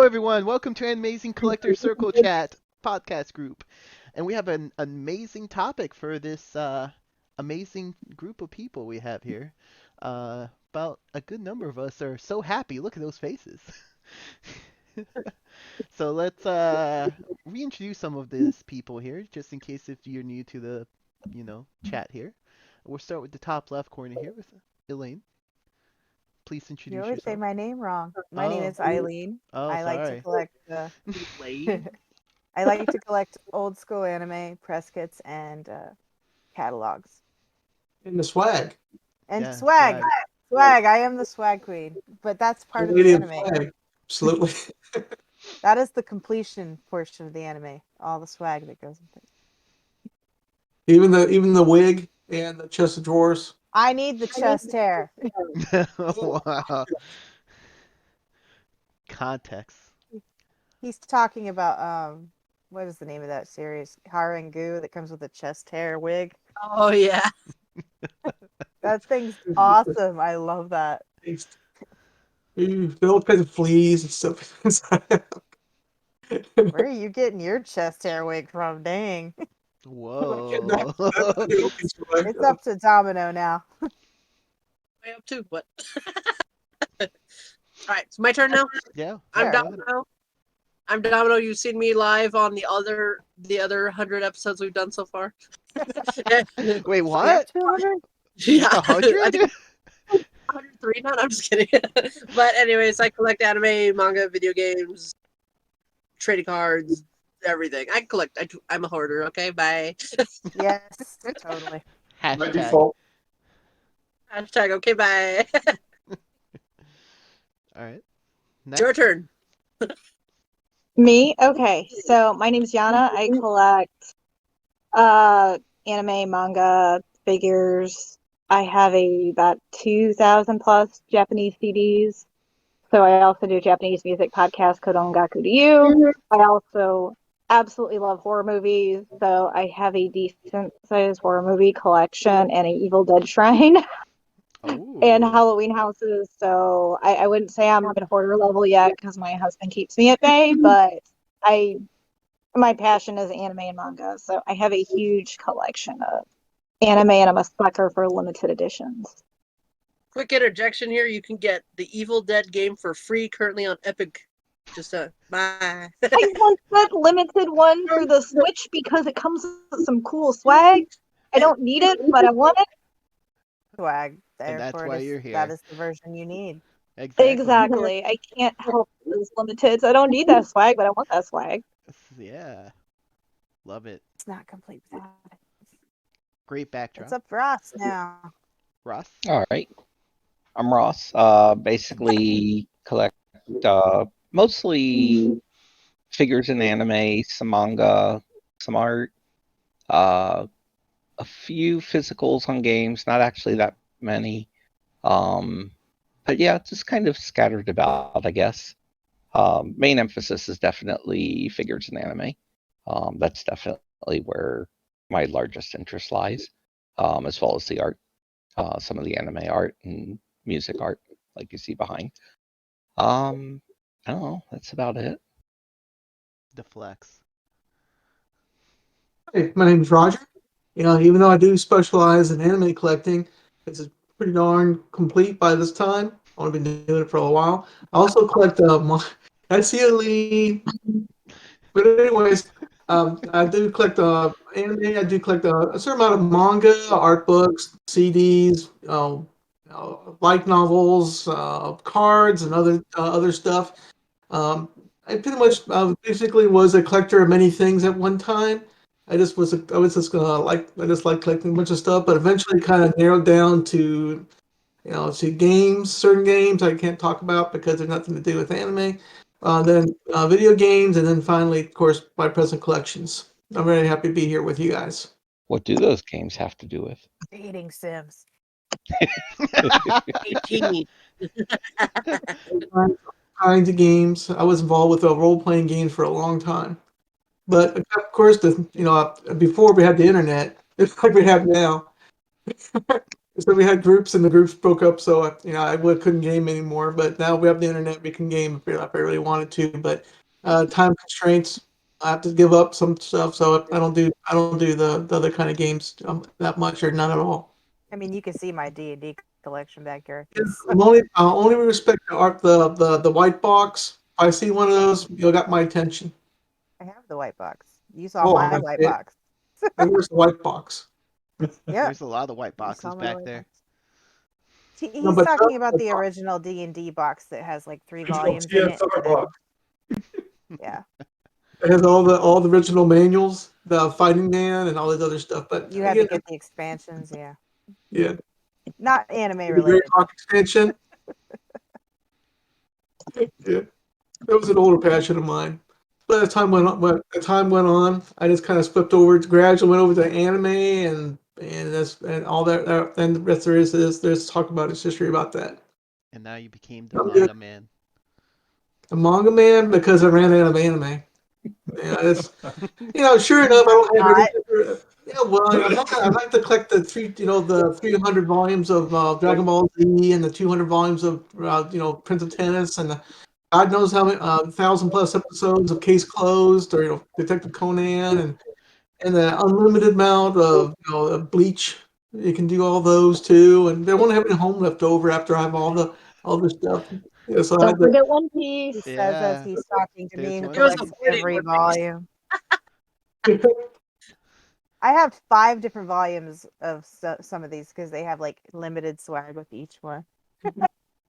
everyone. Welcome to Animazing Collector Circle Chat podcast group. And we have an amazing topic for this amazing group of people we have here. About a good number of us are so happy. Look at those faces. So let's reintroduce some of these people here, just in case if you're new to the, chat here. We'll start with the top left corner here with Elaine. Please You introduce always say yourself. my name wrong. My name Oh, is Eileen. oh, I like to sorry. collect Lane. I like to collect old school anime, press kits, and catalogs. In the swag. And Yeah, swag. swag. Swag. I am the swag queen. But that's The part of the lady of anime. swag. Absolutely. That is the completion portion of the anime. All the swag that goes with it. even the wig and the chest of drawers. I need the chest hair. Wow. Context. He's talking about what is the name of that series? Harangu that comes with a chest hair wig. Oh yeah. That thing's awesome. I love that. All kinds of fleas and stuff inside. Where are you getting your chest hair wig from? Dang. Whoa. It's up to Domino now. Way up too, but all right, it's my turn now. Yeah. I'm Sure. Domino. I'm Domino. You've seen me live on the other 100 episodes we've done so far. Wait, what? 200? Yeah, Like I think 100? 103. No, I'm just kidding. But anyways, I collect anime, manga, video games, trading cards, everything. I collect. I'm a hoarder. Okay, bye. Yes, totally. By Hashtag. default. Hashtag. Okay, bye. All right. It's your turn. Me? Okay. So my name's Yana. I collect anime, manga, figures. I have about 2,000 plus Japanese CDs. So I also do Japanese music podcast Kodongaku to You. I also absolutely love horror movies. So I have a decent sized horror movie collection and an Evil Dead shrine and Oh. Halloween houses. So I wouldn't say I'm at hoarder level yet because my husband keeps me at bay, but my passion is anime and manga, so I have a huge collection of anime, and I'm a sucker for limited editions. Quick interjection here. You can get the Evil Dead game for free currently on Epic. Just bye. I want that limited one for the Switch because it comes with some cool swag. I don't need it, but I want it. Swag. And that's Therefore, why you're here. that is the version you need. Exactly. I can't help those limiteds. I don't need that swag, but I want that swag. Yeah. Love it. It's not complete without it. Great backdrop. It's up for us now. Ross? All right. I'm Ross. Basically collect mostly figures in anime, some manga, some art, a few physicals on games, not actually that many. But yeah, just kind of scattered about, I guess. Main emphasis is definitely figures in anime. That's definitely where my largest interest lies, as well as the art. Some of the anime art and music art, like you see behind. I don't know. That's about it. The flex. Hey, my name is Roger. Even though I do specialize in anime collecting, it's pretty darn complete by this time. I've been doing it for a while. I also collect I see a lead. But anyways, I do collect anime. I do collect a certain amount of manga, art books, CDs, light novels, cards, and other stuff. I pretty much basically was a collector of many things at one time. I was just I just like collecting a bunch of stuff, but eventually kind of narrowed down to to games, certain games I can't talk about because they're nothing to do with anime. Then video games, and then finally, of course, my present collections. I'm very happy to be here with you guys. What do those games have to do with? Dating sims. 18. Kinds of games. I was involved with role-playing games for a long time, but of course, before we had the internet, it's like we have now. So we had groups, and the groups broke up. So I couldn't game anymore. But now we have the internet; we can game if I really wanted to. But time constraints, I have to give up some stuff. So I don't do the other kind of games that much or none at all. I mean, you can see my D&D collection back here. I'm only respect the art, the white box. If I see one of those, you got my attention. I have the white box. You saw Oh, my white box. where's the white box? Yeah, There's a lot of white you saw boxes my back white there. box. No, He's but talking about the original D&D box that has like 3 volumes in it. TSR that are- box. yeah, it has all the original manuals, the Fighting Man, and all this other stuff. But you had to get the expansions. Yeah, yeah, not anime the Great related. Hawk expansion. Yeah, that was an older passion of mine. But as time went on, I just kind of flipped over, gradually went over to anime, and all that. And the rest there is there's talk about its history about that. And now you became the Okay. manga man. A manga man because I ran out of anime. Yeah, it's sure enough, I don't have Not. any. Yeah, well, I'd like to collect the 300 volumes of Dragon Ball Z and the 200 volumes of Prince of Tennis and God knows how many 1,000+ episodes of Case Closed or Detective Conan and the unlimited amount of of Bleach. You can do all those too, and they won't have any home left over after I have all the stuff. Yeah, so I Don't had to. forget One He Piece. says as Yeah, he's talking to me there's who one He was collects avoiding every One Piece. volume. I have 5 different volumes of some of these because they have like limited swag with each one.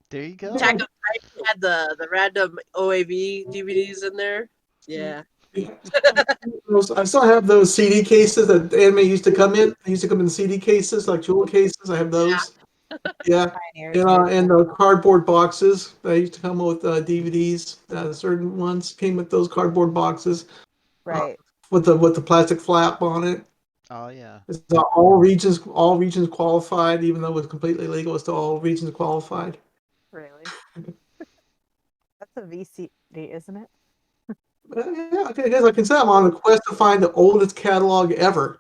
there you go. Attack on Titan had the random OAV DVDs in there. Yeah. I still have those CD cases that anime used to come in. They used to come in CD cases, like jewel cases. I have those. Yeah, Pioneers. and the cardboard boxes. They used to come with DVDs. Certain ones came with those cardboard boxes Right. with the plastic flap on it. Oh yeah. It's all regions qualified, even though it was completely legal. It's still all regions qualified. Really. That's a VCD, isn't it? Yeah, okay, guys, like I said, I'm on a quest to find the oldest catalog ever.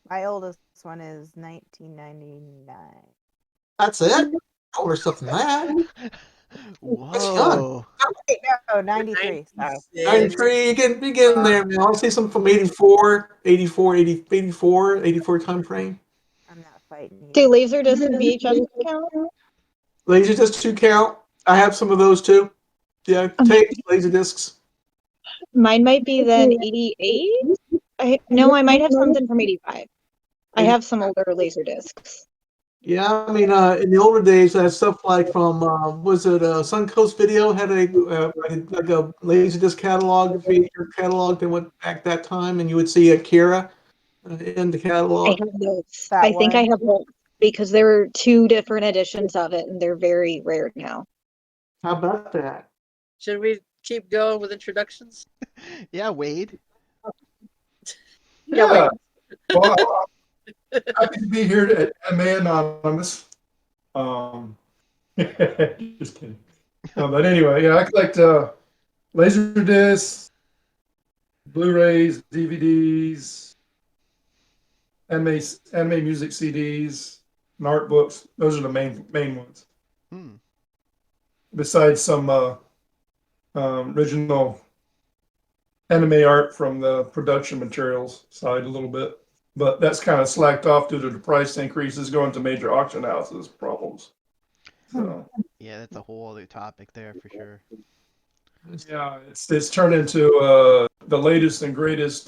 My oldest one is 1999. That's it. Older stuff than that. That's young. Whoa. Wait, no, 93. Sorry. 93, you get in there, man. I'll see something from 84, 84, 80, 84 time frame. I'm not fighting you. Do Laserdisc and VHS count? Laserdisc 2 count. I have some of those too. Yeah, tapes, Laserdiscs. Mine might be then 88. No, I might have something from 85. I have some older Laserdiscs. Yeah, I mean, in the older days, I had stuff like from, was it Suncoast Video had like a Laserdisc catalog, feature catalog that went back that time, and you would see Akira in the I catalog. have those. That I think I one. have both because there were 2 different editions of it, and they're very rare now. How about that? Should we keep going with introductions? Yeah, Wade. Yeah. Well, happy to be here at Anime Anonymous. Just kidding. But anyway, yeah, I collect laser discs, Blu-rays, DVDs, anime music CDs, and art books. Those are the main ones. Hmm. Besides some original anime art from the production materials side a little bit. But that's kind of slacked off due to the price increases going to major auction houses problems. So Yeah, that's a whole other topic there for sure. yeah, it's turned into the latest and greatest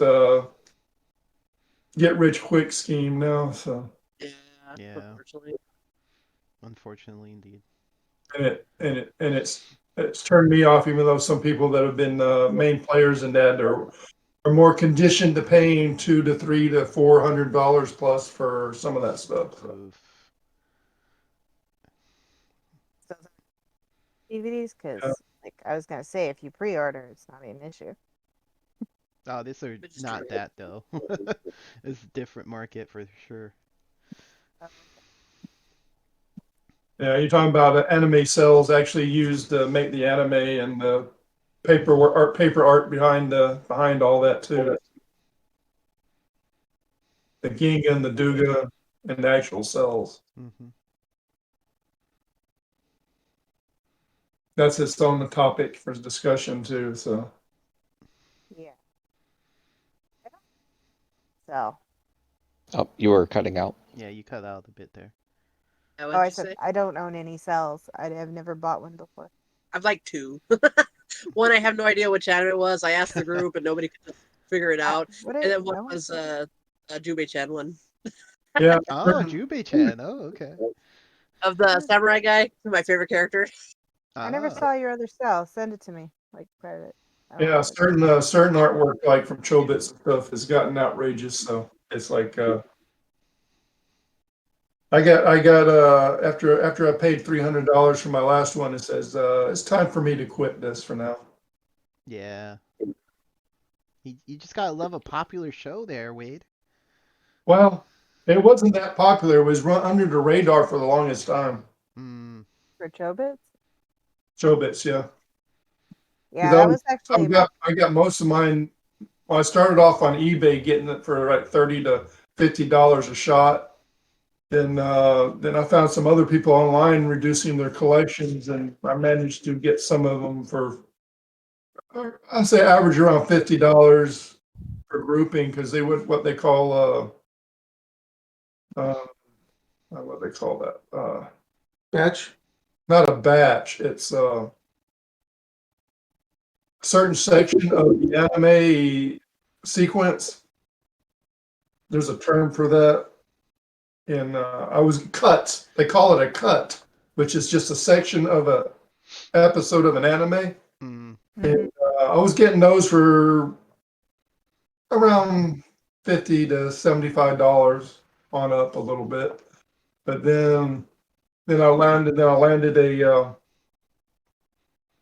get rich quick scheme now. So Yeah. Yeah. Unfortunately. Unfortunately, indeed. and it's turned me off, even though some people that have been main players in that are more conditioned to paying $200 to $300 to $400 plus for some of that stuff. So. Oof. DVDs because, Yeah. like I was gonna say, if you pre-order, it's not an issue. Oh, these are Which is not true. that though. It's a different market for sure. Yeah, you're talking about anime cells actually used to make the anime and the paper art behind all that too. The Ginga and the Duga in the actual cells. Hmm. That's its own topic for discussion too. So Yeah. So, Oh, you were cutting out. Yeah, you cut out a bit there. Yeah, oh, what'd I you said say? I don't own any cells. I've never bought one before. I've like two. One, I have no idea which anime it was. I asked the group, and nobody could figure it out. What And then one I want was a Jubei-chan one yeah, Oh, Jubei-chan. Oh, okay. of the samurai guy, my favorite character. I never Ah, saw your other cell. Send it to me, like private. I don't yeah. have it. Certain artwork like from Chobits and stuff has gotten outrageous. So it's like I got after I paid $300 for my last one. It says it's time for me to quit this for now. yeah. You just gotta love a popular show there, Wade. Well, it wasn't that popular. It was run under the radar for the longest time. Mm, For Chobits? Chobits, yeah. Yeah, Because that was actually my. I got most of mine. Well, I started off on eBay getting it for like $30 to $50 a shot. Then I found some other people online reducing their collections, and I managed to get some of them for I say average around $50 per grouping because they would what they call what they call that Batch. not a batch. It's a certain section of the anime sequence. There's a term for that. And I was cuts. They call it a cut, which is just a section of a episode of an anime. mm, And I was getting those for around $50 to $75 on up a little bit. But then I landed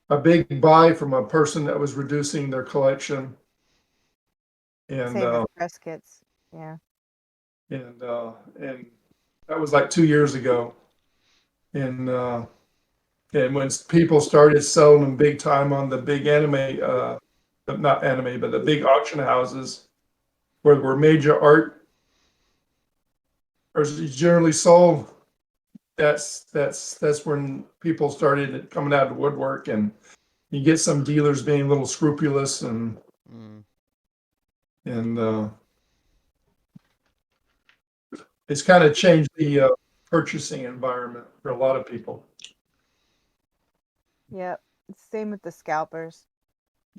a big buy from a person that was reducing their collection, and Same as press kits. Yeah. and that was like 2 years ago. And when people started selling them big time on the big anime, not anime, but the big auction houses where major art is generally sold, that's when people started coming out of the woodwork, and you get some dealers being a little scrupulous, mm. and it's kind of changed the purchasing environment for a lot of people. Yep. Same with the scalpers.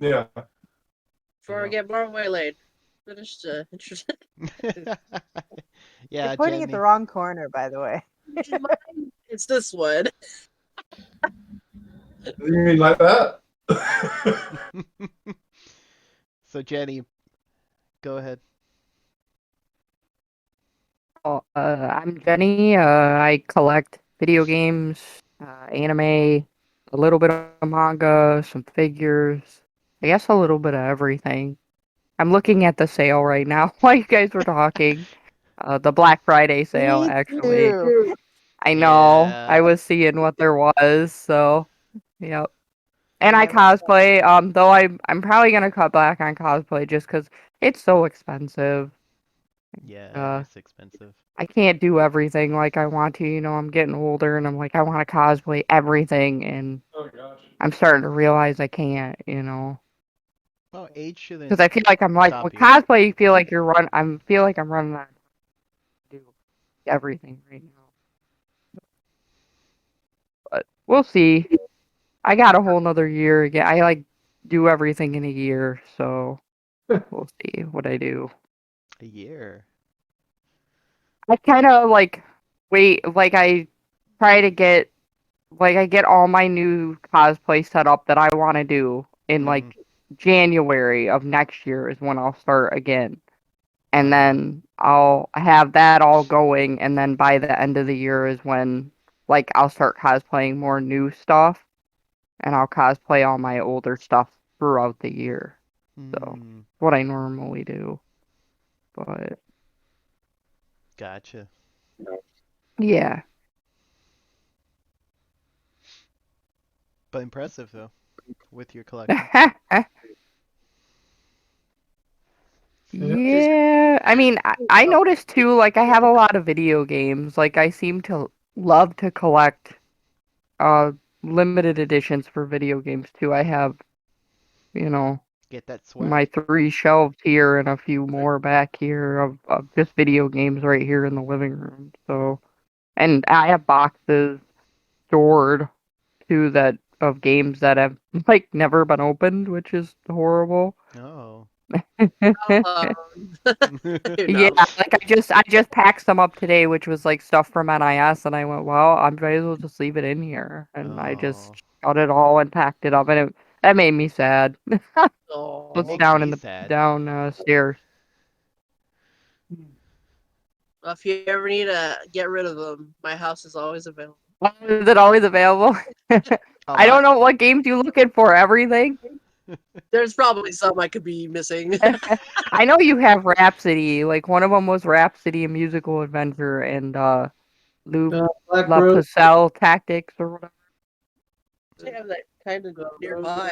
Yeah. Before I get more waylaid. Finished interesting. Yeah, You're pointing at the Jenny. wrong corner, by the way. It's this one. You mean like that? So Jenny, go ahead. I'm Jenny. I collect video games, anime, a little bit of manga, some figures. I guess a little bit of everything. I'm looking at the sale right now while you guys were talking. The Black Friday sale, Me actually. too. I know. Yeah. I was seeing what there was, so yep. And I Yeah, that's cosplay. Though I'm probably gonna cut back on cosplay just because it's so expensive. Yeah, it Uh, is expensive. I can't do everything like I want to. I'm getting older and I'm like, I want to cosplay everything. And Oh gosh. I'm starting to realize I can't. Well, age Because shouldn't I feel like I'm like, with stop you. cosplay, you feel like feel like I'm running out of do everything right now. But we'll see. I got a whole nother year again. I like do everything in a year. So we'll see what I do. A year. I kind of like wait, like I try to get like I get all my new cosplay set up that I want to do in Mm. like January of next year is when I'll start again. And Uh-huh. then I'll have that all going and then by the end of the year is when like I'll start cosplaying more new stuff and I'll cosplay all my older stuff throughout the year. So, Mm. what I normally do. But Gotcha. yeah. But impressive though, with your collection. Yeah. Yeah, I mean, I noticed too, like I have a lot of video games. Like I seem to love to collect uh limited editions for video games too. I have, you know, Get that swag. my 3 shelves here and a few more back here of just video games right here in the living room. So, and I have boxes stored too that of games that have like never been opened, which is horrible. Oh. Yeah, No. like I just packed some up today, which was like stuff from NIS, and I went, well, I might as well just leave it in here, and I just Oh. got it all and packed it up, and that made me sad. It It's Oh. makes down in me the sad. stairs. Well, if you ever need to get rid of them, my house is always available. Oh, is it always available? A I don't lot. know what games you looking for. Everything. There's probably some I could be missing. I know you have Rhapsody. Like one of them was Rhapsody: A Musical Adventure, and Loop Black La Rose. Pucelle Tactics or whatever. I have that kind of nearby.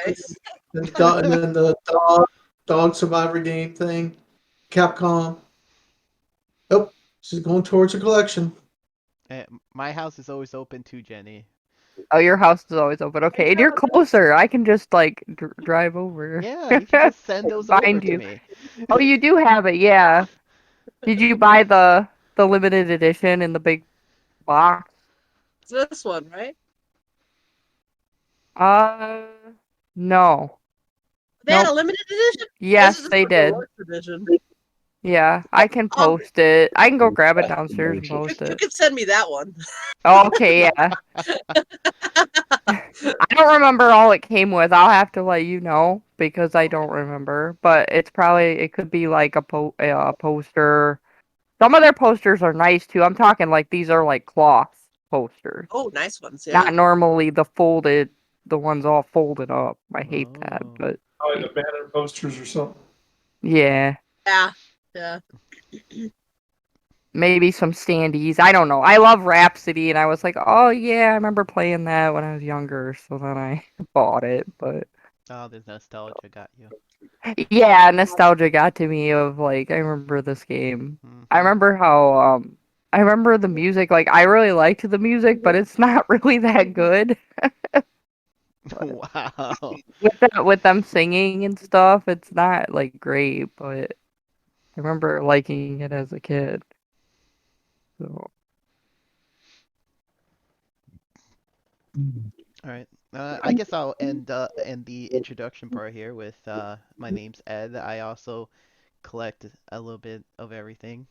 And then the dog survivor game thing. Capcom. Oh, she's going towards her collection. My house is always open too, Jenny. Oh, your house is always open. Okay, and you're closer. I can just like drive over. Yeah, you can just send those over Find to you. me. Oh, you do have it. Yeah. Did you buy the limited edition in the big box? It's this one, right? Uh, no. They had a Nope. limited edition? This Yes, is they the did. deluxe edition. Yeah, I can Um, post it. I can go grab it downstairs and you, post you it. can send me that one. Oh, okay, yeah. I don't remember all it came with. I'll have to let you know because I don't remember. But it could be like a poster. Some of their posters are nice too. I'm talking like these are like cloth posters, Oh, nice ones, yeah. not normally the ones all folded up. I hate that, Oh. but Like the banner posters or something. yeah, Yeah, yeah. maybe some standees. I don't know. I love Rhapsody, and I was like, oh yeah, I remember playing that when I was younger. So then I bought it, but. Oh, the nostalgia got you. Yeah, nostalgia got to me of like I remember this game. I Hmm. remember how I remember the music, like I really liked the music, but it's not really that good. But Wow. with them singing and stuff, it's not like great, but I remember liking it as a kid. So All right. I guess I'll end the introduction part here with my name's Ed. I also collect a little bit of everything,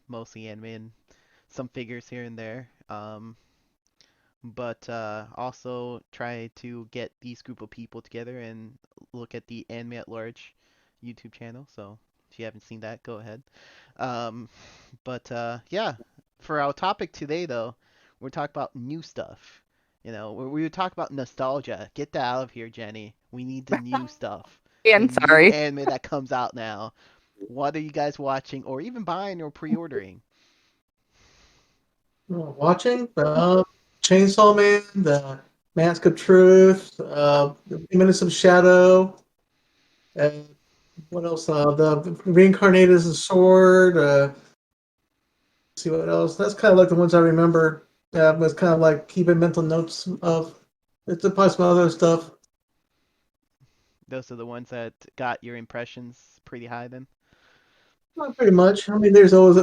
mostly anime and some figures here and there. But also try to get these group of people together and look at the Anime at Large YouTube channel. So if you haven't seen that, go ahead. Um, but yeah, for our topic today, though, we're talking about new stuff. You know, we would talk about nostalgia. Get that out of here, Jenny. We need the new stuff, the and new sorry. anime that comes out now. What are you guys watching, or even buying or pre-ordering? Watching Chainsaw Man, the Mask of Truth, Minutes of Shadow, and what else? The Reincarnated as a Sword. Let's see what else. That's kind of like the ones I remember. Was kind of like keeping mental notes of. It's probably some other stuff. Those are the ones that got your impressions pretty high then? Not pretty much. I mean, there's always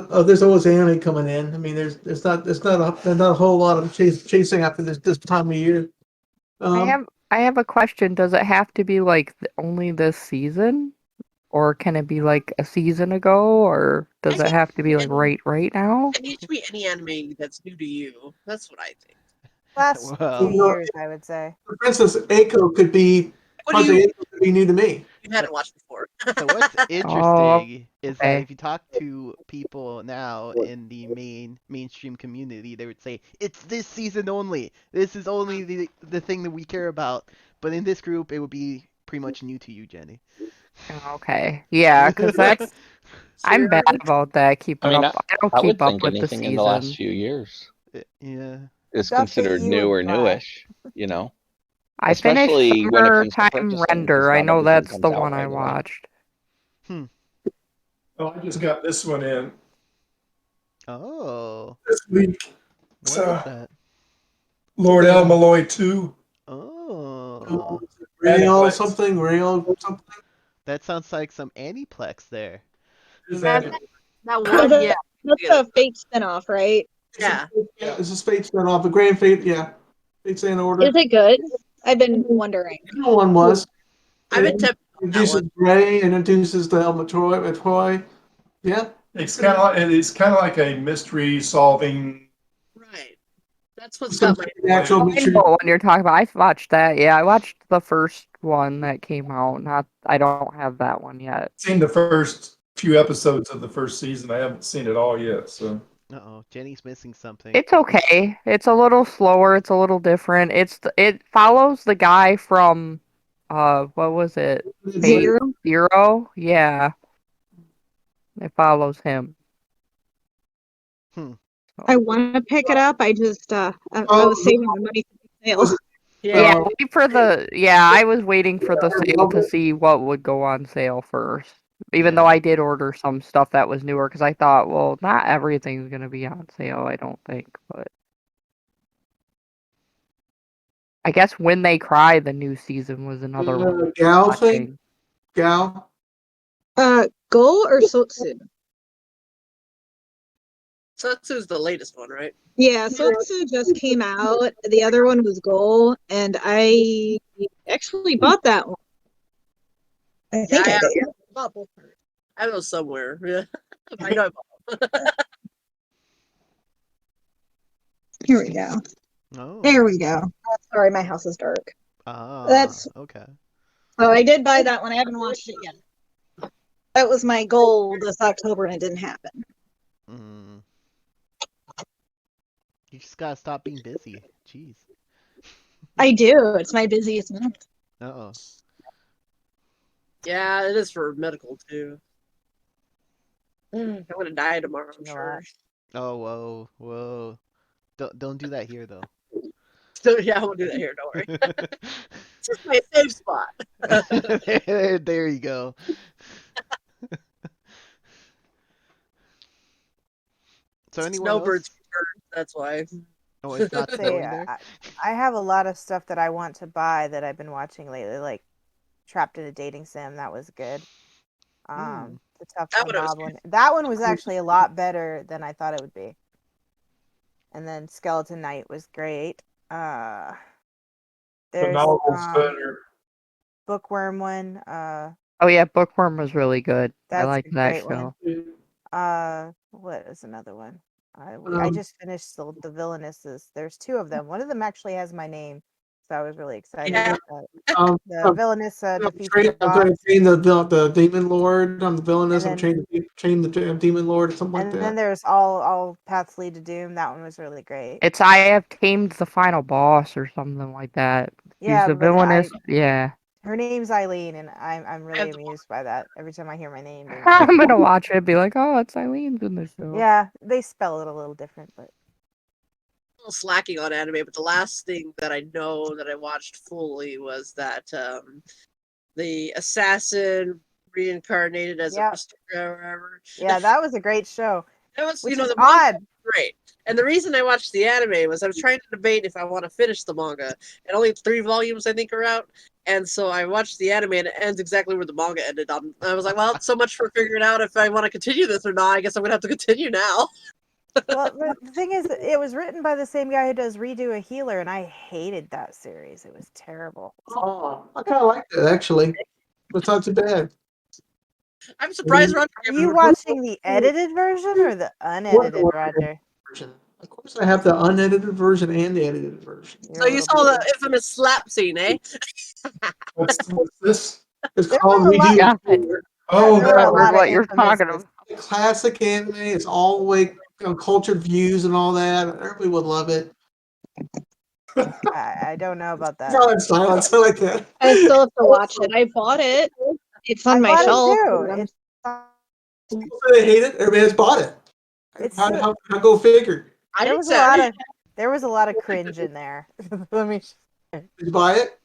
anime coming in. I mean, there's not a whole lot of chasing after this time of year. I Um, have I have a question. Does it have to be like only this season? Or can it be like a season ago? Or I does it think have to be like any, right now? it needs to be any anime that's new to you. That's what I think. Last few you Well, know, years, I would say. for instance, What do Project you Echo could be new to me. so hadn't watched before? So what's Oh, interesting is that okay. if you talk to people now in the mainstream community, they would say it's this season only. This is only the thing that we care about. But in this group, it would be pretty much new to you, Jenny. Okay. Yeah, because I'm bad Sure. about that. I Keeping mean, up. I don't I keep would up think with the anything in the last seasons. few years Yeah. is Stuff that considered you new would or buy. newish, you know? I finished Especially when it comes to Summertime purchasing, because Render. I not know everything that's comes the out one I right away. watched. Hmm. Oh, I just got this one in Oh, this week. It's what is that? Lord Almaloy 2. Oh, Rail Aniplex. something, rail something. that sounds like some Aniplex there. Is That, that that one, That's yeah. a Fate spinoff, right? Yeah. Yeah, it's a Fate spin off. A Grand Fate, yeah. Fate's in order. Is it good? I've been wondering. The other one was. I've been It tempted on that introduces one. Gray and introduces the Helmut Troy. Yeah. it's kind of like a mystery solving. Right. That's what's Some got my natural I mystery. know what one you're talking about. I watched that. Yeah, I watched the first one that came out. I don't have that one yet. Seen the first few episodes of the first season. I haven't seen it all yet. So Uh-oh, Jenny's missing something. It's okay. It's a little slower. It's a little different. It follows the guy from, what was it? Fate Zero. Zero? Yeah, it follows him. Hmm. I want to pick it up. I just I Oh, was saving the money for the sale. was it, Yeah. Yeah, wait for the. Yeah, I was waiting for the sale to see what would go on sale first. Even though Yeah. I did order some stuff that was newer, because I thought, well, not everything's gonna be on sale. I don't think, but I guess When They Cry, the new season was another one I was Gal thing? watching. Gal? Go or Sotsu? Satsu's the latest one, right? Yeah, Sotsu just came out. The other one was Go, and I actually bought that one. I think I did. bought both. I have those somewhere. Yeah. I know I bought them. Here we go. Oh. There we go. Sorry, my house is dark. Ah. That's Okay. so I did buy that one. I haven't watched it yet. That was my goal this October, and it didn't happen. Mm. You just gotta stop being busy. Jeez. I do. It's my busiest month. Uh-oh. Yeah, it is for medical too. I'm gonna die tomorrow, I'm You know sure. Oh, whoa, whoa. Don't do that here though. So yeah, I won't do that here, don't worry. It's just my safe spot. There you go. So anyone Snowbirds, else? that's why. Oh, it's not See, snowing there? I have a lot of stuff that I want to buy that I've been watching lately, like Trapped in a Dating Sim. That was good. The Tough That on one I was Goblin. That one was actually a lot better than I thought it would be. And then Skeleton Knight was great. the There's novel's better. Bookworm one. Oh yeah, Bookworm was really good. I That's like a that great one. show. What is another one? I just finished the Villainesses. There's two of them. One of them actually has my name, so I was really excited Yeah. about that. The Villainess defeats the I'm boss, going to train the Demon Lord. I'm the villainess. And I'm train the Demon Lord or something like and then that. there's all paths lead to doom. That one was really great. It's I have tamed the final boss or something like that. Yeah, She's the but villainess. Yeah. her name's Eileen, and I'm really have to amused by that. Every time I hear my name being I'm gonna watch it and be like, oh, it's Eileen's in the show. yeah, they spell it a little different, but Little slacking on anime, but the last thing that I know that I watched fully was that the assassin reincarnated as Yep. a Mr. or whatever. yeah, that was a great show. That was, Which you know, is the manga odd. was great. And the reason I watched the anime was I was trying to debate if I want to finish the manga. And only 3 volumes, I think, are out. And so I watched the anime, and it ends exactly where the manga ended. I was like, well, so much for figuring out if I want to continue this or not. I guess I'm going to have to continue now. Well, the thing is, it was written by the same guy who does Redo a Healer, and I hated that series. It was terrible. Oh, I kind of liked it actually. It's not too bad. I'm surprised Roger Are you watching the edited version or the unedited, Roger? Version. Of course, I have the unedited version and the edited version. You're So a you little saw the bit- infamous slap scene, eh? What's this? It's There called was a lot- Redo. God, Oh, there were a that lot one. of what you're infamous talking about. Classic anime. It's all like cultured views and all that. Everybody would love it. I don't know about that. Silence, silence. I like that. I still have to watch it. I bought it. It's on I my bought shelf. it too. It's People say they hate it. Everybody has bought it. It's How go figure? I there didn't was a say lot of cringe in there. Let me. Did you buy it?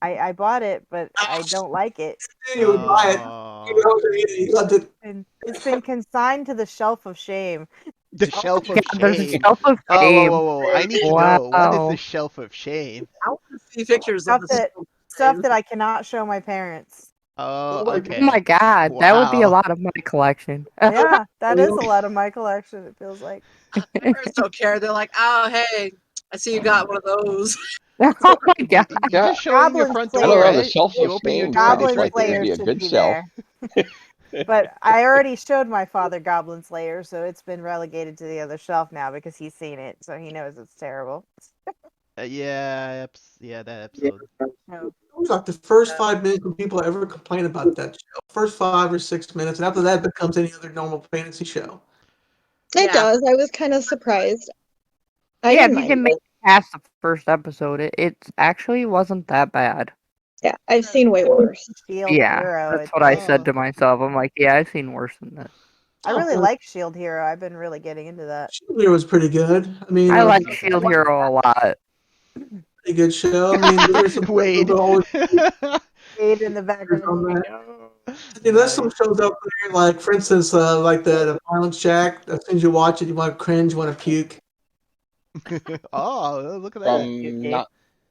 I bought it, but I don't like it. You would buy it. You got to- And it's been consigned to the shelf of shame. The Oh shelf my of God, there's a shame. shelf of Oh, whoa, shame. whoa, whoa! I need to know, what is the Wow. shelf of shame? I want to see pictures of Stuff this. that I cannot show my parents. Oh, Oh my Oh my okay. God, that would be a Wow. lot of my collection. Yeah, that is a lot of my collection, it feels like. My parents don't care. They're like, oh, hey, I see you got one of those. Oh my God. You Yeah, just show in your Goblin front I don't door, know. The Slayer. right? shelf You of open your shame door and it's sounds Goblin right like it could there. be Slayer a should good be shelf. there. But I already showed my father Goblin Slayer, so it's been relegated to the other shelf now because he's seen it, so he knows it's terrible. Yeah, that episode. No. It was like the first 5 minutes when people ever complain about that show. First 5 or 6 minutes, and after that, it becomes any other normal fantasy show. It Yeah. does. I was kind of surprised. I Yeah, didn't if you mind can make it. it past the first episode, it actually wasn't that bad. Yeah, I've seen way worse. Shield Yeah, Hero. that's what I said Oh. to myself. I'm like, yeah, I've seen worse than this. I really like Shield Hero. I've been really getting into that. Shield Hero was pretty good. I mean, I like Shield Shield Hero. Hero a lot. pretty good show. I mean, there's some Wade. shows always Shade in the background. on that. No. Yeah, there's some Nice. shows out there, like for instance, like the Violence Jack. As soon as you watch it, you want to cringe, you want to puke. Oh, look at that.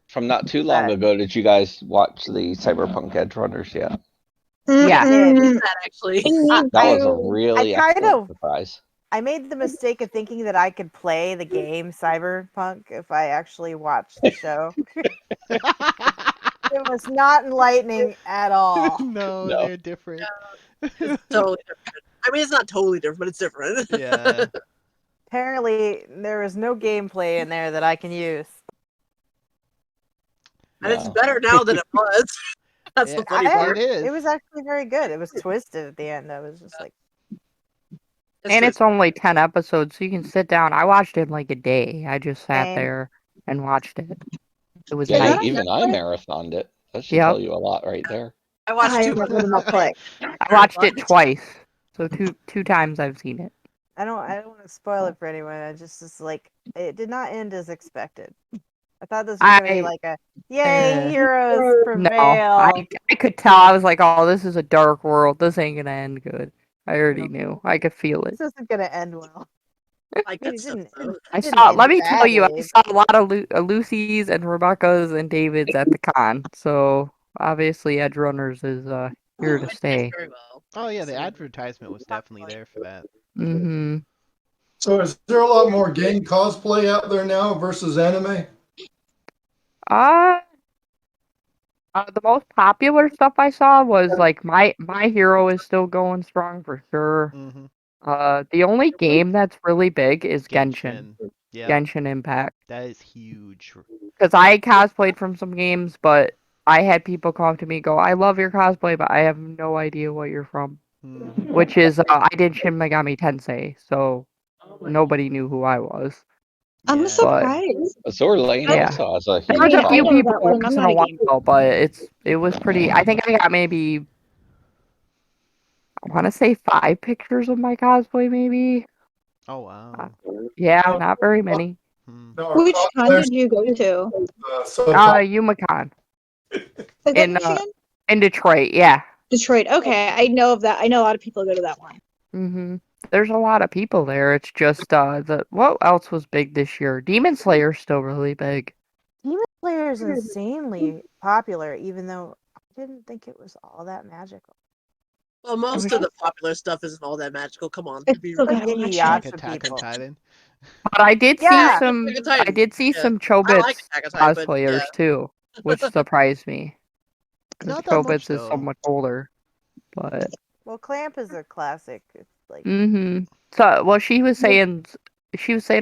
From not too long That ago, did you guys watch the Cyberpunk Edge Runners yet? Yeah. did. That actually. I need That was a to. really I kind excellent of surprise. I made the mistake of thinking that I could play the game Cyberpunk if I actually watched the show. It was not enlightening at all. No, No. they're different. It's totally different. I mean, it's not totally different, but it's different. Yeah. Apparently, there was no gameplay in there that I can use. And it's No. better now than it was. That's Yeah, the funny I- part. it is. It was actually very good. It was twisted at the end. I was just like, And it's only 10 episodes, so you can sit down. I watched it in like a day. I just sat Same. there and watched it. It was Is that nice. on Even I Netflix? marathoned it. That should Yep. tell you a lot right there. I watched I two. never heard of Netflix. I watched it twice. So two times I've seen it. I don't want to spoil it for anyone. I just like it did not end as expected. I thought this was gonna be I like a yay heroes no, prevail. I could tell. I was like, oh, this is a dark world. This ain't gonna end good. I already knew. I could feel it. This isn't gonna end well. Like It that stuff, didn't. though. I didn't saw. end Let me tell you, I badly. saw a lot of Lucy's and Rebecca's and David's at the con. So obviously, Edge Runners is here to stay. Very well. Oh yeah, the advertisement was definitely there for that. Mm-hmm. So is there a lot more game cosplay out there now versus anime? Uh, the most popular stuff I saw was like my hero is still going strong for sure. Mm-hmm. The only game that's really big is Genshin. Yeah, Genshin Impact. that is huge. Because I cosplayed from some games, but I had people come to me and go, I love your cosplay, but I have no idea what you're from. Mm-hmm. Which is, I did Shin Megami Tensei, so nobody knew who I was. I'm Yeah. surprised. Azur Lane Yeah. also has a There huge was a I few know following. people that one, and once I'm in a not a gamer. while, but it was pretty. I think I got maybe, I want to say 5 pictures of my cosplay, maybe. Oh wow. Yeah, not very many. Hmm. Now, are Which con cosplayers, did you go to? Yumacon Is that in Michigan? in Detroit. Yeah. Detroit. Okay, I know of that. I know a lot of people go to that one. Mhm. There's a lot of people there. It's just what else was big this year? Demon Slayer's still really big. Demon Slayer is insanely popular, even though I didn't think it was all that magical. Well, most of the popular stuff isn't all that magical. Come on. It's Be so real. Like good. Like Inuyasha Attack on people. Titan. But I did Yeah. see some. Attack on Titan. I did see Yeah. some I Chobits like Attack on Titan, but cosplayers yeah. too, which surprised me. Because Not that much Chobits is so though. much older. But Well, Clamp is a classic. It's like so well, she was saying,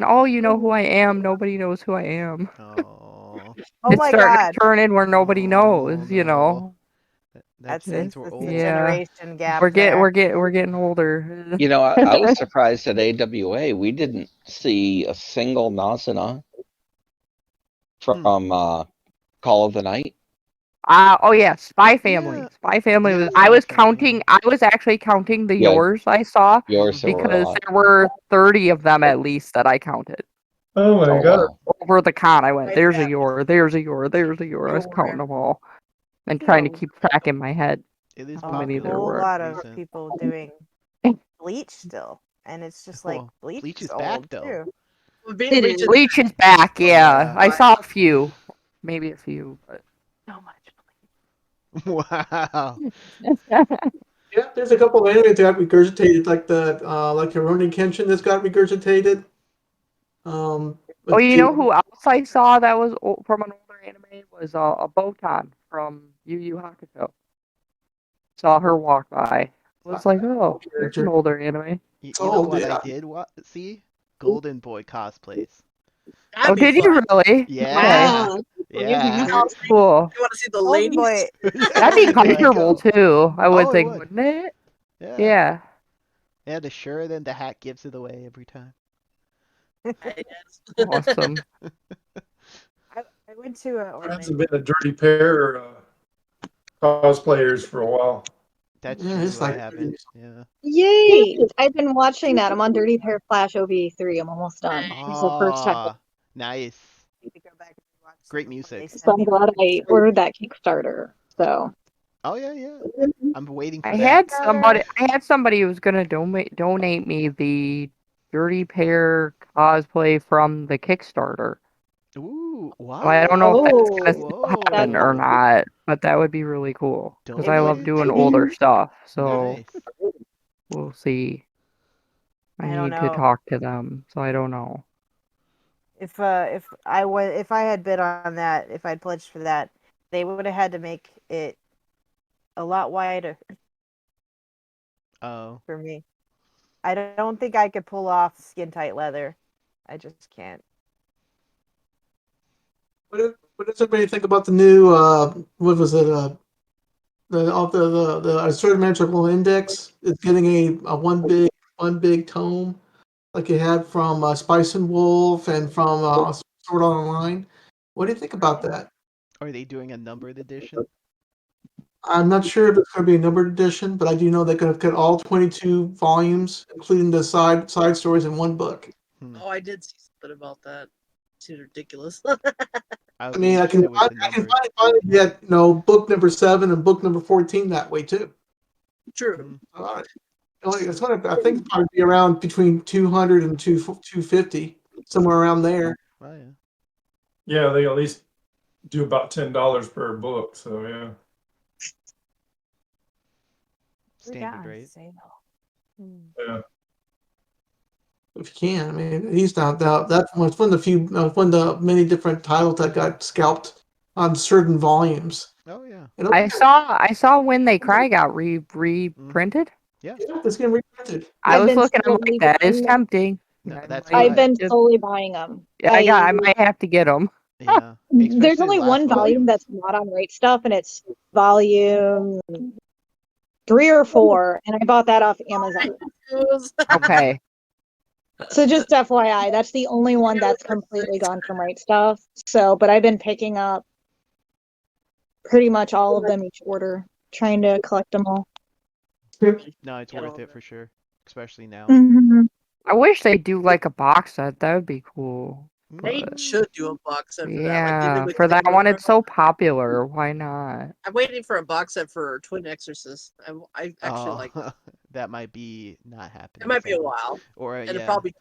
oh, you know who I am. Nobody knows who I am. Oh. oh It's my starting god, to turn in where nobody knows. You no. know. That that's means it's we're the old. Yeah. generation gap. We're there. getting older. You know, I was surprised at AWA. We didn't see a single Nasuna from Call of the Night. Oh yeah, Spy Family. Yeah. Spy Family Yeah, was. Spy I was Family. counting. I was actually counting the Yeah. yours I saw Yours there were a because lot. there were 30 of them at least that I counted. oh my Oh, god. wow. Over the con, I went, Right there's a there. yor, there's a yor, there's a yor. I was counting them all and trying to keep track in my head. It is a many there popular. whole were. lot of Recent. people doing Bleach still, and it's just like Well, Bleach Bleach is is back old though. too. Being It Bleach is. Bleach is back, yeah. Yeah. I saw a few. Maybe a few, but so Wow. much. Yeah, there's a couple of anime that got regurgitated, like Rurouni Kenshin that's got regurgitated. Oh, But you know who else I saw that was from an older anime was a Botan from Yu Yu Hakusho. Saw her walk by. Was like, oh, that's an older anime. You know old, what I yeah. did see? Golden Boy cosplays. Oh, That'd be did you fun. really? Yeah. Wow. Yeah. That's cool. You want to see the Golden ladies? Boy, That'd be Yeah, there you comfortable go. too. I Oh, would it think, would. wouldn't it? Yeah. Yeah. Yeah, the shirt and the hat gives it away every time. I guess. Awesome. I went to a There orphanage. hasn't been a dirty pair cosplayers for a while. That's Yeah, true. it's I like haven't. Yeah. Yay! I've been watching that. I'm on Dirty Pair Flash OV3. I'm almost done. This is the first time. Ah, nice. Need to go back and watch some Great before they music. So send I'm me glad one. I ordered that Kickstarter. So Oh yeah, yeah. I'm waiting for I that. had somebody who was gonna donate me the Dirty Pair cosplay from the Kickstarter. Ooh, So I don't know if what? that's gonna oh, still that's happen or Whoa. not, but that would be really cool because I love Donated? doing older stuff. So Nice. we'll see. I I don't need to know talk to them, so I don't know. if if I had bid on that, if I'd pledged for that, they would have had to make it a lot wider Oh. for me. I don't think I could pull off skin tight leather. I just can't. what does everybody think about the new what was it the astrometrical index is getting a one big tome like you had from Spice and Wolf and from Sword Art Online. What do you think about that? Are they doing a numbered edition? I'm not sure if it's going to be a numbered edition, but I do know they're going to get all 22 volumes, including the side stories in one book. Hmm. Oh, I did see something about that. Seems ridiculous. I I would be mean, interested with the I can numbered. finally get book number 7 and book number 14 that way too. True. Hmm. It's going to I think it's probably be around between 200 and 250, somewhere around there. Oh yeah. Yeah, they at least do about $10 per book. So yeah. We got Standard on rate. sale. Hmm. Yeah. If you can, I mean, he's not that. That's one of the one of the many different titles that got scalped on certain volumes. Oh yeah. And I saw When They Cry got Mm-hmm. reprinted. Yeah. it's getting reprinted. I I've was been looking. I'm like, slowly that is buying them. tempting. No, I that's might I've why. been just, slowly buying them. yeah, I might have to get them. Yeah. There's Especially the only last one volume volume. that's not on Right Stuff, and it's volume 3 or 4, and I bought that off Amazon. Okay. So just FYI, that's the only one that's completely gone from Right Stuff. So, but I've been picking up pretty much all of them each order, trying to collect them all. No, it's Get worth all it that. for sure. Especially now. Mhm. I wish they do like a box set. That would be cool. They But should do a box set for that, like they did yeah, with for that one, Cleopatra. it's so popular. Why not? I'm waiting for a box set for Twin Exorcist. I actually Oh, like that. that might be not happening. It might be a sadly. while, Or and it yeah. probably.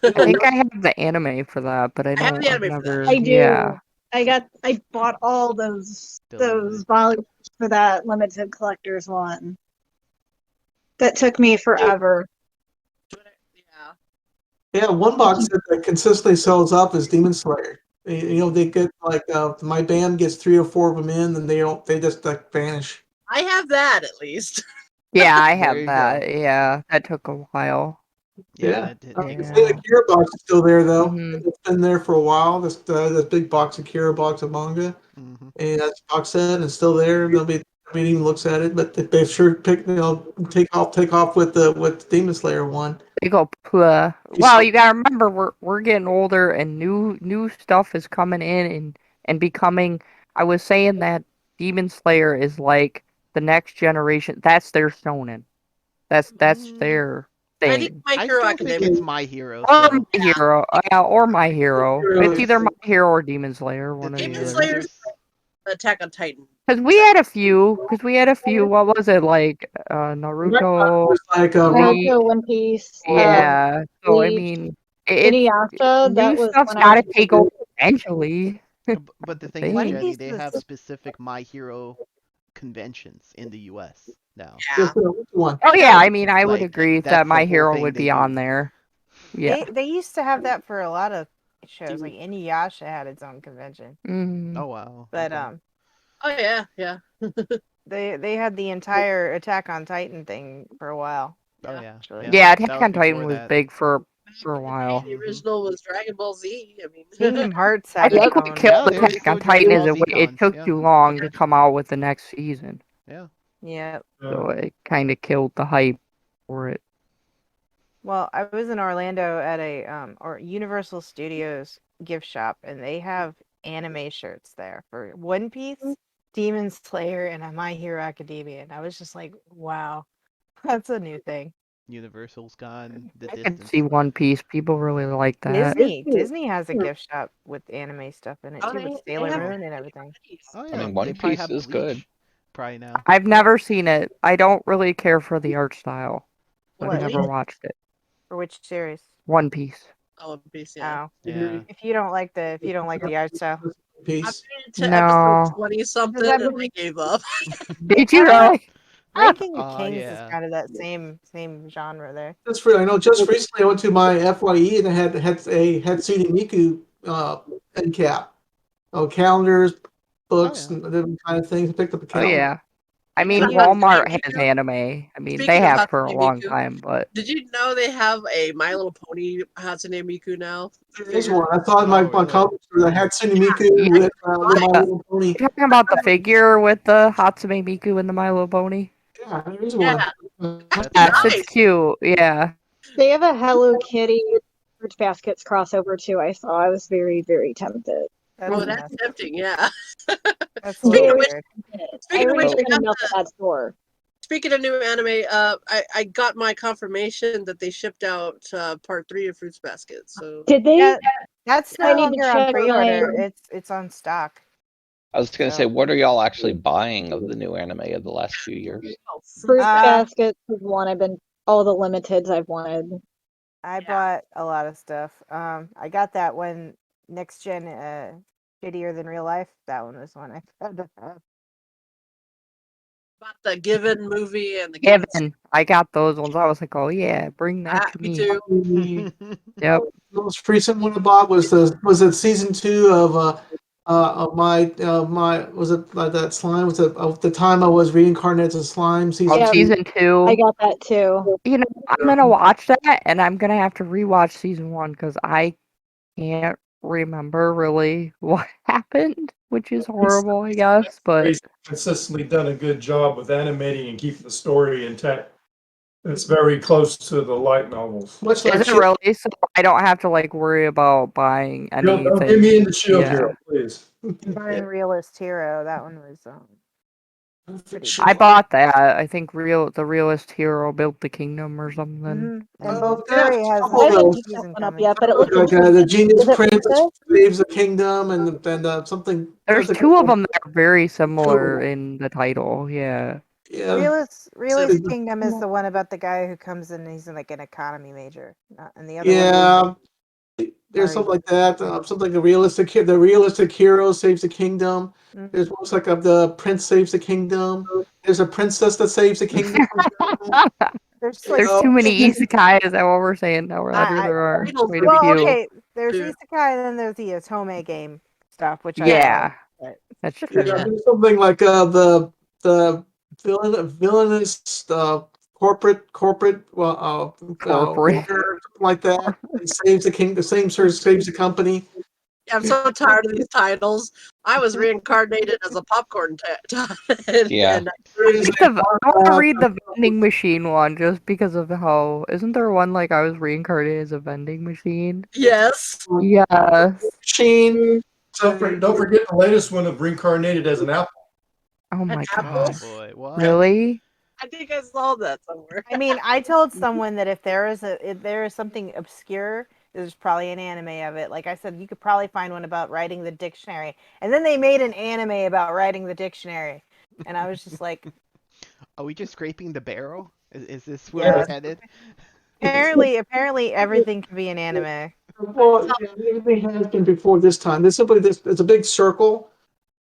I think I have the anime for that, but I I have don't. the I've anime for that. never. I Yeah. do. I bought all those The those limited. volumes for that limited collector's one. That took me forever. Yeah. Yeah, one box set that consistently sells up is Demon Slayer. They get like my band gets 3 or 4 of them in, and they just like vanish. I have that at least. Yeah, I There have you go. that. Yeah, that took a while. Yeah, Yeah, that did I take can a say the Yeah. while. Kira box is still there though. Hmm. It's been there for a while. This big box of Kira box of manga, Hmm. and that's box set and it's still there. Nobody even looks at it, but they've sure take off with the Demon Slayer one. They go, "Puh." Well, you gotta remember, we're getting older, and new stuff is coming in and becoming. I was saying that Demon Slayer is like the next generation. That's their shonen. That's Mm, their I think thing. My I Hero still think Academia. it's My Hero Or still. My Hero, or My Hero. It's either My Really, Hero or Demon Slayer. The One or thing the Demon is, other. Slayer's there's Attack on Titan. Because we had a few. What was it like? Naruto. was like Bleach. Naruto, One Piece, Yeah. So I Bleach, mean, it's Inuyasha. That new was stuff's when I was got to a take kid. over eventually. But the I thing is, One think. Jenny, Piece they have is specific My Hero conventions in the U.S. now. Yeah. just one. Oh yeah, I mean, I would Like agree that that's the My whole Hero thing would they be on do. there. Yeah. they used to have that for a lot of shows. Like Inuyasha had its own convention, Mm. Oh wow. but Okay. Oh yeah, yeah. they had the entire Attack on Titan thing for a while. Oh Yeah. yeah. Actually. Yeah. Yeah, That Attack was on Titan before was that. big for a Back in the while. day, the Mhm. original was Dragon Ball Z. I mean, Kingdom Hearts I had its think what own. killed Yeah, there was Attack on still Dragon Titan is Ball Z it cons. took Yeah. too long to come out with the next season, Yeah. Yeah. so it kind of killed the hype for it. Well, I was in Orlando at a or Universal Studios gift shop, and they have anime shirts there for One Piece, Demon Slayer, and My Hero Academia. And I was just like, wow, that's a new thing. Universal's gone the I could distance. see One Piece. People really like that. Disney has a gift shop with anime stuff in it oh, too, with they Sailor have Oh. Moon and everything. Oh I yeah. mean, They One probably Piece have is good. Bleach. Probably now. I've never seen it. I don't really care for the art style, so I've What never watched it. for which series? One Piece. Oh, One Piece. Yeah. Oh, Yeah. if you don't like the art style, I Piece. made it to episode No. 20 something that and I gave up. Did you really? Ranking of Oh Kings is yeah. kind of that same genre there. Just for I know, just recently I went to my FYE and I had a Hatsune Miku end cap. Oh, calendars, Oh books, yeah. and different kind of things. I picked up a Oh calendar. yeah. I Speaking mean, of Walmart Hatsune has Miku, anime. I mean, they speaking of have for a Hatsune long Miku, time, but did you know they have a My Little Pony Hatsune Miku now? There's one. I thought Oh my really? comics were the Hatsune Miku yeah, with the My the, Little Pony. you're talking about the figure with the Hatsune Miku and the My Little Pony. Yeah, there is Yeah, one. That's Yes, it's nice. cute. Yeah. They have a Hello Kitty Fruit Baskets crossover too. I saw. I was very, very tempted. That's Oh, that's nasty. tempting. Yeah. That's a Speaking little of which, weird. I speaking of already which, So- I spent got enough at that store. speaking of new anime, I got my confirmation that they shipped out part 3 of Fruits Basket. So Did they? Yeah, that's no I need to longer on check pre-order. my. It's on stock. I was going to So- say, what are y'all actually buying of the new anime of the last few years? Fruit Uh, Baskets is one I've been. All the limiteds I've wanted. I bought a lot of stuff. I got that one next gen shittier than real life. That one was one I had to have. bought the Given movie and the Given. Given. I got those ones. I was like, oh yeah, bring that to Me me. too. The Yep. most recent one I bought was it season 2 of my was it that slime? Was it of the time I was reincarnated as a slime season Of Yeah. 2? season 2. I got that too. You know, I'm gonna watch that, and I'm gonna have to rewatch season 1 because I can't remember really what happened, which is horrible, I guess. But He's consistently done a good job with animating and keeping the story intact. It's very close to the light novels. Much like is it really? So I don't have to like worry about buying anything. Don't get me into Shield Yeah. Hero, please. Buying Realist Hero. That one was pretty Sure. I bought that. I think the realist hero built the kingdom or something. And Mhm. both Yeah, Furry has couple I a of haven't those. picked that season one up coming. yet, but it looks Like interesting. the Genius Is it Prince Princess? saves the kingdom, and something. There's there's a two of couple- them that are very similar Cool. in the title. Yeah. Yeah, Realist the- Kingdom is the one about the guy who comes in and he's like an economy major. And the other yeah. There's Sorry. something like that. Something like the realistic hero saves the kingdom. one. There's one like the prince saves the kingdom. There's a princess that saves the kingdom. There's You like There's know? too many isekai, is that what we're saying? No, Roger, there are Titles quite a well, few. okay. There's Dude. Isekai, and then there's the Otome game stuff, which I Yeah, like. that's Yeah, true. there's something like the villainous corporate Corporate. worker, something like that. He saves the king. The same sort of saves the company. I'm so tired of these titles. I was reincarnated as a popcorn Yeah. and I want to read the vending machine one just because of how. Isn't there one like I was reincarnated as a vending machine? yes. Yes. Machine. Don't forget the latest one of reincarnated as an apple. Oh my apple? Oh god. boy. What? Really? I think I saw that somewhere. I mean, I told someone that if there is something obscure there's probably an anime of it. Like I said, you could probably find one about writing the dictionary. And then they made an anime about writing the dictionary. And I was just like, Are we just scraping the barrel? Is this where we're yeah. headed? Apparently everything can be an anime. Well, everything has been before this time. There's simply this. It's a big circle,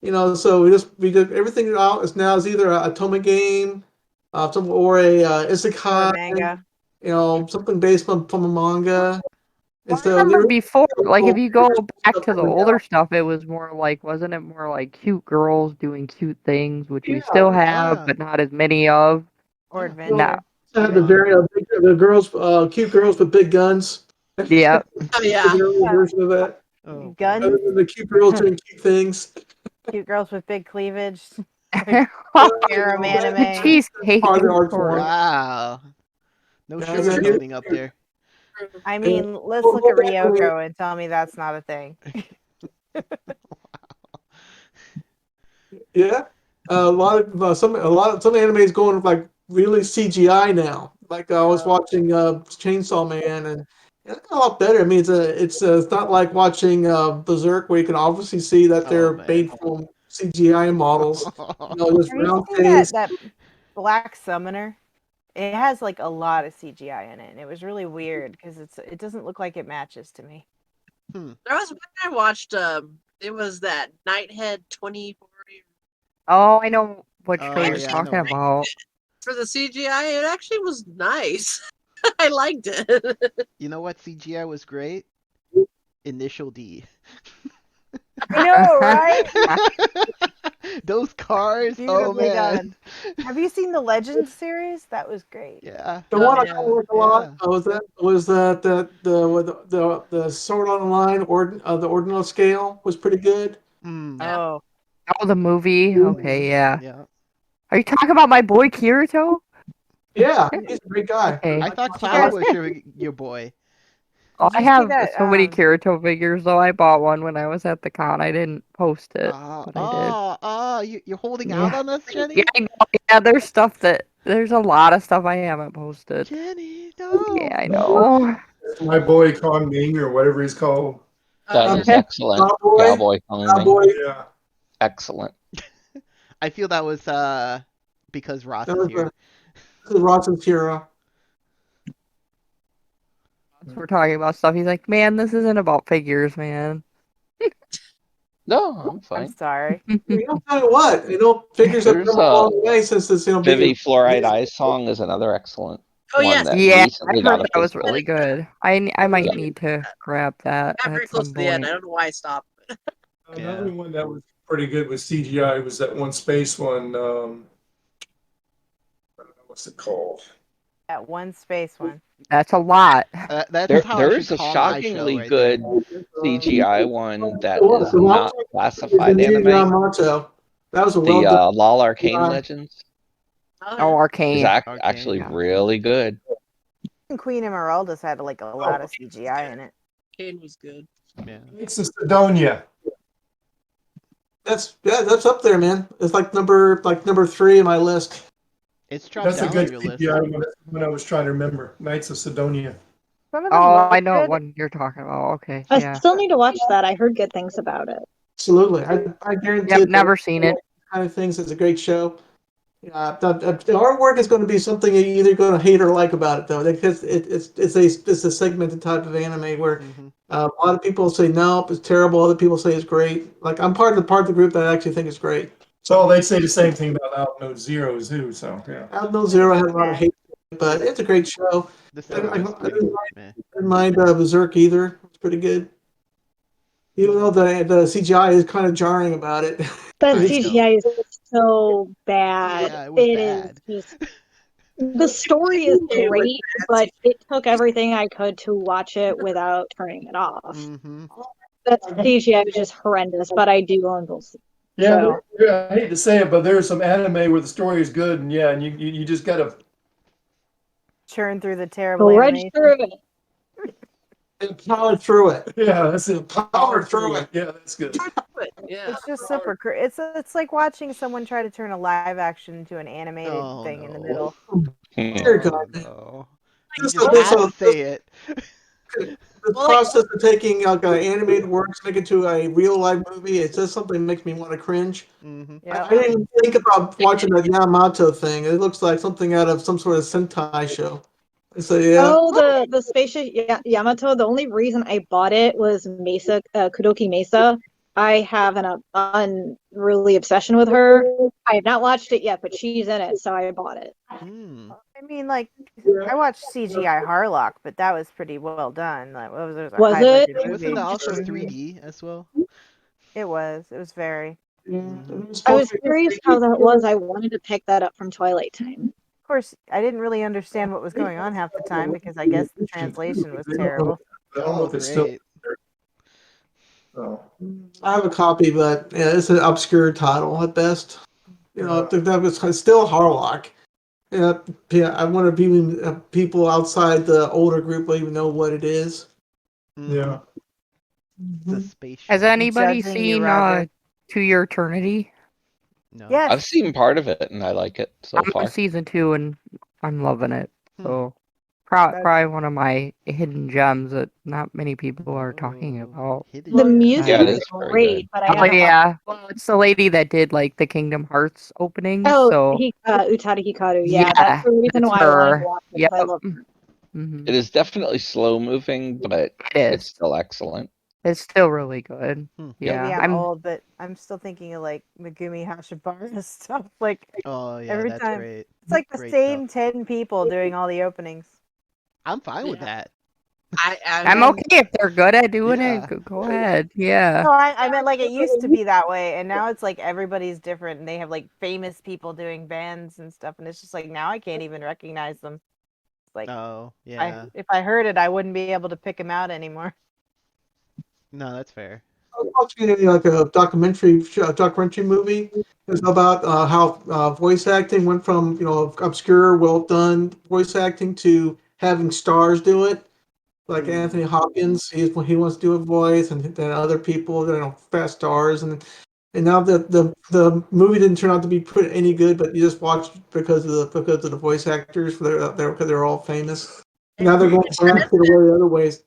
So we did everything out is now is either a Toma game, or a Or isekai, manga. something based from a manga. Well, And I so remember before, like if you go back stuff to the coming older out. stuff, it was more like, wasn't it more like cute girls doing cute things, which we Yeah, still have, Yeah. but not as many of. Or Yeah. adventure. So have the very the girls, cute girls with big guns. Yeah. Oh yeah. The early version of that. Oh boy. Guns. Other than the cute girls doing cute things. Cute girls with big cleavage. Like harem That's anime. Cheesecake. part of the art Or- form. Wow. No Yeah, here's- sugarcoating up there. I mean, let's look at Ryoko and tell me that's not a thing. Yeah, some anime is going like really CGI now. Like I was watching Chainsaw Man, and it's a lot better. I mean, it's not like watching Berserk, where you can obviously see that Oh they're man. made from CGI models. Just Have you round seen face. that Black Summoner? It has like a lot of CGI in it, and it was really weird because it doesn't look like it matches to me. There was one I watched. It was that Nighthead 2040 Oh, I know what show Oh, you're yeah, I talking know. about. for the CGI. It actually was nice. I liked it. You know what CGI was great? Initial D. I know, right? Those cars. Oh Beautifully man. done. Have you seen the Legends series? That was great. Yeah. The one I yeah. like a lot Yeah. was that the Sword Online the ordinal scale was pretty good. Mm. Yeah. Oh, Oh, the movie. Okay, yeah. Yeah. Are you talking about my boy Kirito? Yeah, he's a great guy. Okay. I thought you Cloud guys- was your boy. Oh, Did I you see have that, so many Kirito figures, though. I bought one when I was at the con. I didn't post it, but I did. You're holding out Yeah. on us, Jenny? Yeah, I know. Yeah, there's a lot of stuff I haven't posted. Jenny, no. Yeah, I know. My boy Kong Ming or whatever he's called. That is yeah. excellent. Cowboy. Cowboy Kong Ming. Cowboy. Yeah. Excellent. I feel that was because Ross That is was here. the Ross's hero. We're talking about stuff. He's like, man, this isn't about figures, man. No, I'm I'm fine. sorry. I'll tell you what, figures have There's come a long way since this, Vivi Fluoride Eyes song is another excellent Oh one yes. that Yeah, I recently heard got a that was physical. really good. I might Yeah. need to grab that Got very at close some to the end. point. I don't know why I stopped. Another one that was pretty good with CGI was that one space one. I don't know what's it called. That one space one. That's a lot. That's how I should There's a call my show shockingly right good there. CGI one that is The not Monster classified is the new anime. Yamato. That was a The well done. LOL Arcane CGI. Legends Oh, is Arcane. actually Yeah. really good. Queen Emeralda's had like a lot of CGI in it. Kane was good. Yeah. It's a Sidonia. That's up there, man. It's like number 3 in my list. It's dropped That's a down good on your list. CGI one. That's the one I was trying to remember. Knights of Sidonia. Some of them Oh, look I know good. what you're talking about. Okay, I yeah. still need to watch that. I heard good things about it. Absolutely, I guarantee. Yep, that never seen it. Kind of things. It's a great show. The artwork is going to be something you're either going to hate or like about it, though, because it's a segmented type of anime where Mhm. a lot of people say no, it's terrible. Other people say it's great. Like I'm part of the group that I actually think it's great. So they say the same thing about Out Note Zero too. So yeah. Out No Zero had a lot of hate, but it's a great show. The I story was didn't meh. mind Berserk either. It's pretty good. Even though the CGI is kind of jarring about it. That I know. CGI is so bad. Yeah, it was It is bad. just. The story is great, but it took everything I could to watch it without turning it off. Mhm. That CGI was just horrendous, but I do own those. Yeah, I hate to say it, but there's some anime where the story is good, and yeah, and you just gotta Churn through the terrible Read animation. through it. And power through it. yeah, that's it. Power through it. Yeah, that's good. Yeah. It's just super. It's like watching someone try to turn a live action into an animated Oh, thing in the no. middle. Hmm. Dear God. Oh, no. You This- just this- had to say it. The Well, like, process of taking like animated works, make it to a real life movie, it's just something that makes me want to cringe. Hmm. I Yep. didn't even think about watching that Yamato thing. It looks like something out of some sort of Sentai show. So yeah, Oh, the spaceship Yamato. The only reason I bought it was Mesa, Kudoki Mesa. I have an unruly obsession with her. I have not watched it yet, but she's in it, so I bought it. Hmm. I mean, like, I watched CGI Harlock, but that was pretty well done. Like, it was a Was high it? budget Wasn't movie. that also Mhm. 3D as well? It was. It was very. yeah. Hmm. It was I supposed was to curious how that was. I wanted to pick that up from Twilight Time. Of course, I didn't really understand what was going on half the time because I guess the translation was terrible. I don't know Oh, if it's still great. there. So, I have a copy, but yeah, it's an obscure title at best. That was still Harlock. Yeah, yeah. I wonder if even people outside the older group will even know what it is. Hmm. yeah. It's a Mhm. spaceship. Has anybody Judging you, seen Roger. To Your Eternity? No. Yes. I've seen part of it and I like it so I'm on far. season 2 and I'm loving it. Hmm. So That's probably one of my hidden gems that not many people are talking Oh, about. hidden The gem. Yeah, music it is is very great, good. but I Oh haven't watched. yeah, well it's the lady that did like the Kingdom Hearts openings. Oh, So Utada Hikaru. Yeah, that's yeah, the reason that's why I wanted to her. watch it Yep. because I love her. Hmm. It is definitely slow moving, but It it's is. still excellent. It's still really good. Hmm. Yep. maybe Yeah, I'm old, but I'm still thinking of like Megumi Hashibara stuff. Like Oh, yeah, every that's time, great. it's like the Great stuff. same 10 people doing all the openings. I'm fine with Yeah. that. I'm Yeah. okay if they're good at doing it. Yeah. Go ahead. Yeah. No, I meant like it used to be that way, and now it's like everybody's different, and they have like famous people doing bands and stuff, and it's just like now I can't even recognize them. Like Oh, I yeah. if I heard it, I wouldn't be able to pick them out anymore. No, that's fair. I was watching like a documentary movie. It's about how voice acting went from obscure, well done voice acting to having stars do it. Like Anthony Hmm. Hopkins, he wants to do a voice, and then other people, fast stars, and now the movie didn't turn out to be any good, but you just watched because of the voice actors, because they're all famous. And now they're going back to the way the other ways.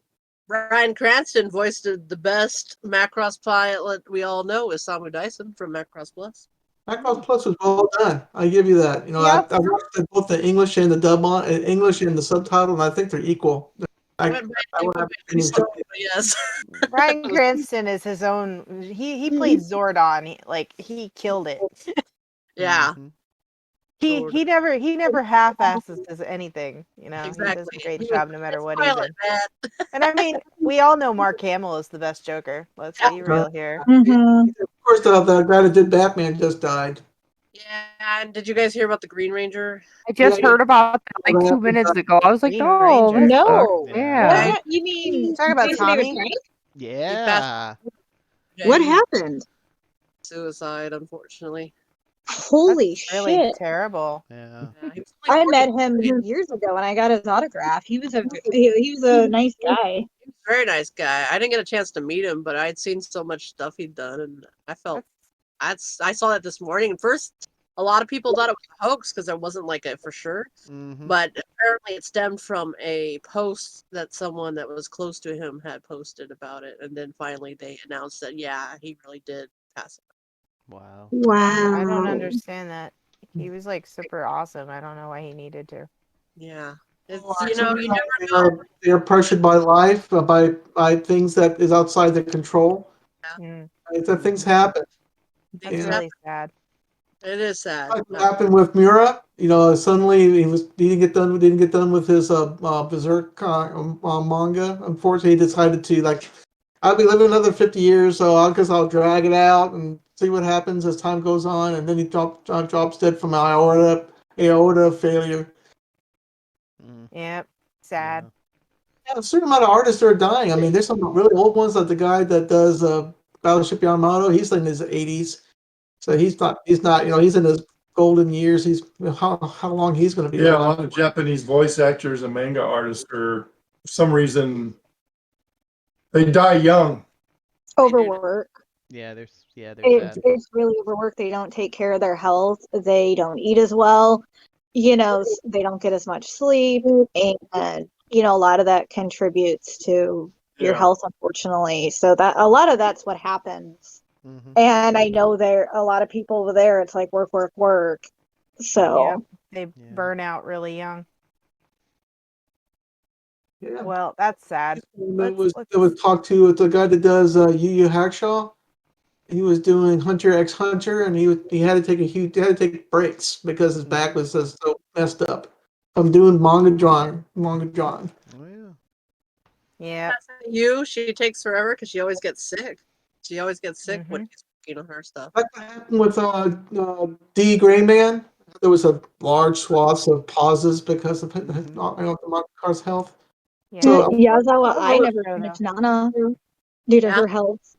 Bryan Cranston voiced the best Macross pilot we all know is Samu Dyson from Macross Plus. Macross Plus was well done. I give you that. Yep. I watched both the English and the English and the subtitle, and I think they're equal. I Went by I would have pretty opinions. slow, but yes. Bryan Cranston is his own. He played Zordon. He killed it. Yeah, Hmm. He never half-asses does anything. You know, he does a exactly. great job no matter It's what he's pilot, in. man. And I mean, we all know Mark Hamill is the best Joker. Let's be real here. Mm-hmm. Of course, the guy that did Batman just died. Yeah, and did you guys hear about the Green Ranger? I Yeah, just heard about that like yeah. 2 minutes ago. I was like, Green oh, that Ranger. sucks. No. Yeah. Yeah. What? You mean Talk about Jason David Tommy. Frank? He passed Yeah. What away. happened? Suicide, unfortunately. Holy That's really shit! Yeah. terrible. Yeah, he was I only 40. met him years ago and I got his autograph. He was a nice guy. He was a very nice guy. I didn't get a chance to meet him, but I'd seen so much stuff he'd done, and I felt I saw that this morning. And first, a lot of people thought it was a hoax because there wasn't like a for sure. Hmm. But apparently, it stemmed from a post that someone that was close to him had posted about it, and then finally they announced that yeah, he really did pass away. Wow. I don't Wow. understand that. He was like super awesome. I don't know why he needed to. Yeah, it's Sometimes you never know. they are pressured by life, by things that is outside their control. Mm, Right? That things Hmm. happen. that's Things You know, really sad. It is sad. like what happened with Mura. Suddenly he didn't get done with his Berserk manga. Unfortunately, he decided to like I'll be living another 50 years, so I guess I'll drag it out and see what happens as time goes on. And then he drops dead from aorta failure. Mm. Yep. Sad. Yeah. Yeah, a certain amount of artists are dying. I mean, there's some really old ones, like the guy that does Battleship Yamato. He's in his 80s, so he's not. He's in his golden years. He's how long he's going to be Yeah, a alive. lot of Japanese voice actors and manga artists are, for some reason, they die young. Overwork. Yeah, they're sad. It's really overwork. They don't take care of their health. They don't eat as well. They don't get as much sleep, and a lot of that contributes to your Yeah. health, unfortunately. So that a lot of that's what happens. Hmm. And I know there a lot of people over there, it's like work, work, work. So Yep. They Yeah. burn out really young. Yeah. Well, that's sad. Let's It was talked to with the guy that does Yu Yu Hackshaw. He was doing Hunter x Hunter, and he had to take he had to take breaks because his back was just so messed up from doing manga drawing. Oh yeah. yeah. She takes forever because she always gets sick. She always gets sick when Mhm. she's working on her stuff. Like what happened with D Gray Man. There was a large swaths of pauses because of the manga car's health. Yeah. So Yazawa, I I don't never know, finished though. Nana due to Yeah. her health.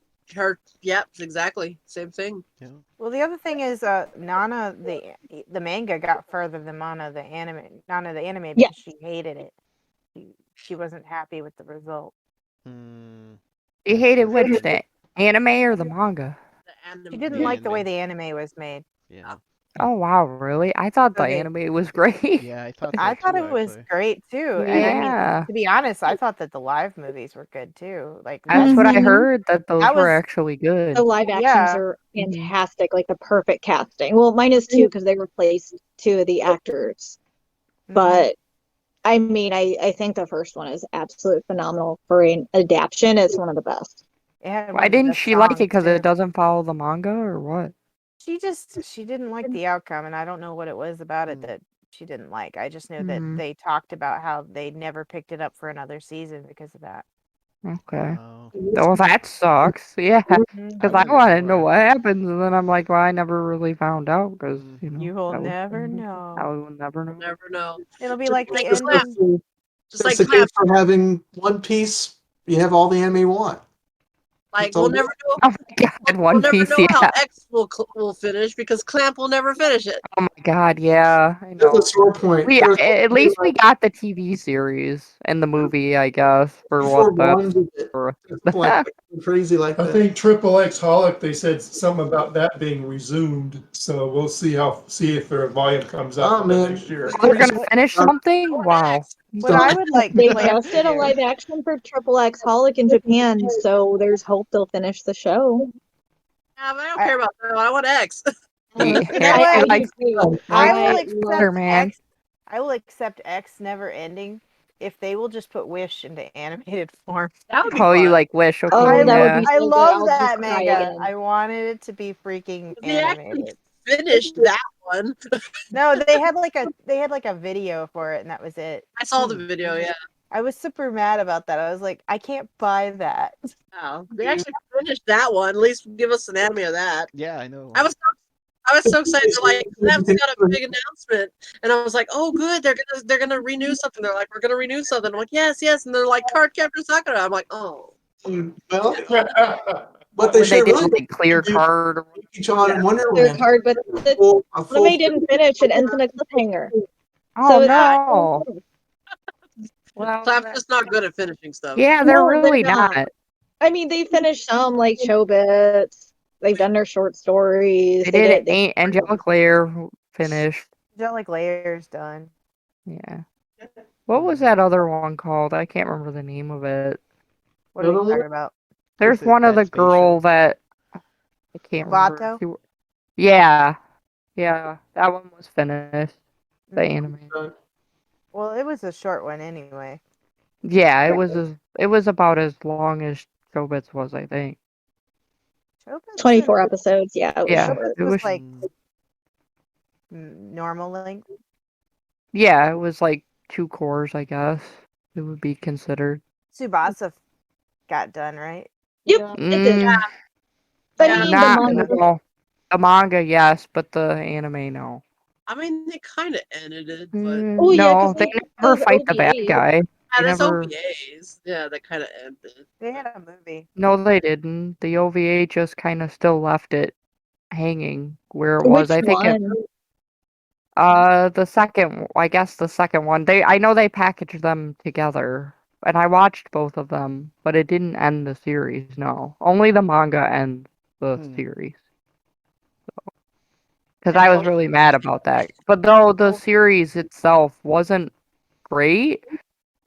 Yep, exactly. Same thing. Yeah. Well, the other thing is, Nana, the manga got further than Nana the anime Yeah. because she hated it. She wasn't happy with the result. Hmm. You That's hated which, frustrating. the anime or the manga? The anime. She didn't The like the way anime. the anime was made. Yeah. Oh wow, really? I thought the Okay. anime was great. Yeah, I thought I so thought too, it was actually. great too, and I mean, Yeah, to be honest, I thought that the live movies were good too. Like that's what I Mhm. heard. That those that were was actually The good. live actions yeah. are Mhm. fantastic, like the perfect casting. Well, minus two because they replaced two of the actors. Mhm. But I mean, I think the first one is absolutely phenomenal for an adaptation. It's one of the best. It had Why one of the didn't best she like it? songs Because too. it doesn't follow the manga, or what? She didn't like the outcome, and I don't know what it was about it Hmm. that she didn't like. I just know that Hmm. they talked about how they never picked it up for another season because of that. Okay. Wow. Well, that sucks. Yeah, Mhm. I because I want to know want to know more. what happens, and then I'm like, well, I never really found out because Hmm. You will I never will know. never We'll know. never know. It'll be Just like the like just Clamp. ending. Just that's like the case Clamp. for having One Piece. You have all the anime you want. Like That's all we'll good. never know. Oh my god, We'll One never Piece. know how Yeah. X will finish because Clamp will never finish it. Oh my god. Yeah, I There's a know. sore point. We There's at least we got the TV series and the movie, I guess, for before what volumes that's of it. worth. Like crazy like I that. think Triple X Holic, they said something about that being resumed. So we'll see if their volume comes Oh out man, next year. They're gonna What finish I something? want Wow. X. what I done. would like They Clamp just to did a do. live action for Triple X Holic in Japan, so there's hope they'll finish the show. Yeah, but I don't I care about that. I want X. you Yeah, know I what? like I will I love Spider accept Man. X. I will accept X never ending if they will just put Wish into animated form. That would be Oh, you fun. like Wish? Oh, Okay, that would yeah. be I so good. love I'll just that cry manga. again. I wanted it to be freaking They actually animated. finished that one. No, they had like a video for it, and that was it. I saw the video. Yeah. I was super mad about that. I was like, I can't buy that. Wow. They actually finished that one. At least give us an anime of that. Yeah, I know. I was so excited. They're like, Clamp's got a big announcement, and I was like, oh, good. They're gonna renew something. They're like, we're gonna renew something. I'm like, yes, yes. And they're like, Card Captor Sakura. I'm like, oh. Well, but they When they should did really like Clear do Card. Or each on in It's Wonderland. hard, but the A full anime didn't finish. It ends in a cliffhanger. Oh So it's no. Well, Clamp's just not good at finishing stuff. yeah, they're no, they're really not. not. I mean, they finished some like Chobits. They've done their short stories. They They did did. They Angelic Layer finished. Angelic Layer's done. Yeah. What was Hmm. that other one called? I can't remember the name of it. What are you Another one? talking about? There's Is it one of that the space girl show? that I can't remember. Vato? Yeah, yeah, that one was finished. The anime. Oh, Well, it was a short one anyway. Yeah, it was about as long as Chobits was, I think. Chobits 24 episodes. Yeah, it was Yeah, short. it was was. like Hmm. normal length. Yeah, it was like 2 cores, I guess. It would be considered. Tsubasa got done, right? Yep, it did. Mm, I Yeah. mean, the not manga. no. The manga, yes, but the anime, no. I mean, they kind of ended it, but Oh yeah, because No, they never those fight the bad OVAs. guy. yeah, They there's never. OVAs. Yeah, that kind of ended. They had a movie. No, they didn't. The OVA just kind of still left it hanging where it was. Which I think one? the second, I guess the second one. I know they packaged them together, and I watched both of them, but it didn't end the series. No, only the manga ends the Hmm. series. Because And I the was really mad about that. But though the series itself wasn't great,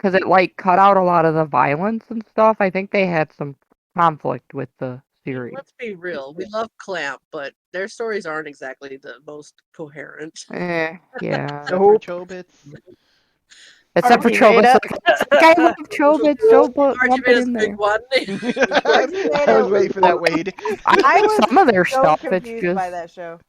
because it like cut out a lot of the violence and stuff. I think they had some conflict with the series. Let's be real. We love Clamp, but their stories aren't exactly the most coherent. Yeah. Except for Nope. Chobits. Except for Chobits. Like, I love Chobits. Don't lump it Archie in a big there. one. I was waiting for that, Wade. I I like was some of their so stuff. It's confused by just that show.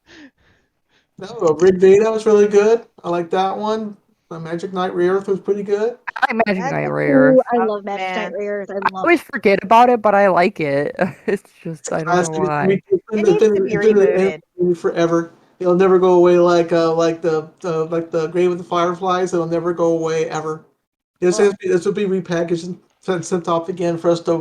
No, Rig Veda was really good. I like that one. Magic Knight Re-Earth was pretty good. I like Magic Knight Ooh, Rare. I Oh, love Magic Knight man. Rares. I I love always forget about it, but I like it. It's just I don't know Classic. why. It needs to be It's been rebooted. in forever. It'll never go away like the Grave of the Fireflies. It'll never go away ever. This will be repackaged and sent off again for us to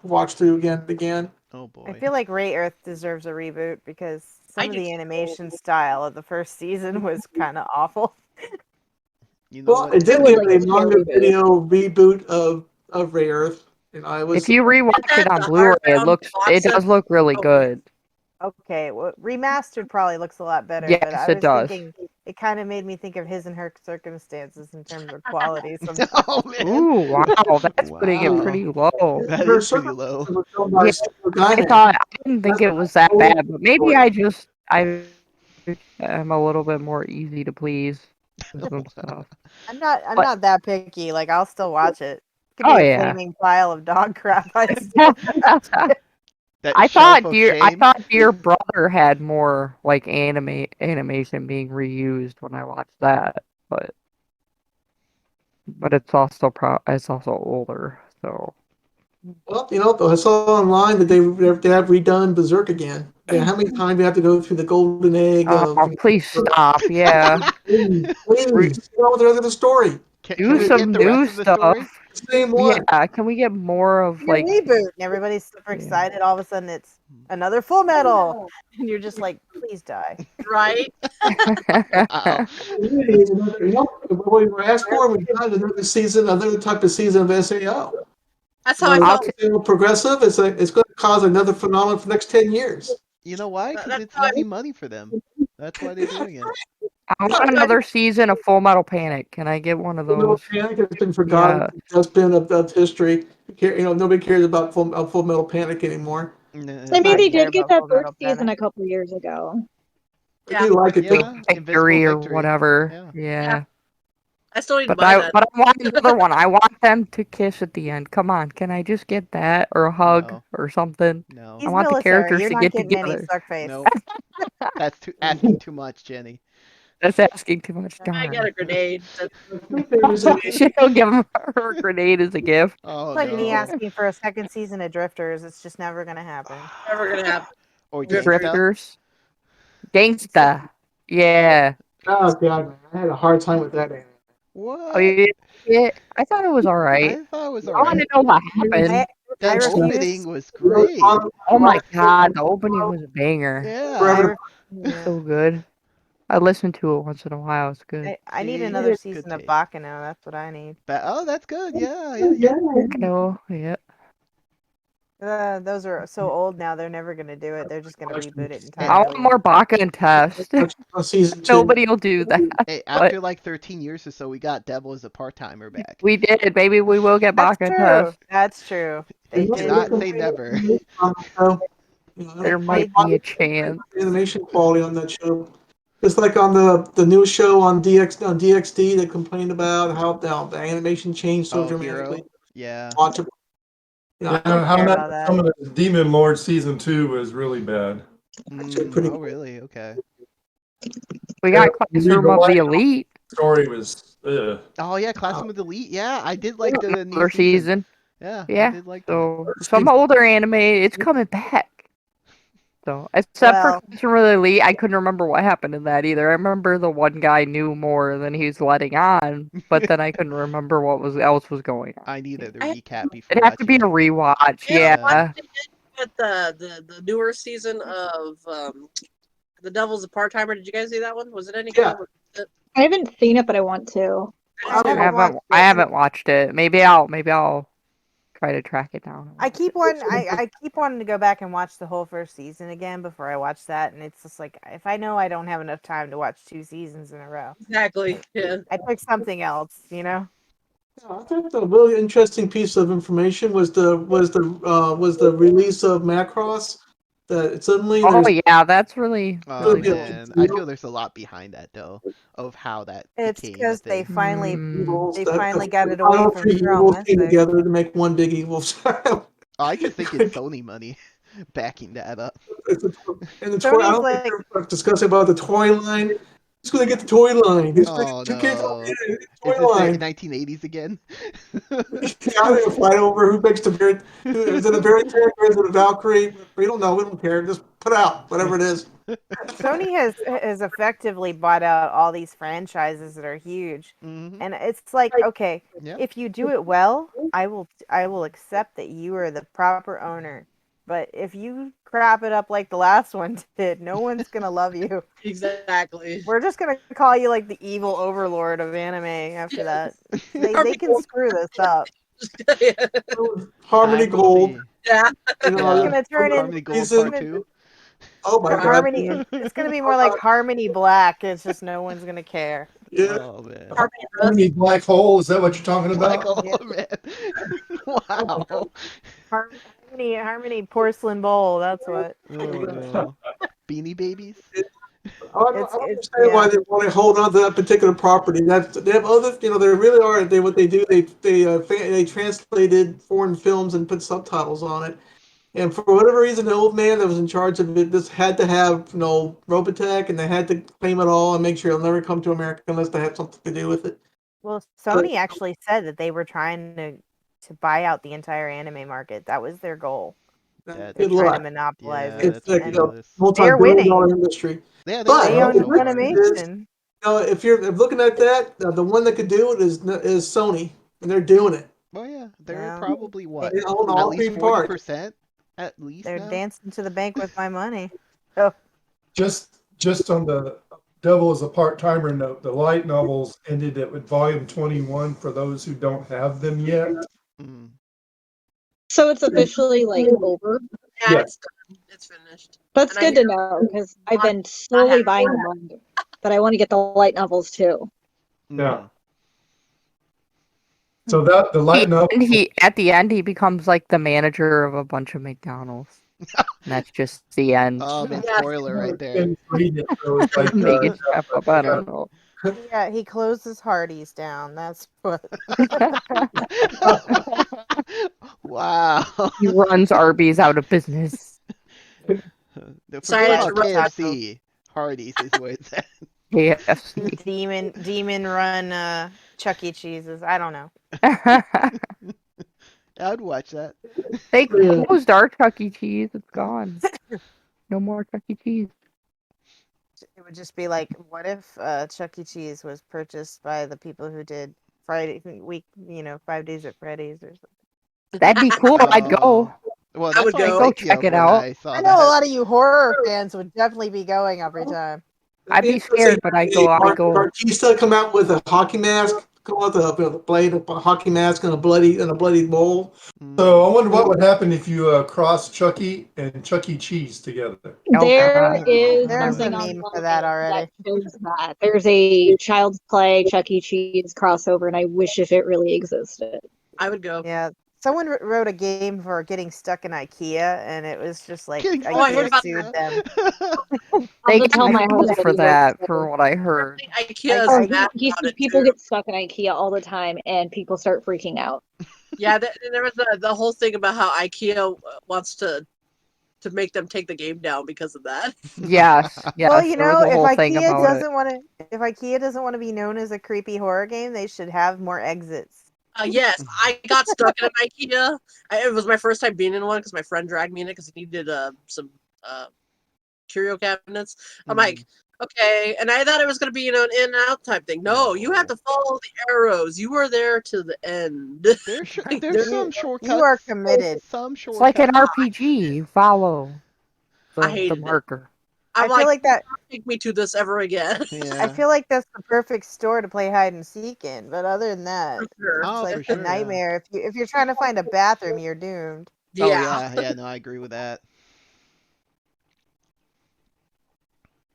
watch through again and again. Oh I boy. feel like Ray Earth deserves a reboot because some I of do the too. animation style of the first season was kind of awful. You know Well, what? it I did would get like a to see a manga reboot. video reboot of Ray Earth, and I If was you Get rewatch it that on the Blu-ray, hardbound it box set. does look really Oh, good. Okay, well, remastered probably looks a lot better, but Yes, I it was does. thinking it kind of made me think of His and Her Circumstances in terms of quality sometimes. Oh man. Ooh, wow, that's putting it Wow. pretty low. That her is pretty circumstances low. was filmed by Yeah, Studio I Gainax. didn't think it was that bad, but maybe I am a little bit more easy to please with some stuff. I'm But not that picky. Like I'll still watch it. It could oh be a yeah. flaming pile of dog crap. I'd still watch it. That shelf of I shame. thought Dear Brother had more like animation being reused when I watched that, but it's also older, so Well, I saw online that they have redone Berserk again. Man, how many times do you have to go through the golden egg oh of please stop, yeah. please, Re- please, get on with the rest of the story. do Can we get some the rest new of the story? stuff. The same one. Yeah, can we get more of Your like reboot, and everybody's super yeah. excited. All of a sudden, it's another Full Metal, and you're just like, please die. right? Wow. What we were asked for, we got another type of season of SAO. That's how I I'll felt. t- Progressive. It's going to cause another phenomenon for the next 10 years. You know why? Because That's it's how I easy money for them. That's why they're doing it. I want another season of Full Metal Panic. Can I get one of Full Metal those? Panic has been forgotten. Yeah. That's been of history. Nobody cares about Full Metal Panic anymore. I mean, I they care did get about that Full first Metal season Panic. a couple years ago. I Yeah, do like it though. Yeah, Invincible Victory or Victory. whatever. Yeah. Yeah. I still need to But buy that. I want another one. I want them to kiss at the end. Come on, can I just get that or a hug No. or something? No. I He's want the military. characters You're to not get getting any together. suckface. Nope. That's asking too much, Jenny. That's asking too much. I got Darn. a grenade. She'll give him her grenade as a gift. Oh It's like me no. asking for a second season of Drifters. It's just never gonna happen. Never gonna happen. Or Drifters. Gangsta. Drifters. Gangsta. Yeah. Oh god, man. I had a hard time with that anime. Oh, What? yeah. I thought it was alright. I thought it was I want alright. to know what I happened. I That opening refuse. was great. Oh my god, the opening was a banger. I, Yeah. Forever. ref- yeah. So good. I listen to it once in a while. It's good. I need See? another Good season of taste. Baccano. That's what I need. Oh, that's good. Yeah. No, yeah. Those are so old now. They're never gonna do it. They're just gonna reboot it I entirely. want more Baka and Test. Season 2. Nobody will do that. Hey, But after like 13 years or so, we got Devil as a part-timer back. we did, baby. We will get That's Baka and true. Test. That's true. They Do did. not say never. There might be a chance. Animation quality on that show. Just like on the new show on DXD, they complained about how the animation changed so Oh, dramatically. Hero. Yeah. Watch it. Yeah, I don't how care that about that. some of the Demon Lord season 2 was really bad. Actually pretty Oh, really? Okay. We got You read Classroom the of the light Elite. story was ugh. Oh, yeah, Classroom of the Elite. Yeah, I did like the new Another season. season. Yeah, I Yeah. did like that. So some older anime, it's coming back. So except for Well, Classroom of the Elite, I couldn't remember what happened in that either. I remember the one guy knew more than he was letting on, but then I couldn't remember what else was going on. I needed the I- recap before It'd have to be watching a it. rewatch. Yeah, Yeah. watched it yet, but the newer season of The Devil's a Part Timer. Did you guys see that one? Was it any Yeah. good? I haven't seen it, but I want to. I haven't watched I it. haven't watched it. Maybe I'll try to track it down. I keep wanting to go back and watch the whole first season again before I watch that, and it's just like if I know I don't have enough time to watch 2 seasons in a row, Exactly. Yeah. I pick something else. You know. I think the really interesting piece of information was the release of Macross. That suddenly Oh there's yeah, that's really Oh gonna really be a cool. big man, I deal. feel there's a lot behind that though, of how that It's became a because thing. Evils they that finally got the it away final from three Straw evils came Mystic. together to make one big evil. Oh, I just think it's Sony money backing that up. And the toy. I Sony's don't think like, they're discussing about the toy line. Who's gonna get the toy line? Oh Who can't no. get the Is toy this the line? 1980s again? Yeah, they fight over who makes the beard. Is it a Barry character? Is it a Valkyrie? We don't know. We don't care. Just put out whatever it is. Sony has effectively bought out all these franchises that are huge, Hmm. and it's like, okay, Yeah. if you do it well, I will accept that you are the proper owner. But if you crap it up like the last one did, no one's gonna love you. Exactly. We're just gonna call you like the evil overlord of anime after that. They Harmony can Gold. screw this up. Yeah. Harmony Time will Gold. see. Yeah. It's Yeah. gonna turn in. Harmony Gold It's Reason. Part gonna 2. Oh my God, Harmony. dude. It's gonna be more like Harmony Black. It's just no one's gonna care. Yeah. Oh man. Harmony Rust. Harmony Black Hole, is that what you're talking Black about? hole, Yeah. man. Oh my God. Wow. Harmony porcelain bowl. That's what. Oh no. Beanie Babies? I don't It's understand why yeah. they want to hold on to that particular property. They have other, they really are. What they do, they translated foreign films and put subtitles on it. And for whatever reason, the old man that was in charge of it just had to have, Robotech, and they had to claim it all and make sure it'll never come to America unless they have something to do with it. Well, But Sony actually said that they were trying to buy out the entire anime market. That was their goal. They're good That's trying to luck. monopolize yeah, it, It's that's like and a ridiculous. they're multi-billion winning. dollar industry. Yeah, they But They are own the so good far. news is, Funimation. if looking at that, the one that could do it is Sony, and they're doing it. Well, yeah, they're No, probably they, what? They own At all least three parts. 40% at least they're now. dancing to the bank with my money. Oh, Just on the Devil is a part-timer note, the light novels ended at with volume 21 for those who don't have them yet. Mm. So it's officially like over. Yeah, Yeah. it's done. It's finished. That's And I good to know because I've been slowly buying the manga, but I want to get the light novels too. Yeah. Mm. So that the light novel He at the end he becomes like the manager of a bunch of McDonald's. And that's just the end. Oh man, Yeah. spoiler right there. didn't read it, so it's like Making stuff up. I don't know. yeah, he closes Hardee's down. That's what. Wow. He runs Arby's out of business. Forget decided to about run KFC. Hardee's is where it's at. KFC. Demon run Chuck E. Cheese's. I don't know. I'd watch that. They closed our Chuck E. Cheese. It's gone. No more Chuck E. Cheese. It would just be like, what if Chuck E. Cheese was purchased by the people who did Friday week, 5 Days at Freddy's or something. That'd be cool. I'd go. Well, I that's would what I was go. Go thinking check of it when out. I saw I know a that. lot of you horror fans would definitely be going every time. I'd be scared, but I'd go. I'd go. Batista come out with a hockey mask, come out with a blade, a hockey mask, and a bloody bowl. So I Mm. wonder what would happen if you cross Chucky and Chuck E. Cheese together. Oh There God. is There's a something meme for online that that already. shows that. There's a Child's Play Chuck E. Cheese crossover, and I wish if it really existed. I would go. Yeah. Someone wrote a game for getting stuck in IKEA, and it was just like Getting Oh, I heard IKEA about sued that. them. I'll They have to get tell my in trouble husband for he that, works there. for what I heard. IKEA is Oh, mad he about sees it people too. get stuck in IKEA all the time, and people start freaking out. Yeah, there was the whole thing about how IKEA wants to make them take the game down because of that. Yes, yes. Well, There was a if whole thing IKEA about it. doesn't want to, if IKEA doesn't want to be known as a creepy horror game, they should have more exits. Yes, I got stuck in an IKEA. It was my first time being in one because my friend dragged me in it because he needed some curio cabinets. I'm like, okay, and I thought it was going to be an in and out type thing. No, you have No. to follow the arrows. You were there to the end. There's some You shortcuts. are committed. Some It's like an shortcuts. RPG. You follow I the hated it. marker. I'm I feel like, like that. don't take me to this ever again. I Yeah. feel like that's the perfect store to play hide and seek in. But other than that, For sure. it's Oh, like for a sure. Yeah. nightmare. If you're trying to find a bathroom, you're doomed. Oh Yeah. yeah. Yeah. No, I agree with that.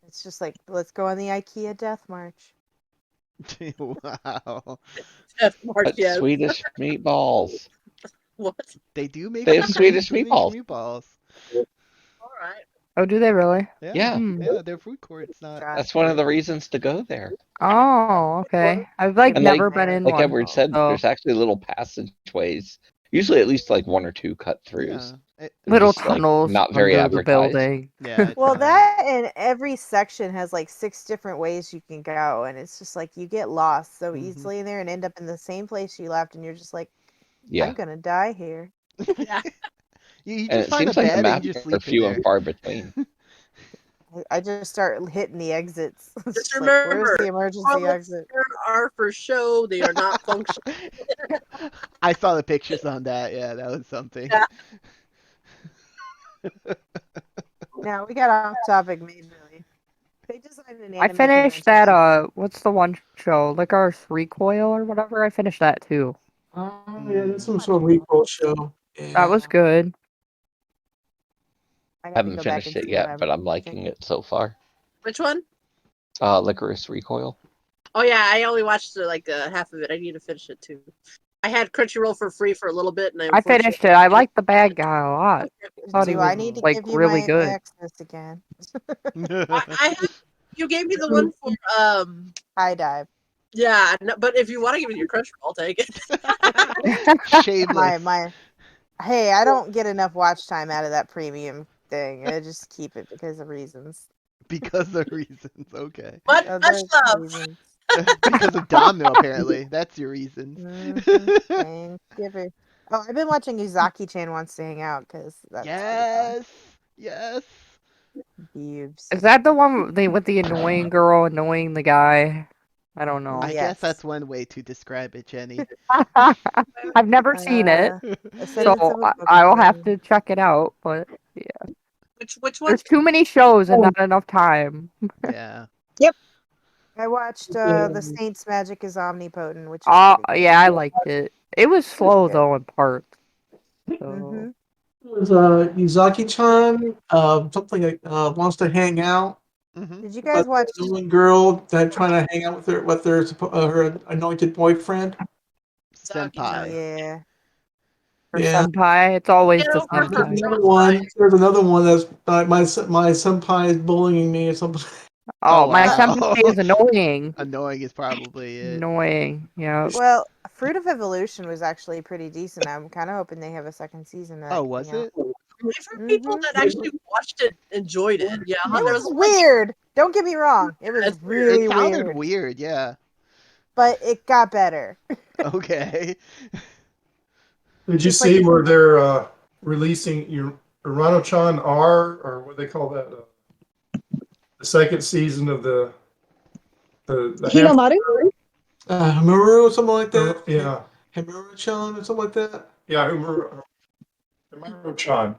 It's just like, let's go on the IKEA death march. Wow. F mark, But yes. Swedish meatballs. What? They do make They have some great Swedish Swedish meatballs. meatballs. All right. Oh, do they really? Yeah, Yeah, yeah, their food court's not. Try. that's one of the reasons to go there. Oh, okay. I've like And never been in like one. Edward said, So there's actually little passageways, usually at least like one or two cut throughs. Yeah, They're little just like tunnels not very under the advertised. building. yeah, it's Well, not. that and every section has like 6 different ways you can go, and it's just like you get lost so Mhm. easily in there and end up in the same place you left, and you're just like, Yeah. I'm gonna die here. Yeah. You And just it find a seems like the bed and you maps just are sleep in few and there. far between. I just start hitting the exits. It's Just just like, where's remember, the emergency toilets exit? there are for show. They are not functional. I saw the pictures on that. Yeah, that was something. Yeah. Now we got off topic majorly. They designed an I anime finished convention. that what's the one show? Licorice Recoil or whatever. I finished that too. Oh, yeah, that's some Watch sort of it. recoil show. That was Yeah. good. I got to Haven't go back finished and it see what yet, I'm but I'm watching. liking it so far. Which one? Licorice Recoil. Oh yeah, I only watched like half of it. I need to finish it too. I had Crunchyroll for free for a little bit, and I I finished it. I liked the bad guy a lot. Thought he Do was I need to like give you really my good. access again? I had, you gave me the one for High dive. yeah, no, but if you want to give me your Crunchyroll, I'll take it. Shameless. My hey, I don't get enough watch time out of that premium thing. I just keep it because of reasons. Because of reasons. Okay. Much Other love. reasons. Because of Domino, apparently. That's your reasons. Thanksgiving. Oh, I've been watching Uzaki-chan Wants to Hang Out because that's pretty fun. Yes. Yes. Beeves. Is that the one with the annoying girl annoying the guy? I don't know. I guess Yes. that's one way to describe it, Jenny. I've never seen it, Ascendance so of a I will have Pokemon. to check it out. But Which one? there's too many shows and not enough time. Yeah. I watched Yeah. The Saint's Magic is Omnipotent, which is pretty good. Yeah, I liked it. It was slow good. though in parts. So Mm-hmm. It was Yuzaki-chan, something like wants to hang out. Mm-hmm. Did you About guys the watch? annoying girl that trying to hang out with her anointed boyfriend. Senpai. Yeah. for Yeah. senpai, it's always Get the over her. There's senpai. another one. There's another one that's my senpai is bullying me or something. Oh, my wow. senpai is annoying. Annoying is probably it. Annoying. Yeah. Well, Fruit of Evolution was actually pretty decent. I'm kind of hoping they have a second season of that Oh, coming was out. it? I've heard people that actually watched it enjoyed it. Yeah, It there was was weird. Don't get me wrong. It was That's weird. really It sounded weird, weird, yeah. but it got better. Okay. Did you Just like see where they're releasing your Urano-chan R, or what they call that? The second season of the Hinomaru? Himuru or something like that. Yeah, Himuru-chan or something like that. yeah, Umaru-chan.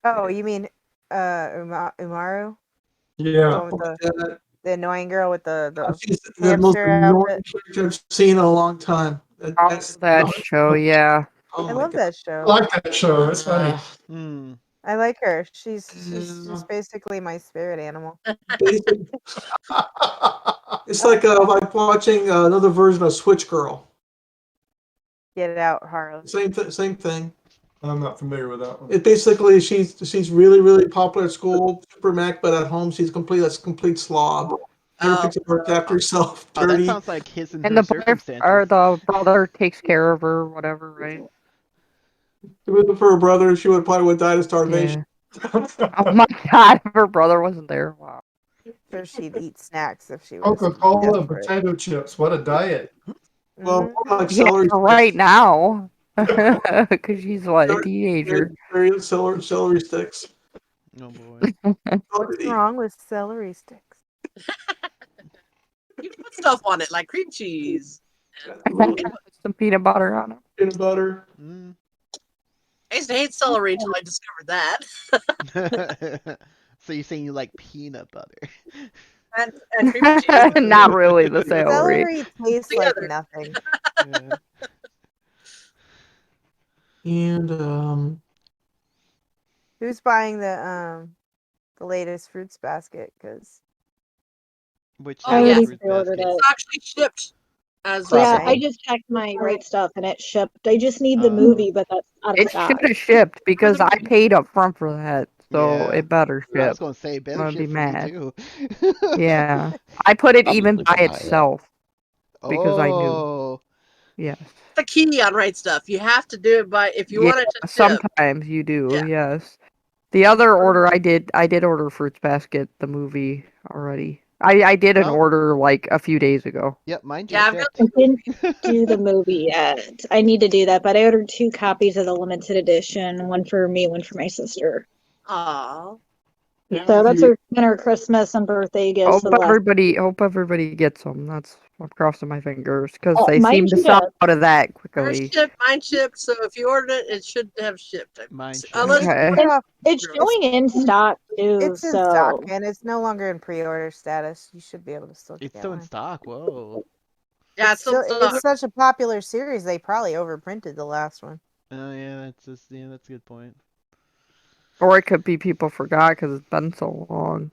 Oh, you mean Umaru? The Yeah, one with Something like that. the annoying girl with the She's the most hamster annoying outfit. character I've seen in a long time. That's That show, yeah. oh I my love God. that I show. like that show. It's funny. Hmm. I like her. She's Yeah. basically my spirit animal. Basic- It's like watching another version of Switch Girl. Get it out, Harlow. Same thing. I'm not familiar with that one. It basically she's really popular at school, super Mac, but at home she's a complete slob. Never Oh, picks up work after herself. Oh, that Dirty. sounds like his and And her the circumstances. the brother takes care of her, whatever, right? If it wasn't for her brother, she would die of starvation. Yeah. Oh my God, if her brother wasn't there. Wow. Sure, she'd eat snacks if she was Coca-Cola and desperate. potato chips. What a diet. Well, Mhm. more like Yeah, celery for right now, because she's what, a teenager. celery sticks. Oh boy. What's wrong with celery sticks? you can put stuff on it like cream cheese. Put some peanut butter on it. Peanut butter. Mm. I used to hate celery until I discovered that. So you're saying you like peanut butter? And cream cheese. Not really the celery. Celery tastes like Together. nothing. Yeah. And Who's buying the latest fruits basket? Because which Oh I yeah, already Fruit pre-ordered Basket. it's it. actually shipped as we Yeah, Right. I speak. just checked my right stuff and it shipped. I just need the Oh, movie, but that's out of It should stock. have shipped For because the I movie. paid up front for that, so yeah. it better I was ship. gonna say I'm better gonna be shit for me mad. too. Yeah. I put it I'll be even able by to buy it. itself because I knew. Oh, Yes. The key on right stuff. You have to do it by if you Yeah, want it to ship. sometimes you do, Yeah. yes. The other order I did order Fruits Basket, the movie already. I did an oh, order like a few days ago. yep, mine Yeah, just I've got shipped. I the didn't movie. do the movie yet. I need to do that, but I ordered 2 copies of the limited edition, one for me, one for my sister. Aw. Yeah, So if that's you her Christmas and birthday gifts for the last. Hope everybody gets them. That's I'm crossing my fingers because they Mine seem to sell shipped. out of that Yours quickly. shipped, mine shipped. So if you ordered it, it should have shipped. Mine shipped. Unless It's you Okay. ordered showing off. It's it. It's showing in stock too, it's in stock so and it's no longer in pre-order status. You should be able to still It's get still in one. stock. Whoa. Yeah, it's still in It's stock. such a popular series. They probably overprinted the last one. Oh yeah, that's a good point. Or it could be people forgot because it's been so long.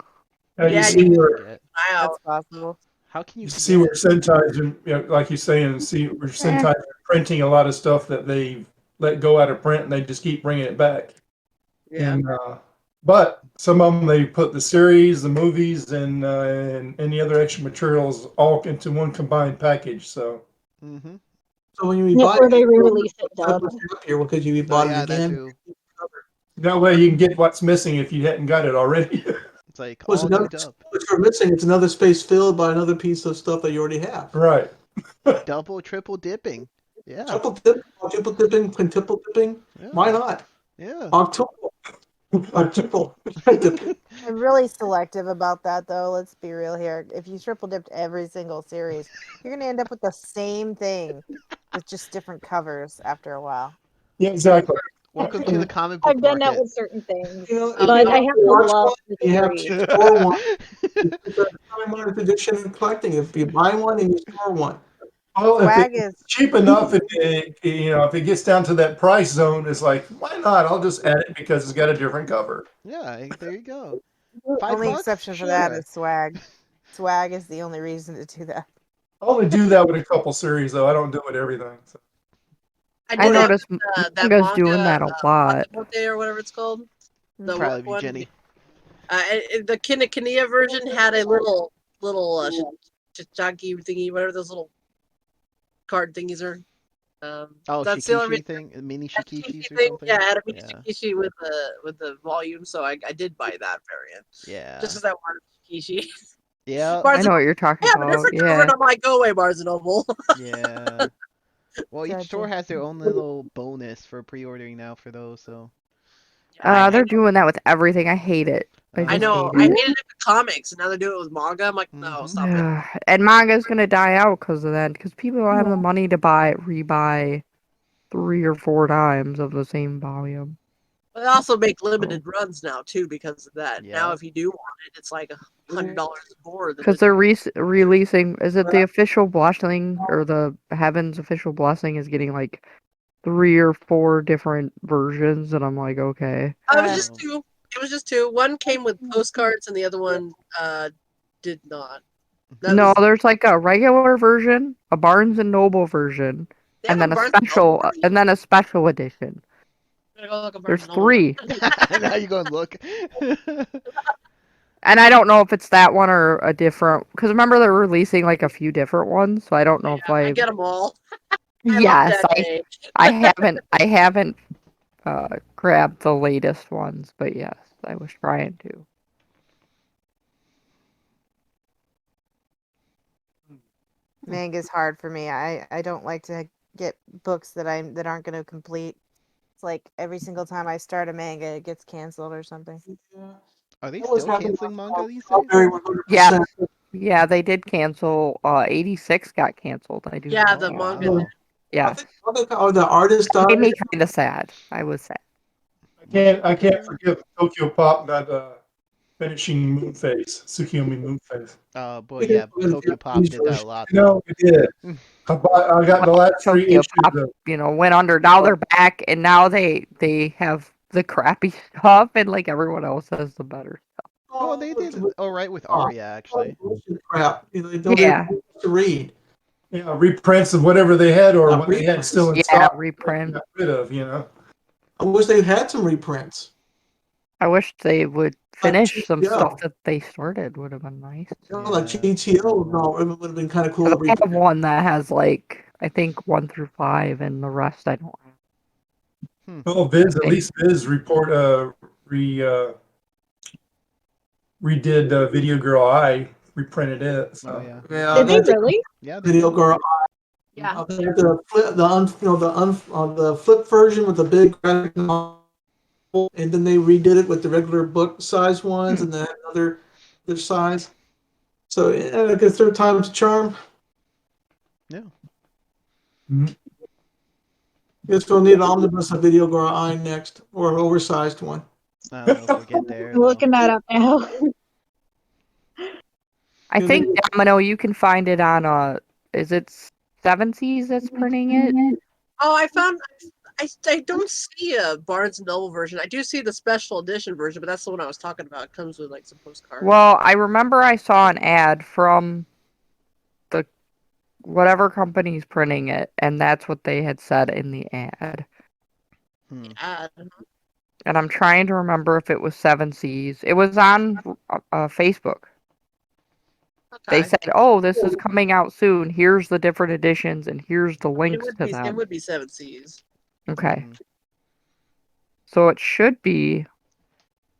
you Yeah, People you see can do where forget. buy out. That's possible. How can you you see where forget? Sentai's, like you saying, see where Eh. Sentai's printing a lot of stuff that they let go out of print, and they just keep bringing it back. Yeah. And but some of them they put the series, the movies, and any other extra materials all into one combined package. So Mm-hmm. So when you yep, buy or they it, re-release it it's dubbed. happier because you Oh bought it yeah, that again. too. that way you can get what's missing if you hadn't got it already. It's like Was all new another dub. what you're missing? It's another space filled by another piece of stuff that you already have. Right. Double, triple dipping. Yeah, Triple dipping, quintuple dipping. Why yeah, not? yeah. Octuple, octuple dipping. I'm really selective about that, though. Let's be real here. If you triple dipped every single series, you're gonna end up with the same thing with just different covers after a while. Yeah, exactly. Welcome to the comic book I've done that market. with certain things, You know, if but you I have Oh, have to to watch love one, the you have series. to store one. It's a time honored tradition in collecting. If you buy one and you store one, Well, if Swag it's is cheap enough, if it gets down to that price zone, it's like, why not? I'll just add it because it's got a different cover. Yeah, there you go. the Five only bucks? exception for that Sure. is swag. Swag is the only reason to do that. I only do that with a couple series, though. I don't do it everything. So. I I do that noticed with that manga's manga, doing that a lot. Matsumote or whatever it's called. The Probably work be one. Jenny. The Kinokuniya version had a little Shichaki thingy, whatever those little card thingies are. Oh, That's the only Shikishi reason. thing, mini That Shikishis Shikishi or thing, yeah, something. I had a mini Yeah, Shikishi with the volume, so I did buy that variant. Just yeah, because I wanted Shikishi. yeah, I Barnes know and what you're talking I have a about. different cover, and Yeah. I'm like, go away, Barnes and Noble. yeah. Well, each store Gotcha. has their own little bonus for pre-ordering now for those. So, I They're doing that with everything. I hate it. I I just uh-huh. know. hate I it. hated it with comics, and now they're doing it with manga. I'm like, no, Mm-hmm. stop it. And manga's gonna die out because of that. Because people don't have the money to rebuy 3 or 4 times of the same volume. But they also make So, limited runs now too because of that. Now, Yeah. if you do want it, it's like $100 more than because it. they're releasing, is it the official blessing or the Heaven's official blessing is getting like 3 or 4 different versions, and I'm like, okay. It was just Oh. two. It was just two. One came with postcards, and the other one did not. That No, was there's like a regular version, a Barnes and Noble version, they have and a then Barnes and Noble version. a special edition. I'm gonna go look at Barnes There's and Noble. 3. Now you go and look. And I don't know if it's that one or a different, because remember they're releasing like a few different ones, so I don't know if I I. get them all. I love Yes, that day. I haven't grabbed the latest ones, but yes, I was trying to. Manga's hard for me. I don't like to get books that aren't going to complete. It's like every single time I start a manga, it gets canceled or something. Are they that was still happening canceling manga on these days? Strawberry Yeah, 100%. yeah, they did cancel. 86 got canceled. I do Yeah, know the Oh that. manga did. wow. I Yes, think the artist it made died. me kind of sad. I was sad. I can't Manga? forgive Tokyo Pop not finishing Moonface, Tsukiyomi Moonface. Boy, yeah. Tokyo Pop did that a lot No, though. it did. I got the last 3 Tokyo issues Pop, of. went under. Now they're back, and now they have the crappy stuff, and like everyone else has the better. Oh, they did all right with Arya, actually. crap. They don't Yeah. to read. Yeah, reprints of whatever they had or what they had reprints. still in Yeah, stock. reprint. Got rid of, I wish they had some reprints. I wish they would finish some GTO. stuff that they started. Would have been nice. Like GTO, no, it would have been kind of cool. 'Cause I have one that has like I think 1 through 5, and the rest I don't have. Well, Viz, at least Viz redid Video Girl I, reprinted it. So. Oh yeah. Did they really? Yeah, they Video did. Girl. Yeah. The flip version with the big graphic novel, and then they redid it with the regular book size ones, and then another size. So I guess third time's a charm. Yeah. Guess we'll need an omnibus of Video Girl I next, or an oversized one. I don't know if we'll get there. I'm looking that up now. I think Domino, you can find it on is it Seven Seas that's printing it? Oh, I found. I don't see a Barnes and Noble version. I do see the special edition version, but that's the one I was talking about. It comes with like some postcards. Well, I remember I saw an ad from the whatever company's printing it, and that's what they had said in the ad. Yeah. And I'm trying to remember if it was Seven Seas. It was on Facebook. They Okay. said, "Oh, this is coming out soon. Here's the different editions, and here's the links to It them." would be Seven Seas. Okay. So it should be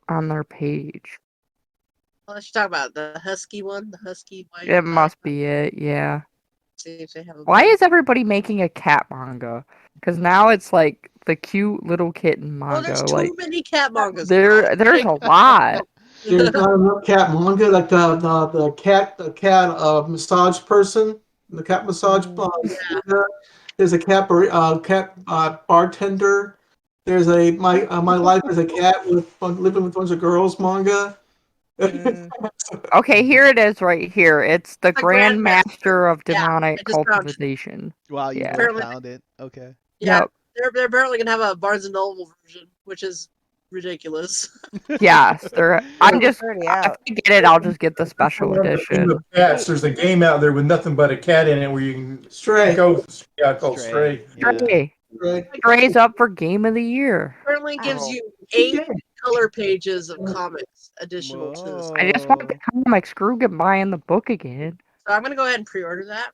on their page. Well, let's talk about the Husky one, the Husky white. It must be it, yeah. See if they have a Why is everybody making a cat manga? Because now it's like the cute little kitten manga. Oh, there's too like many cat mangas. there's a lot. There's not enough cat manga, like the cat massage person, the cat massage. There's a cat bartender. There's a my life as a cat with living with a bunch of girls manga. Okay, here it is right here. It's the Grand Master of Yeah, Demonic I just found it. Cultivation. Wow, you Yeah. really found it. Okay. Yeah, Yep. they're apparently gonna have a Barnes and Noble version, which is ridiculous. Yes, they're. I'm just. already If out. I get it, I'll just get the special Speaking edition. of cats, there's a game out there with nothing but a cat in it where you can go. Yeah, called Stray. Stray. Stray's up for Game of the Year. Apparently gives Oh. you 8 color pages of comics additional to this. I just want the comic. Screw buying the book again. So I'm gonna go ahead and pre-order that.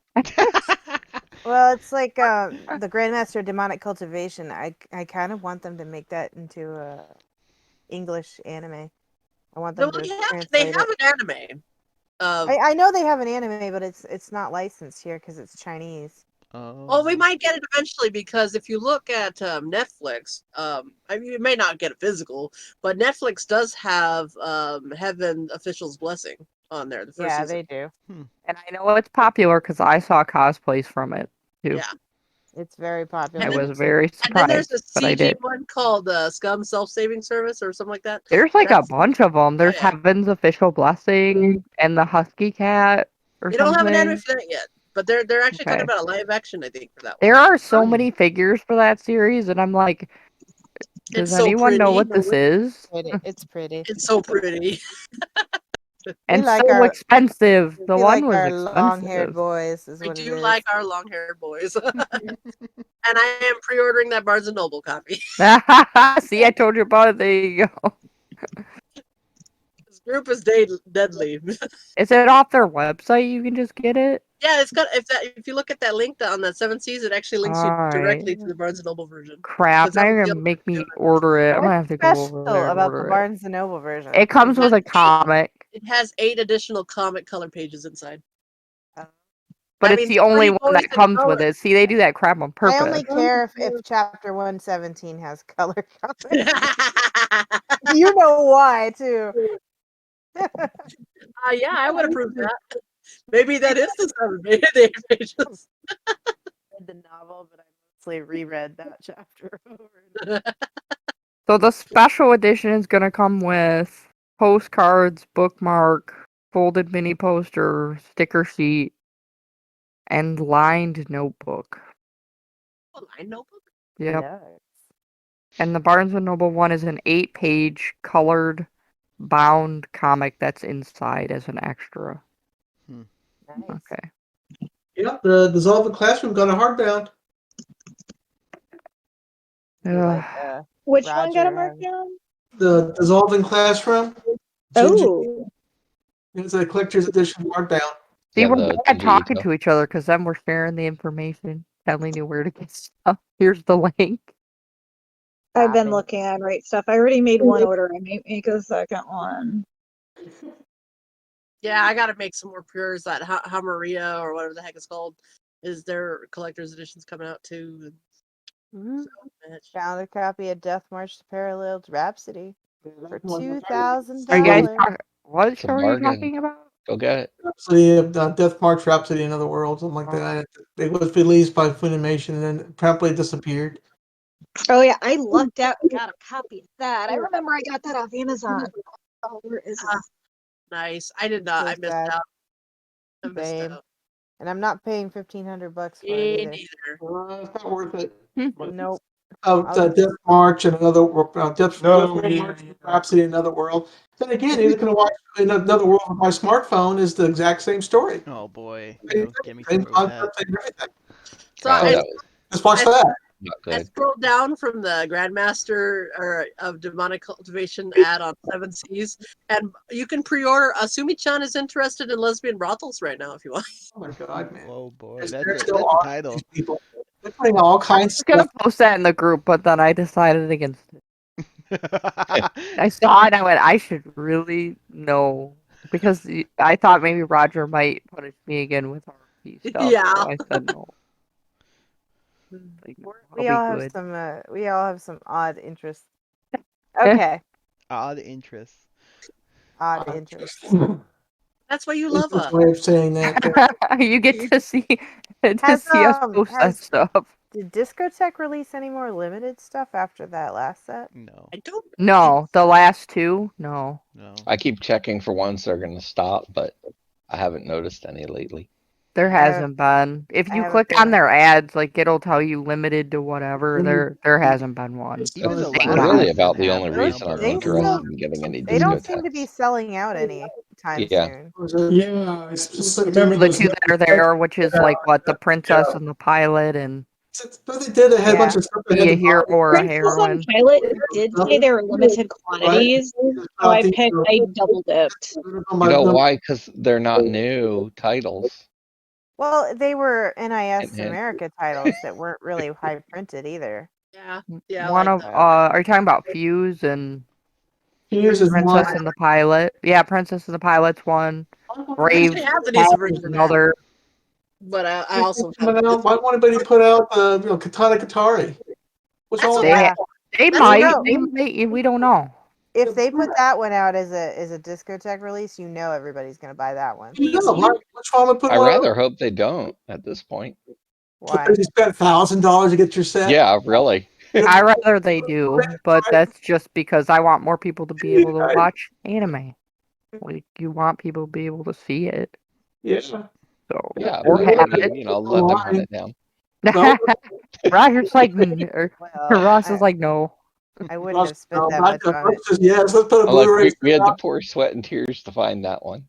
Well, it's like the Grandmaster of Demonic Cultivation. I kind of want them to make that into a English anime. I want them No, to they translate have it. an anime. I know they have an anime, but it's not licensed here because it's Chinese. Well, we might get it eventually because if you look at Netflix, I mean, you may not get it physical, but Netflix does have Heaven Official's Blessing on there. The first Yeah, season. they do. And I know it's popular because I saw cosplays from it too. Yeah. It's very popular. I was very And then there's surprised, a but I CG did. one called Scum Self-Saving Service or something like that. There's like That's- a bunch of them. There's yeah. Heaven's Official Blessing and the Husky Cat or They don't have an anime something. for that yet, but they're actually talking Okay. about a live action, I think, for that one. There are so many figures for that series, and I'm like, does It's so anyone know pretty. what this is? It's pretty. It's so pretty. And like so our- expensive. The We one like was our expensive. long-haired boys. Is I what it do is. like our long-haired boys. And I am pre-ordering that Barnes & Noble copy. See, I told you about it. There you go. This group is deadly. Is it off their website? You can just get it. Yeah, it's got if you look at that link on that 7 Seas, it actually links you directly to the Barnes & Noble version. Crap! 'Cause Now that you're was the gonna other make me order it. I'm gonna have to go over Special there and about the order it. Barnes and Noble version. It comes with a comic, It has 8 additional comic color pages inside. but I it's mean, the only 3 one boys that in comes with color. it. See, they do that crap on I purpose. only care if chapter 117 has color comics. You know why too. Yeah, I would approve that. Maybe that is the 7 8 pages. Read the novel, but I mostly reread that chapter So the special edition is gonna come with postcards, bookmark, folded mini poster, sticker sheet, and lined notebook. Line notebook? Yep. And the Barnes and Noble one is an 8-page colored bound comic that's inside as an extra. Hmm. Nice. Okay. Yep, the Dissolving Classroom got a hardbound. Like, Which one got a Roger has- markdown? The Dissolving Classroom. Ginger. Oh, It's a collector's edition hardbound. See, Yeah, we're the bad talking Vegito. to each other because then we're sharing the information, telling you where to get stuff. Here's the link. I've been Shopping. looking on Right Stuff. I already made one order. I may make a second one. Yeah, I gotta make some more pures. That Maria or whatever the heck it's called is their collector's editions coming out too. Mhm. Bitch. Found a copy of Death March to Paralleled Rhapsody for $2,000. Are you guys $2,000. what It's a show are you bargain. talking about? Go get it. Rhapsody, Death March Rhapsody, Another World, something like that. It was released by Funimation and then promptly disappeared. Oh yeah, I lucked out and got a copy of that. I remember I got that off Amazon. Oh, where is it? Nice. I did not. So I missed sad. out. I missed Same. out. And I'm not paying $1,500 for it Me either. neither. It's not worth it. Nope. Oh, I'll Death March and Another Death No, March, Rhapsody, Another World. Then again, you're gonna watch Another World on my smartphone is the exact same story. Oh boy, Same no, get me same started with that. concept, same everything. So God, I, that was Just watch I- that. not I good. scrolled down from the Grandmaster of Demonic Cultivation ad on Seven Seas, and you can pre-order. Asumi-chan is interested in lesbian brothels right now if you want. Oh my god, man. Oh boy, They're that's still a on title. these people. They're putting all I kinds was of gonna stuff. post that in the group, but then I decided against it. I saw it and I went, I should really know. Because I thought maybe Roger might punish me again with RP stuff. Yeah. So I said no. Like, We I'll all be have good. some we all have some odd interests. Okay. Odd interests. Odd interests. That's why you It's love just us. a way of saying that. You get to see us post that stuff. Did Discotech release any more limited stuff after that last set? No, I don't. No, the last two, no. no. I keep checking for ones that are going to stop, but I haven't noticed any lately. There I have- hasn't been. If I you have a click on feeling. their ads, like it'll tell you limited to whatever. There hasn't been one. Even the It's last God. Really, set about didn't the have only one, reason but I'm They interested still- in getting any They don't seem to be discotheques. selling out any time Yeah. soon. Yeah, I just remember The those. two that are there, which is like what the princess and the pilot and But they did. They had a bunch Yeah. of stuff. They be had a to hero buy. or a Princess heroine. and Pilot did say they were limited quantities, so I double dipped. You know why? Because they're not new titles. Well, they were NIS Hint, hint. America titles that weren't really high printed either. Yeah. Yeah. One like of that. are you talking about Fuse and Here's his Princess one. and the Pilot? Yeah, Princess and the Pilot's one. I Brave actually have the decent version is of that, another. but I also have. Why won't anybody put out Katana Katari? What's That's wrong with what They that? they That's might no. they might we don't know. If they put that one out as a Discotech release, you know everybody's gonna buy that one. No, what's wrong with putting I one rather out? hope they don't at this point. Why? Because you spent $1,000 to get your set. Yeah, really. I rather they do, but that's just because I want more people to be able to watch anime. Like you want people to be able to see it. Yeah. So Yeah, or but have I it. mean, let them hunt it down. No. Roger's like, or Well, Ross is like, no. I wouldn't have spent No, that Black much on it. says yes. Let's put a Oh, look, Blu-ray. we had to pour sweat and tears to find that one.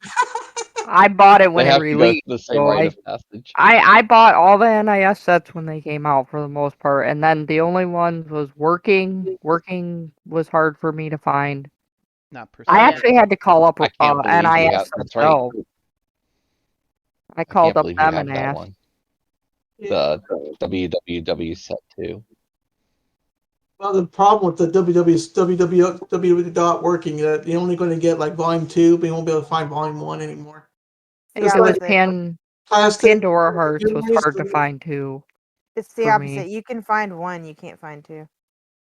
I bought it when They it have to go released. through the same So rite of passage. I bought all the NIS sets when they came out for the most part, and then the only one was Working. Working was hard for me to find. Not I Persona. actually had to call up I can't believe you NIS have. That's right. themselves. I I called can't up believe you them have and that asked. one. The WWW set 2. Well, the problem with the www dot working that you're only going to get like volume 2, but you won't be able to find volume 1 anymore. The It's It was opposite. plastic. Pandora Hearts was hard to find too. It's the for me. opposite. You can find one, you can't find two.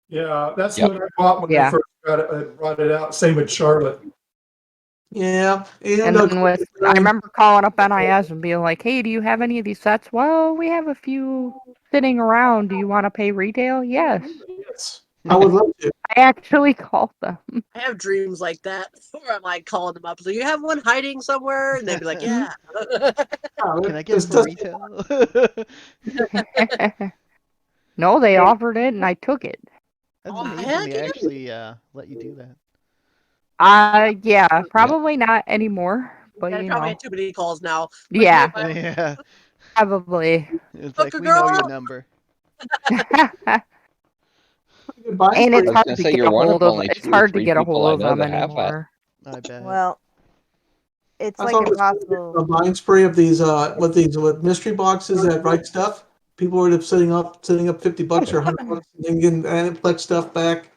Yeah, that's Yep. what I bought when Yeah. they first brought it out. Same with Charlotte. Yeah. And then I remember calling up NIS and being like, "Hey, do you have any of these sets?" Well, we have a few sitting around. Do you want to pay retail? Yes. Yes. I would love to. I actually called them. I have dreams like that where I'm like calling them up. So you have one hiding somewhere, and they'd be like, "Yeah." Can I get it for retail? No, they offered it and I took it. That's Oh, amazing. heck They yeah. actually let you do that. Yeah, probably not anymore, but I you probably know, had too many calls now. Like, hey, yeah, Yeah. probably. It's like hooker we know your girl. number. Buying And I it's was spree. gonna hard to say get you're a one of hold of. only It's two or hard to three get a people hold I of know them that have that. anymore. I bet. Well, it's I like saw this impossible. a buying spree of these with mystery boxes that write stuff. People were setting up $50 or $100 and then getting Aniplex stuff back.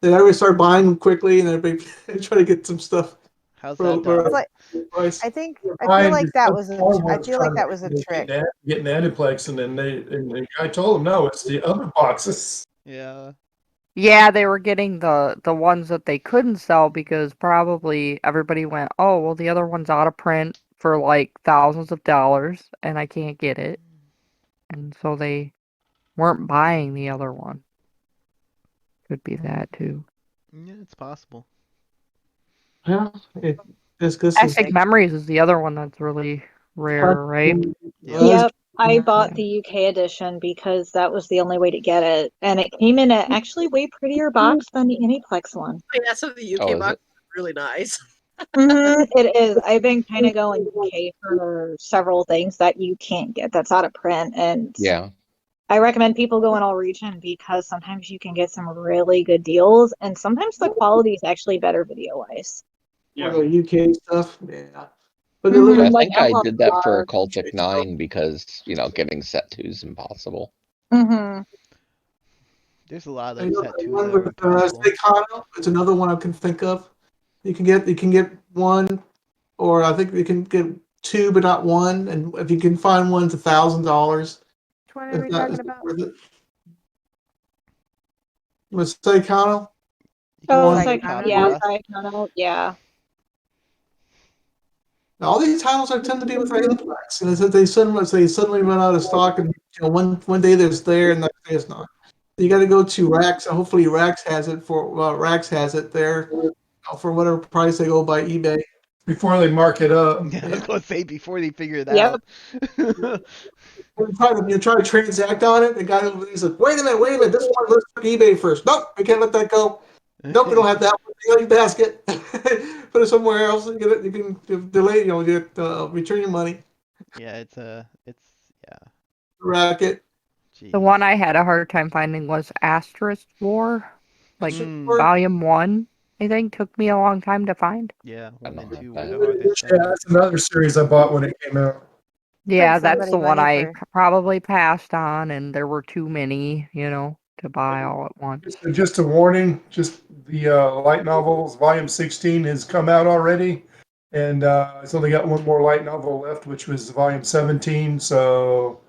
Then everybody started buying them quickly, and everybody try to get some stuff How's that, for It's Dom? like a price. I feel Buying like that was a before I was feel like trying that was a to trick. get an Aniplex, and then the guy told him no, it's the other boxes. Yeah. Yeah, they were getting the ones that they couldn't sell because probably everybody went, oh, well, the other one's out of print for like thousands of dollars, and I can't get it, and so they weren't buying the other one. Could be that too. Yeah, it's possible. Yeah, this is Classic Memories is the other one that's really rare, right? Yep. Yep, I bought Yeah. the UK edition because that was the only way to get it, and it came in a actually way prettier box than the Aniplex one. Yeah, some of the Oh, UK is box it? is really nice. It is. I've been kind of going UK for several things that you can't get that's out of print, and Yeah. I recommend people go in all region because sometimes you can get some really good deals, and sometimes the quality is actually better video wise. for the UK stuff. Yeah, but they live Yeah, I Mm-hmm. in Like think I Outlaw did that for Star. Occultic 9 because, getting set 2 is impossible. Mm-hmm. There's a lot of you those know, the tattoos one that are with impossible. Seikano, it's another one I can think of. You can get one, or I think you can get two, but not one. And if you can find one, it's $1,000. Which one are If we not, talking it's about? worth it. With Seikano, You can Oh, one. find it Saikano? yeah, Kakarot. Saikano, yeah. All these titles are tend to be with Aniplex, and they suddenly run out of stock, and one day there's there, and the next day it's not. You got to go to Rax, and hopefully Rax has it Rax has it there for whatever price they go by eBay. Before they mark it up. Yeah, I was gonna say before they figure it Yep. out. You try to transact on it. The guy over there's like, wait a minute, this one let's put eBay first. Nope, we can't let that go. Nope, we don't have that one. You got your basket. Put it somewhere else and get it. You can delay. Get return your money. Yeah, it's yeah. Racket. The Jeez. one I had a hard time finding was Asterisk War, like Mm, Volume 1, I think, took me a long time to find. yeah, I one don't and have two were that. the hardest, I Yeah, think. that's another series I bought when it came out. Yeah, Spent that's somebody the one money I for probably passed on, and there were too many, to buy all at once. Just a warning, just the light novels, volume 16 has come out already. And it's only got one more light novel left, which was volume 17. So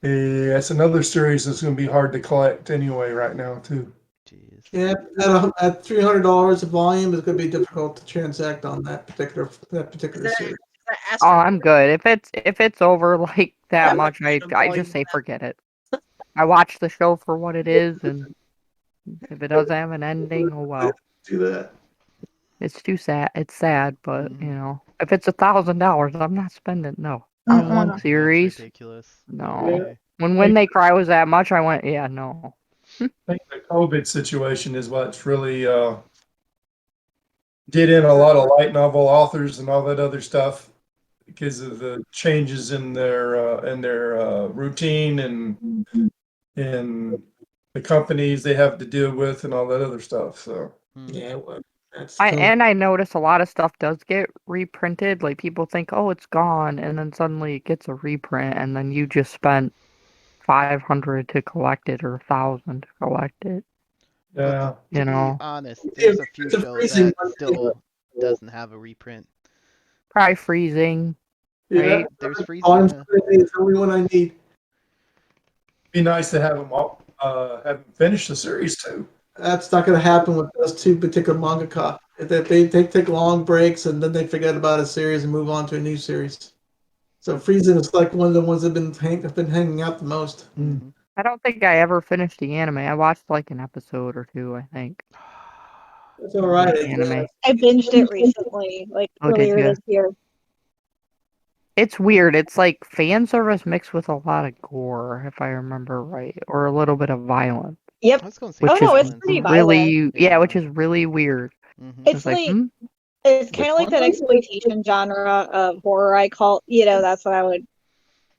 it's another series that's going to be hard to collect anyway right now, too. Jeez. Yeah, at $300 a volume, it's going to be difficult to transact on that Is particular that, series. is that Oh, Astro? I'm good. If it's over like that Yeah, much, I volume just say forget it. I watch the show for what it is, and if it doesn't have an ending, oh well. Do that. It's too sad. It's sad, but Hmm. if it's $1,000, I'm not spending no on one Mm-mm. That's series. ridiculous. No No. way. When They Cry was that much, I went, yeah, no. I think the COVID situation is what's really did in a lot of light novel authors and all that other stuff because of the changes in their routine and the companies they have to deal with and all that other stuff. So Hmm. Yeah, well, that's I notice a lot of stuff does get reprinted. Like people think, oh, it's gone, and then suddenly it gets a reprint, and then you just spent 500 to collect it or 1,000 to collect it. But yeah, to You be know, honest, yeah, there's a few it's a shows freezing that one. still doesn't have a reprint. probably freezing, Yeah, right? There's Freezing, volume yeah. 17 is the only one I need. be nice to have them all have them finish the series too. That's not going to happen with those two particular mangaka. They take long breaks and then they forget about a series and move on to a new series. So Friesen is like one of the ones that have been hanging out the most. Hmm. I don't think I ever finished the anime. I watched like an episode or two, I think, It's all of right, the I anime. guess. I binged it recently, like Oh, did earlier you? this year. It's weird. It's like fan service mixed with a lot of gore, if I remember right, or a little bit of violence, Yep. I was gonna say Oh which is no, it's violence, pretty yeah. violent. really, yeah, which is really weird. Mm-hmm. It's It's like, like it's kind Which of like that one? exploitation genre of horror. I call, that's what I would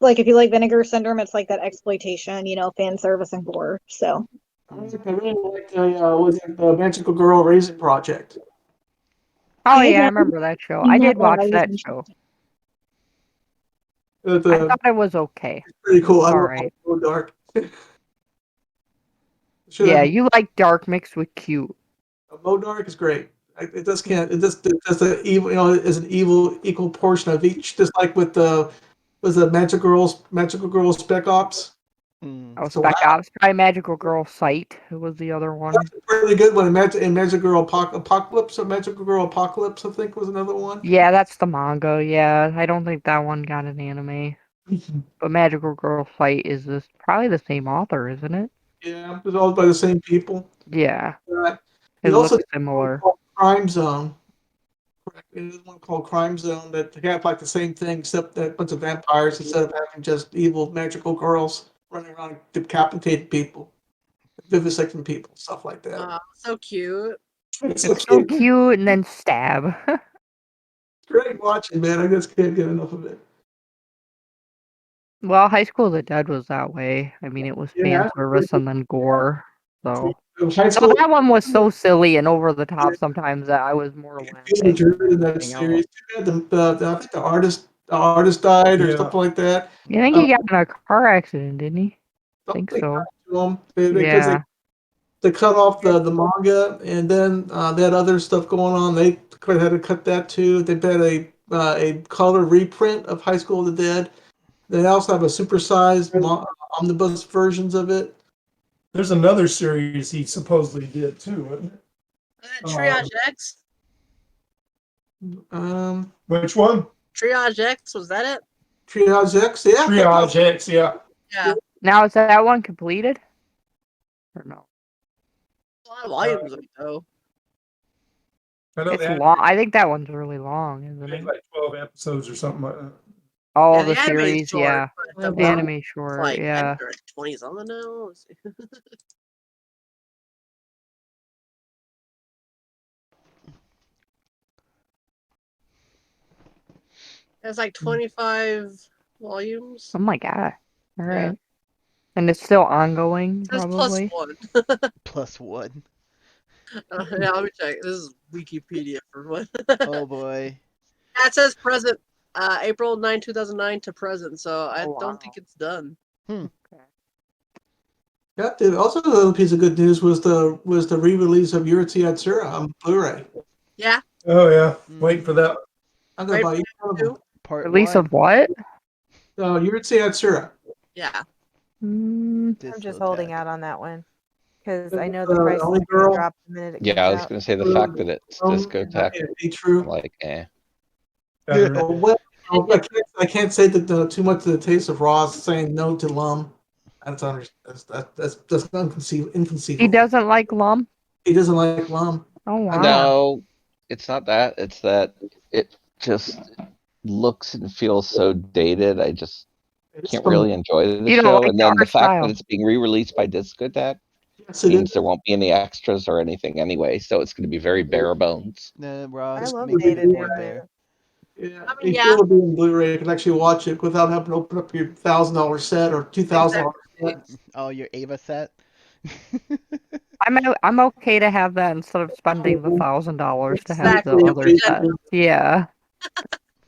like. If you like Vinegar Syndrome, it's like that exploitation, fan service and gore. So I really like was it the Magical Girl Raising Project? oh I yeah, I haven't remember that show. I seen did that, but watch I was that interested. show. It's I thought it was okay. pretty cool. I All don't right. know, dark. Should Yeah, have you like dark mixed with cute. Modark is great. It just can't. It just the evil. Is an evil equal portion of each. Just like with the was the Magical Girls Spec Ops. Mm. Oh, So wow, Spec Ops, probably Magical Girl Sight was the other one. that's a pretty good one. Magical Girl Apocalypse or Magical Girl Apocalypse, I think was another one. Yeah, that's the manga. Yeah, I don't think that one got an anime. But Magical Girl Sight is this probably the same author, isn't it? Yeah, it's all by the same people. Yeah, He it also looks did one similar. called Crime Zone. Correct. There's one called Crime Zone that had like the same thing, except that a bunch of vampires instead of having just evil magical girls running around decapitating people, vivisecting people, stuff like that. So cute. It's so It's so cute. cute, and then stab. Great watching, man. I just can't get enough of it. Well, High School of the Dead was that way. I mean, it was fan Yeah. service and then gore. So High no, school, that one was so silly and over the top sometimes that I was more Peter laughing than Druid in that anything series. else. Too bad I think the artist died or Yeah. something like that. You think Mm. he got in a car accident, didn't he? I think Something so. happened to him because Yeah. they cut off the manga, and then they had other stuff going on. They had to cut that too. They had a color reprint of High School of the Dead. They also have a supersized omnibus versions of it. There's another series he supposedly did too, wasn't it? Triage X? Which one? Triage X, was that it? Triage X, yeah. Triage X, yeah. Yeah. Now is that one completed? Or no? A lot of volumes of it, though. I know It's that long. I think that one's really long, isn't it's it? like 12 episodes or something like that. Oh, Yeah, the the anime is series, short, yeah. but the The manga anime is short, like, I yeah. think they're like 20 something now. Let's see. It's like 25 volumes. Oh my god. All Yeah. right. And it's still ongoing, It says plus probably. one. Plus one. Yeah, let me check. This is Wikipedia for one. Oh boy. Yeah, it says present, April 9, 2009 to present, so I Oh, don't wow. think it's done. Yeah, dude. Also, another piece of good news was the re-release of Yurtsi Yatsura on Blu-ray. Yeah, Oh yeah, waiting for that. I'm gonna Right, buy each one of them. Part Release one. of what? Yurtsi Yatsura. yeah. Mm, I'm just holding Discotheque. out on that one because I know the price is Only going to girl. drop the minute it Yeah, comes I was out. gonna say the fact that it's discotheque, Yeah, be true. I'm like, eh. Better. Well, I can't say that too much of the taste of Ross saying no to Lum. That's inconceivable. he doesn't like Lum? He doesn't like Lum. Oh, wow. No, it's not that. It's that it just looks and feels so dated. I just can't really enjoy the You don't show. like And the then the art fact style? that it's being re-released by Discotheque Yes, it means is. there won't be any extras or anything anyway, so it's going to be very bare bones. I Ross love makes it dated more anime. bare. Yeah, I mean, you yeah. feel to be in Blu-ray. You can actually watch it without having to open up your $1,000 set or $2,000 set. Oh, your Ava set. I'm okay to have that instead of spending the $1,000 to have the Exactly. other set. Yeah.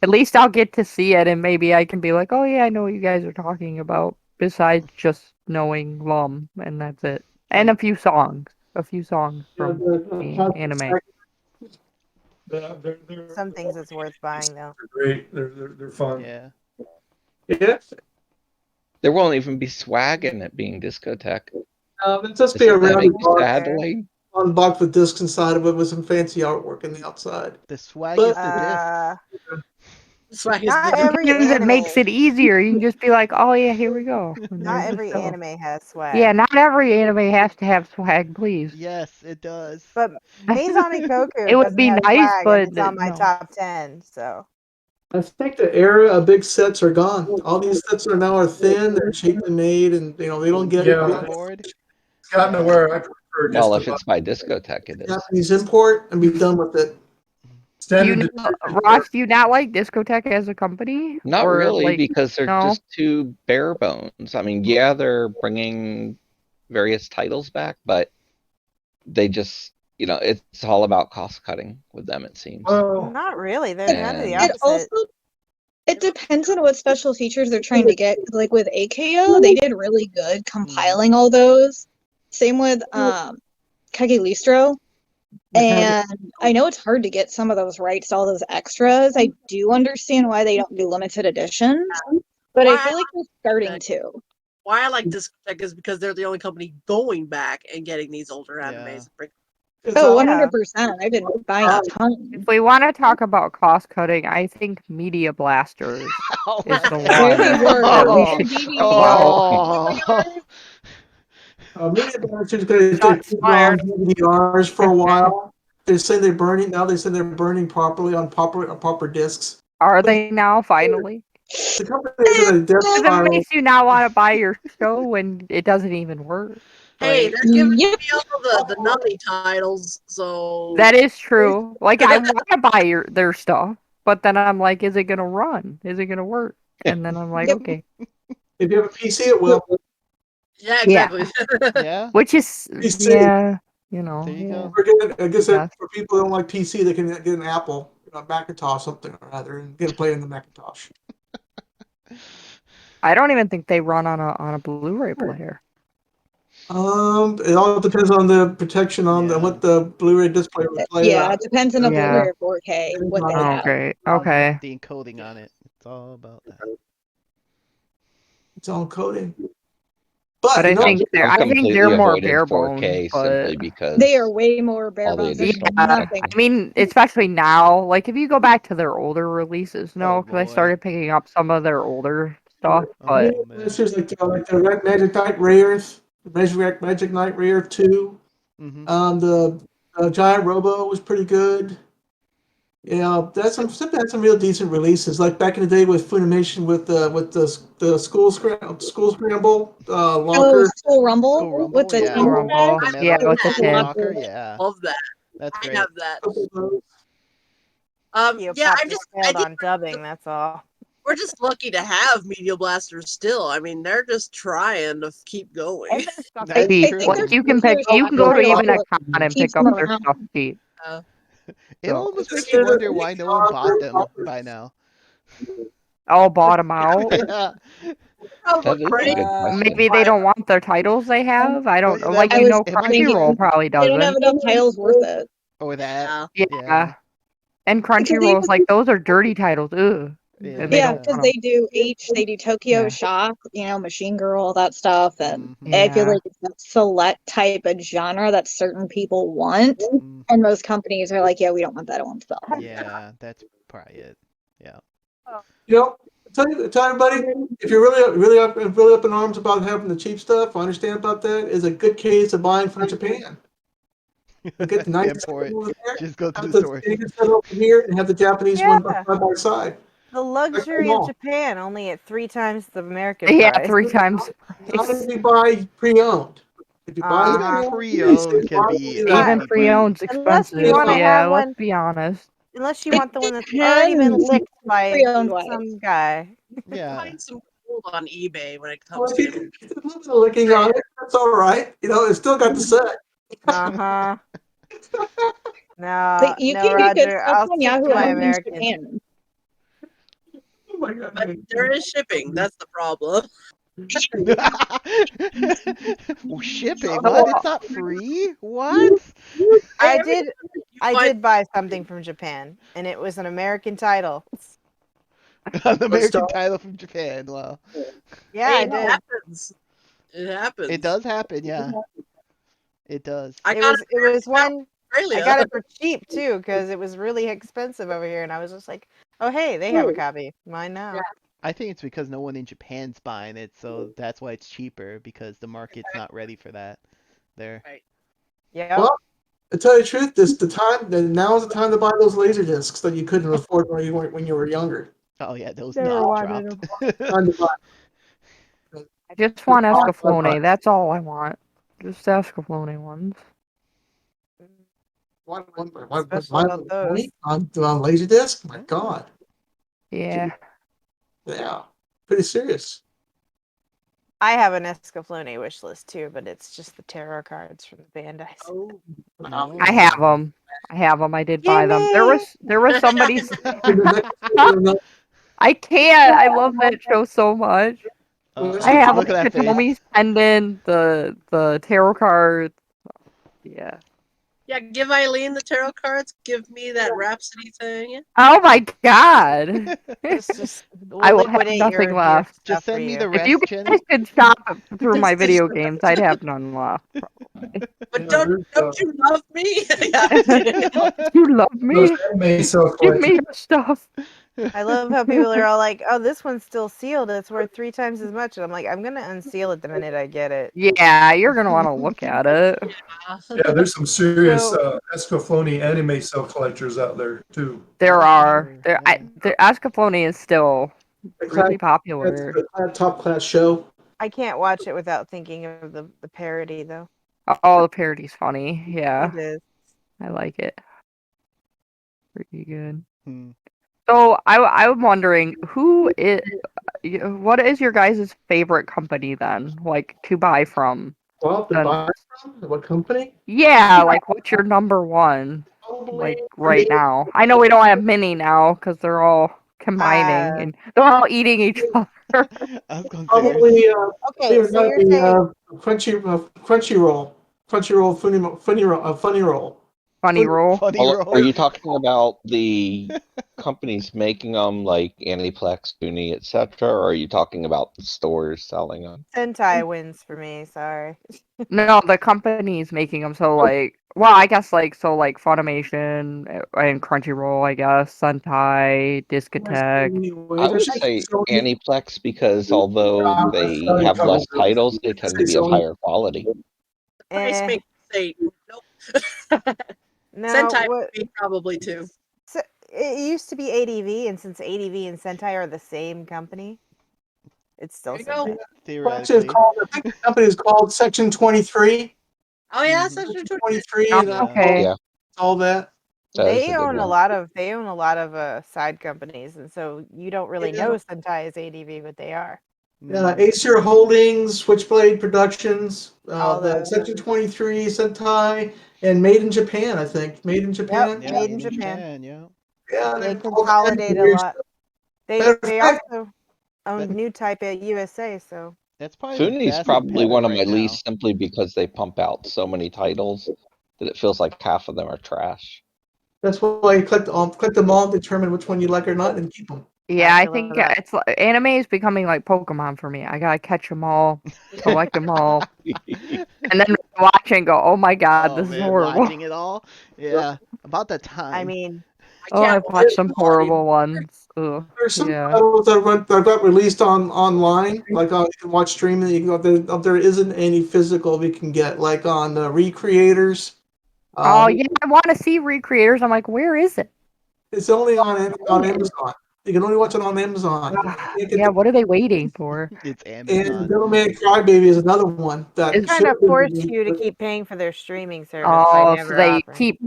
At least I'll get to see it, and maybe I can be like, "Oh yeah, I know what you guys are talking about." Besides just knowing Lum, and that's it, and Like- a few songs from the anime. Some things it's worth buying though. They're great. They're fun. Yeah. Yeah. There won't even be swag in it being Discotheque. It'll just be Doesn't a that rounded make you sad, Okay. Elaine? on box with discs inside of it with some fancy artwork in the outside. The swag But- is the disc. Swag is Not the every Sometimes it anime. makes it easier. You can just be like, "Oh yeah, here we go." And Not there's the every show. anime has swag. Yeah, not every anime has to have swag, please. Yes, it does. But Meizami Koku It would doesn't be have nice, swag, but and it's on my no. top 10. So I think the era of big sets are gone. All these sets are now thin, they're cheaply made, and they don't get Yeah. Cardboard. It's gotten to where I or just Well, the if it's by Discotech, it is. Japanese import and be done with it. Do you standard know, distribution? Ross, do you not like Discotech as a company? Not Or, really, like, because they're no? just too bare bones. I mean, yeah, they're bringing various titles back, but they just, it's all about cost cutting with them, it seems. Well, Not really. They're kind of the And It also opposite. it depends on what special features they're trying to get. Like with AKO, they did really good compiling all those. Same with Kagelistro. And I know it's hard to get some of those rights to all those extras. I do understand why they don't do limited editions, but I Why feel like they're starting that- to. Why I like Discotech is because they're the only company going back and getting these older Yeah. animes. Oh, Yeah. 100%. I've been buying a ton. If we want to talk about cost cutting, I think Media Blasters Oh is my the God. There they one were. that we Oh, should DVD talk about. Media Blasters they Shots put on fired. DVRs for a while. They say they're burning now. They say they're burning properly on proper discs. Are they now finally? The company is in a death Because it spiral. makes you not want to buy your show when it doesn't even work. Hey, Like, they're giving Yep. me all the Nami titles, so that is true. Like, I want to buy their stuff, but then I'm like, is it gonna run? Is it gonna work? And then I'm like, Yep. okay. If you have a PC, it will. yeah, Yeah. exactly. Yeah, Which is, PC. yeah, you know. there you yeah. go. I guess Yeah. that for people who don't like PC, they can get an Apple, a Macintosh, something or other, and get to play in the Macintosh. I don't even think they run on a Blu-ray player. It all depends on the protection on Yeah. what the Blu-ray display would play. Yeah, it depends on a Yeah. Blu-ray or 4K what they Oh, have. great. Okay. The encoding on it. It's all about that. It's all coding. But But I you know, think they're completely more avoided bare 4K bones, simply but because They are way more bare all the bones. There's additional yeah, nothing. I mean, especially now, like if you go back to their older releases, no, Oh, because I boy. started picking up some of their older stuff, but Oh, man. this is like the Magic Knight Rares, Magic Knight Rare 2. Mm-hmm. The Giant Robo was pretty good. Yeah, that's some had some real decent releases. Like back in the day with Funimation with the school scramble Oh, locker. School Rumble School Rumble, with the yeah. School Rumble, The yeah, metal with the school tin. locker, yeah. Love that. That's I great. have that. You Yeah, I failed think on dubbing. That's all. we're just lucky to have Media Blasters still. I mean, they're just trying to keep going. And their stuff That's is cheap. true. cheap. Like you can go to even a con and keeps pick up them their around. stuff cheap. It So, almost makes you wonder why no one bought them by now. all bought them out. Yeah. that is a Crazy. good question. Maybe they don't want the titles they have. I don't know. That Like I you might, was know, it might thinking Crunchyroll probably they don't have doesn't. enough titles worth it. or that. Yeah. Yeah. And Because Crunchyroll's like those are dirty titles. Ugh. Yeah. And they Yeah, don't because want they 'em. do they do Tokyo Yeah. Shock, Machine Girl, all that stuff, and Mhm. I feel Yeah. like it's that select type of genre that certain people want, Mhm. and most companies are like, yeah, we don't want that, it won't sell. Yeah, that's probably it. Yeah. You know, tell everybody if you're really up in arms about having the cheap stuff, I understand about that. Is a good case of buying from Japan. Get the nice Import. over there, Just go to have the the source. Canadian set over here, and have the Japanese one Yeah. side by side. The luxury Come of on. Japan, only at 3 times the American Yeah, price. 3 times. Not if you buy pre-owned. If you buy Uh-huh. the Pre-owned can be Even extremely pre-owned's pricey. Unless you expensive. want to Yeah, have let's one, be honest. unless you It want the one that's already been depends. licked by Pre-owned wise. some guy. Yeah. Find some gold on eBay when it Well, comes if to you get a little bit of licking on it, that's all right. It's still got the set. Uh-huh. No, But you no, can get good Roger. stuff I'll on stick Yahoo to my Auctions American. Japan. Oh my god. but there is shipping. That's the problem. Well, shipping? What? It's not free? What? I did I find- did buy something from Japan, and it was an American title. An American stuff? title from Japan. Well, Yeah, Hey, I it did. happens. It happens. it does happen. Yeah, it does. I It got was one in Australia. I got it for cheap too, because it was really expensive over here, and I was just like, oh hey, they have a copy. Mine now. I think it's because no one in Japan's buying it, so that's why it's cheaper because the market's not ready for that. There. Yep. Well, to tell you the truth, now is the time to buy those laser discs that you couldn't afford when you were younger. Oh yeah, those Never now wanted dropped. Time to buy. I just want Escaflowne. That's all I want. Just Ascaflowne ones. What Special mine about those? on Laserdisc? My God. Yeah. Yeah. Pretty serious. I have an Escaflowne wish list too, but it's just the tarot cards from the Bandai. Oh, I have them. I did buy them. There was somebody's. I can't. I love that show so much. I have Look at that like face. Tommy's pendant, the tarot cards. Yeah. yeah. Give Eileen the tarot cards. Give me that Rhapsody thing. Oh my god. Just I we'll will have liquidate nothing your left. stuff Just for send me the you. If you rest, Jenny. guys could shop through my video games, I'd have none left. But Yeah, don't you love me? yeah. You love Those me. anime self Give me collectors. your stuff. I love how people are all like, "Oh, this one's still sealed. It's worth 3 times as much." And I'm like, "I'm gonna unseal it the minute I get it." Yeah, you're gonna want to look at it. Yeah, there's some serious So Escaflowne anime self collectors out there too. There That's are. true. There, Yeah. the Ascaflowne is still really That's popular. a top class show. I can't watch it without thinking of the parody, though. Oh, the parody's funny. Yeah, It is. I like it. Pretty good. Hmm. So I'm wondering what is your guys' favorite company then? Like to buy from? Well, to Then buy from what company? yeah, like what's your number one? Probably. Like right now. I know we don't have mini now because they're all combining and they're all eating each other. I was gonna say there's. Probably. Okay, Believe it or so not, you're saying Crunchyroll, funny roll. Funny roll. Funny Well, are roll. you talking about the companies making them, like Aniplex, Uni, etc., or are you talking about the stores selling them? Sentai wins for me. Sorry. No, the company's making them so like well, I guess like so like Funimation and Crunchyroll, I guess, Sentai, Discotheque. I Anyways, I would should say say Sony. Aniplex because although they Sony have less probably. titles, they tend to Say be of Sony. higher quality. Price Eh, make say nope. no, Sentai what? me probably too. So, it used to be ADV, and since ADV and Sentai are the same company, it's still There you go. Sentai. Theoretically. I think the company is called Section 23. Oh yeah, Mhm. Section 20. 23 Oh, and Yeah. okay. Yeah, all that. that is They a good own a one. lot of side companies, and so you don't really Yeah. know Sentai is ADV, but they are. Mm. Acer Holdings, Switchblade Productions, All the those. Section 23, Sentai, and Made in Japan, I think. Made in Japan? Yeah, Made in made in Japan. Japan. Yeah. Yeah, They all that consolidate a weird lot. stuff. They Matter of they fact, also That own New Type at USA, so that's probably the Funi's best probably competitor one of my right now. least simply because they pump out so many titles that it feels like half of them are trash. that's why you click them all, determine which one you like or not, and keep them. Yeah, I I love think that. it's like anime is becoming like Pokemon for me. I gotta catch them all, collect them all, and then watch and go, "Oh my god, Oh this is man, horrible." watching it all. Yeah. About that I time. mean, I Oh, can't I've watch watched it some all anymore. horrible ones. Ugh, There's some yeah. titles that got released online, like you can watch streaming. You can go, there isn't any physical we can get, like on Recreators. Oh Um, yeah, I want to see Recreators. I'm like, where is it? it's only on Amazon. You can only watch it on Amazon. You can't get Yeah, the what are they waiting for? It's And Amazon. Devilman Crybaby is another one that Is should kind of have been force released. you to keep paying for their streaming service by Oh, so never they offering. keep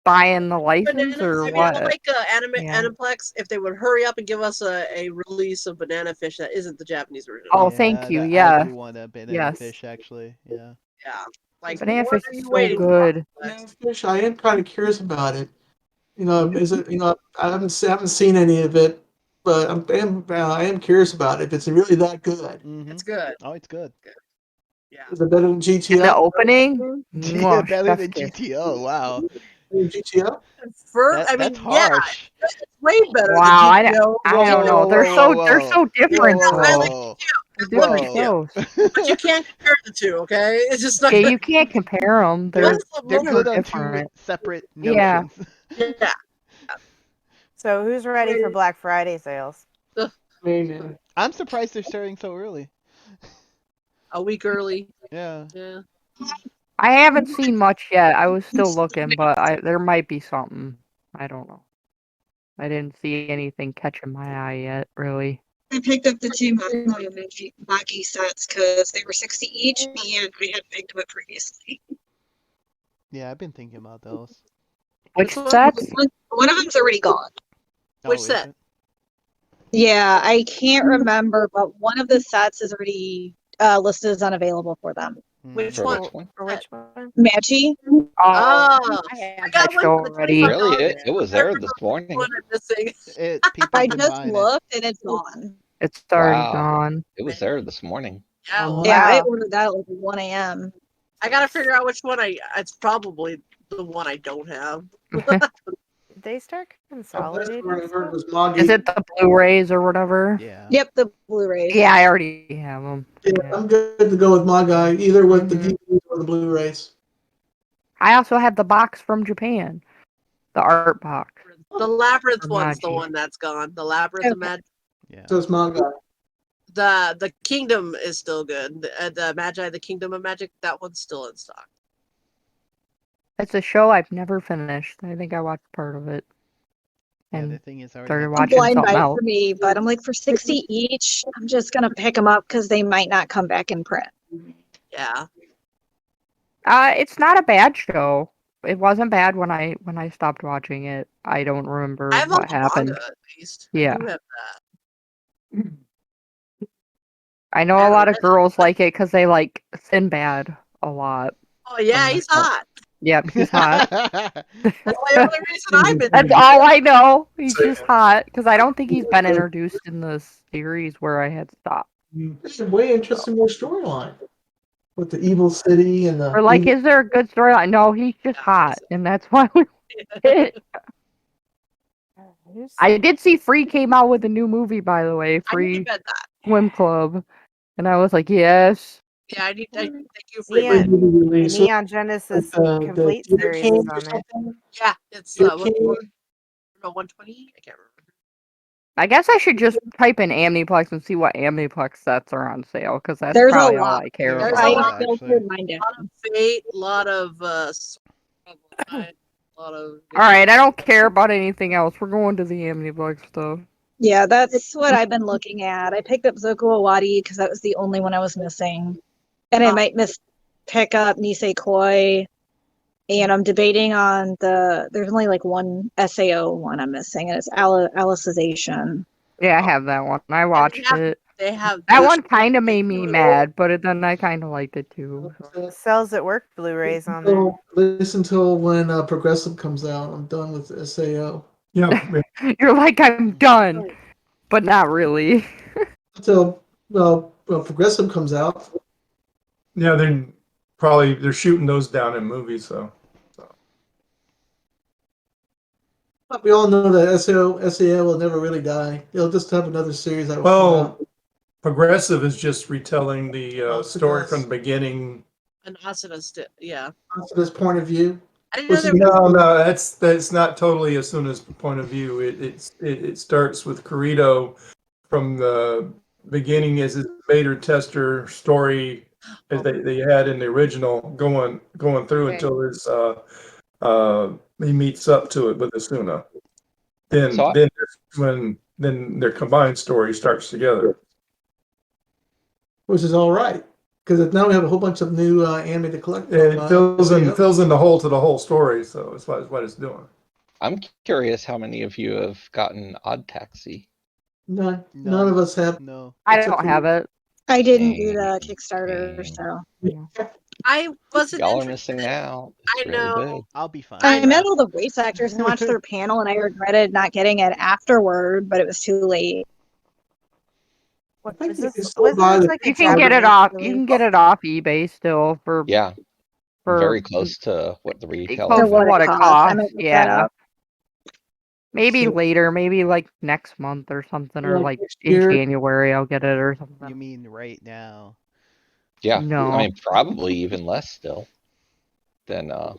buying the license Bananas. or I mean, I what? like Yeah. Aniplex if they would hurry up and give us a release of Banana Fish that isn't the Japanese version. Oh, Yeah, thank you. I Yeah. do want a banana Yes. fish actually. Yeah. Yeah, like Banana what fish are is you so waiting for? good. Banana Fish, I am kind of curious about it. Is it? I haven't seen any of it, but I am curious about it. If it's really that good, Mhm. It's good. Oh, it's good. Good. Yeah. is it better than And the GTO? opening? Yeah, Mwah, better chef's than kiss. GTO. Wow. GTO? I That's mean, yeah, harsh. it's way better than Wow, GTO. Whoa, I whoa, don't know. whoa, They're whoa, whoa, they're whoa. so Whoa, different whoa, I though. like whoa. They're I love different Whoa. GTO, shows. but you can't compare the two. Okay, it's just not Yeah, gonna. you can't compare them. They're They're they're What's good super on two different. separate Yeah. notions. yeah. So who's ready for Black Friday sales? I mean, I'm surprised they're starting so early. A week early. Yeah. Yeah. I haven't seen much yet. I was still looking, but there might be something. I don't know. I didn't see anything catching my eye yet, really. I picked up the two Maki sets because they were 60 each, and I had picked them up previously. Yeah, I've been thinking about those. Which Which one? sets? One of them's already gone. Which Oh, is set? it? Yeah, I can't remember, but one of the sets is already listed as unavailable for them. Which For one? which one? For which one? Machi? Oh, Oh, I have I got that one show for the already. $25. Really? It was I there remember this which one morning. I'm missing. People I have been just buying it. looked and it's gone. it's already Wow. gone. It was there this morning. Yeah, well, Yeah, I Wow. ordered that at like 1 a.m. I gotta figure out which one it's probably the one I don't have. They start The consolidating best part I heard stuff. was Magi. Is it the Blu-rays or whatever? Yeah. Yep, the Blu-rays. Yeah, I already have them. Yeah, I'm good to go with Magi, either with the Mhm. DVDs or the Blu-rays. I also have the box from Japan, the art box. The Labyrinth Or one's the Magi. one that's gone. The Labyrinth of Okay. Magi. Yeah. So it's Magi. The Kingdom is still good. The Magi, the Kingdom of Magic, that one's still in stock. It's a show I've never finished. I think I watched part of it. Yeah, And the thing is, I already started have A watching blind something buy else. for me, but I'm like, for 60 each, I'm just gonna pick them up because they might not come back in print. Yeah. It's not a bad show. It wasn't bad when I stopped watching it. I don't remember I have all what the happened. manga at least. Yeah. I do have that. I know I a haven't lot of read it. girls like it because they like Sinbad a lot. Oh yeah, he's hot. Yep, he's hot. That's the only reason I've been. That's all I know. He's Same. just hot because I don't think he's been introduced in the series where I had stopped. It's a way interesting more storyline with the evil city and the. Or like, evil- is there a good storyline? No, he's just hot, and that's why we it. I did see Free came out with a new movie, by the way, I need to Free bet that. Swim Club, and I was like, yes. Yeah, I need. Thank you for Neon, reminding me. movie release. Neon Genesis the Complete Deer series King is or on there. something? Yeah, it's Deer 120. I can't remember. I guess I should just type in Amniplex and see what Amniplex sets are on sale, because that's There's a probably all lot. I care There's There's a a about. lot, lot. I actually. filtered mine A down. lot of Fate, a lot of a lot of. Alright, I don't care about anything else. We're going to the Amniplex stuff. Yeah, that's what I've been looking at. I picked up Zoku Owari because that was the only one I was missing. And I might pick up Nisei Koi. And I'm debating on there's only like one SAO one I'm missing, and it's Alicization. Yeah, I have that one. I watched it. They have That one kind of made me mad, but then I kind of liked it too. Cells at Work Blu-rays on there. Listen until when Progressive comes out. I'm done with SAO. Yeah, You're like, I'm done, but not really. Until Progressive comes out. yeah. They're shooting those down in movies, so. But we all know that SAO will never really die. It'll just have another series that will come Well, out. Progressive is just retelling the story from the beginning. an Asuna yeah. From this point of view. I didn't know there was. No, that's not totally Asuna's point of view. It starts with Kurito from the beginning as his beta tester story as they had in the original going through Okay. until his he meets up to it with Asuna. Then So I- then that's when their combined story starts together. Which is all right. Because now we have a whole bunch of new anime to collect. And it fills in SAO. the hole to the whole story, so it's what it's doing. I'm curious how many of you have gotten Odd Taxi. None of us have. No. I don't have it. I didn't do the Dang, Kickstarter, dang. so I wasn't. Y'all are interested. missing out. It's I really know. good. I'll be fine. I met all the voice actors and watched their panel, and I regretted not getting it afterward, but it was too late. I think Was you this, can still wasn't buy this the like a You can get it Japanese off. You release? can get it off eBay still for Yeah, for very close to what the retail close is. to what it what it costs. I costs. might look that Yeah. up. Maybe So- later, maybe like next month or something, or Like like next in year? January I'll get it or You something. mean right now? Yeah, No. I mean probably even less still than I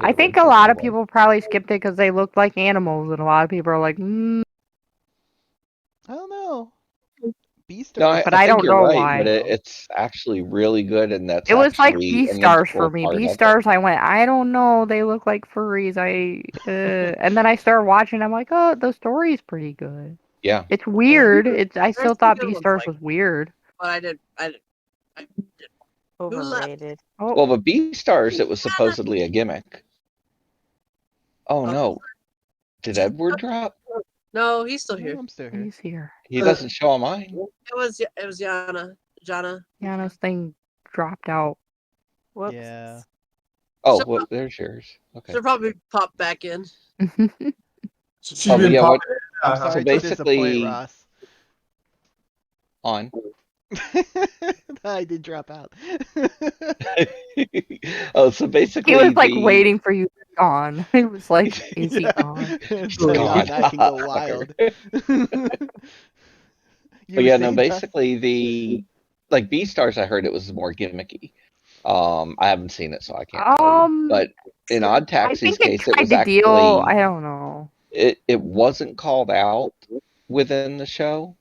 it think a lot of originally was. people probably skipped it because they looked like animals, and a lot of people are like, I don't know. No, Beastars. But I I think don't you're know right, why. but it's actually really good, and that's It was like actually an Beastars for integral me. part of it. Beastars, I went, I don't know, they look like furries. And then I started watching. I'm like, oh, the story's pretty good. Yeah. It's weird. I There's still some thought good ones Beastars like, was weird. but I did. Who left? Overrated. Oh, Well, but Beastars, it was supposedly a gimmick. Oh Oh. no. Did Edward drop? No, he's still No, here. I'm still here. he's here. He doesn't show on mine. It was Jana. Yana's thing dropped out. Whoops. Yeah. Oh, So- well, there's yours. Okay. She'll probably pop back in. So she's Oh, but been yeah, what- popping. I'm Uh-huh. sorry So to disappoint basically- Ross. On. I did drop out. Oh, so basically, He was like the- waiting for you to be gone. He was like, "Is he Yeah. gone?" It's He's like, gone. now I can go wild. You But were yeah, no, saying, basically the like Beastars, I heard it was more gimmicky. I haven't seen it, so I can't tell you. But in Odd I Taxi's think it case, it tried was to actually deal. I don't know. it wasn't called out within the show.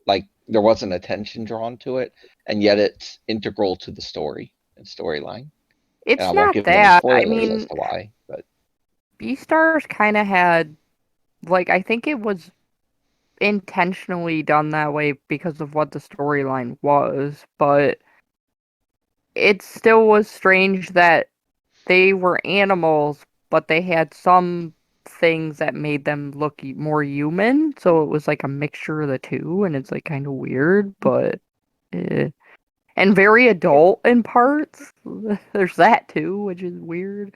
Like there wasn't attention drawn to it, and yet it's integral to the story and storyline. It's And I won't not give any that. I spoilers as mean, to why, but Beastars kind of had, like, I think it was intentionally done that way because of what the storyline was, but it still was strange that they were animals, but they had some things that made them look more human. So it was like a mixture of the two, and it's like kind of weird, but and very adult in parts. There's that too, which is weird.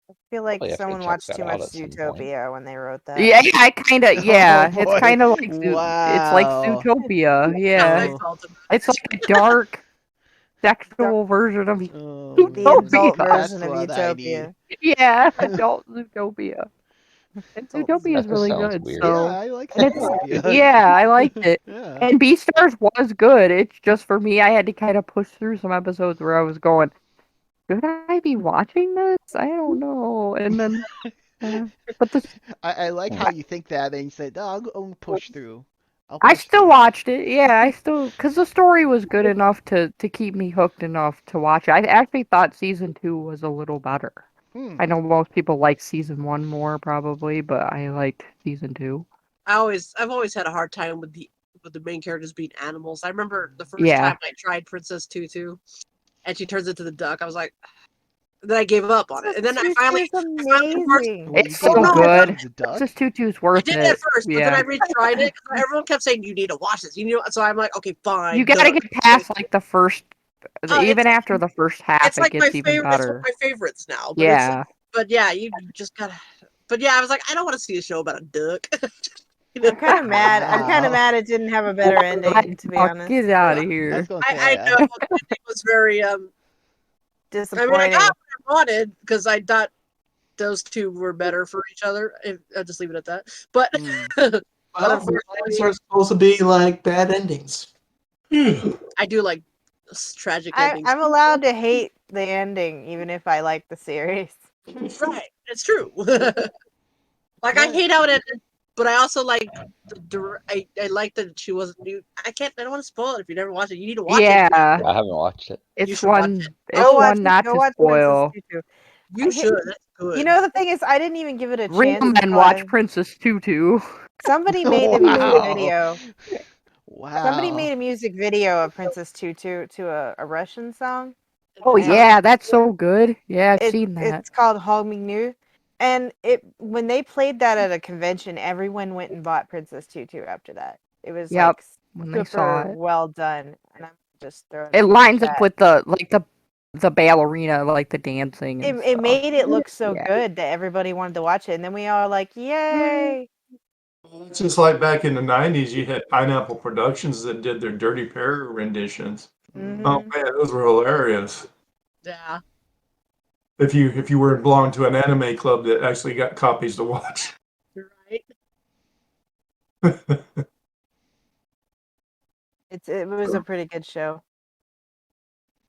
I feel like Well, you have to someone check watched that too out much at some point. Zootopia when they wrote that. Yeah, I kind of, yeah. Oh, It's boy. kind of like it's like Wow. Zootopia. Yeah, I Oh. felt it. it's like a dark sexual version of Oh, The Zootopia. adult That's version of what I need. Utopia. Yeah, adult Zootopia. And Adult Zootopia is That just really sounds good. weird. Yeah, So I like and it's Zootopia. yeah, I liked it. Yeah. And Beastars was good. It's just for me, I had to kind of push through some episodes where I was going, should I be watching this? I don't know. And then, but this, I like how you think that, and you said, "No, I'll push through. I'll I push still through." watched it. Yeah, I still because the story was good enough to keep me hooked enough to watch it. I actually thought season 2 was a little better. Hmm. I know most people like season 1 more probably, but I liked season 2. I've always had a hard time with the main characters being animals. I remember the first Yeah. time I tried Princess Tutu, and she turns into the duck. I was like, then I gave up on it, and then I finally It's amazing. Wait, It's you so gave up good. on the duck? Princess Tutu's I worth did it. it at first, but then Yeah. I retried it. 'Cause everyone kept saying you need to watch this. You know, so I'm like, okay, fine. You gotta duck. get past like the first, Oh, even after the first half, It's like it my gets even favorite. It's one better. of my favorites now. But Yeah. but yeah, you just gotta. But yeah, I was like, I don't want to see a show about a duck. I'm kind of mad. I'm kind Wow. of mad it didn't have a better ending, to be honest. Get out of I was here. gonna I say, know it was very I mean, I Disappointing. got what I wanted because I thought those two were better for each other. I'll just leave it at that. But hmm. Well, unfortunately- these are supposed to be like bad endings. I do like tragic endings. I'm allowed to hate the ending, even if I like the series. Right, it's true. Like I hate how it ended, but I also like I like that she wasn't new. I don't want to spoil it if you never watched it. You need to watch it. Yeah, I haven't watched it. it's should watch one. it. It's Go watch one not go to watch spoil. Princess Tutu. You should. That's good. You know, the thing is, I didn't even give it a Real chance. men until watch Princess Tutu. Somebody made a music video. Wow. Somebody made a music video of Princess Tutu to a Russian song. Oh And yeah, that's so good. Yeah, I've it- seen that. It's called Hog Mignu. And when they played that at a convention, everyone went and bought Princess Tutu after that. It was Yep, like when they saw super it. well done. And I'm just throwing It in the lines up chat. with the ballerina, like the dancing and It stuff. made it look so Yeah. good that everybody wanted to watch it. And then we all were like, yay! It's just like back in the '90s, you had Pineapple Productions that did their Dirty Pair renditions. Mhm. Oh man, those were hilarious. Yeah. If you were belong to an anime club that actually got copies to watch. You're right. It was a pretty good show.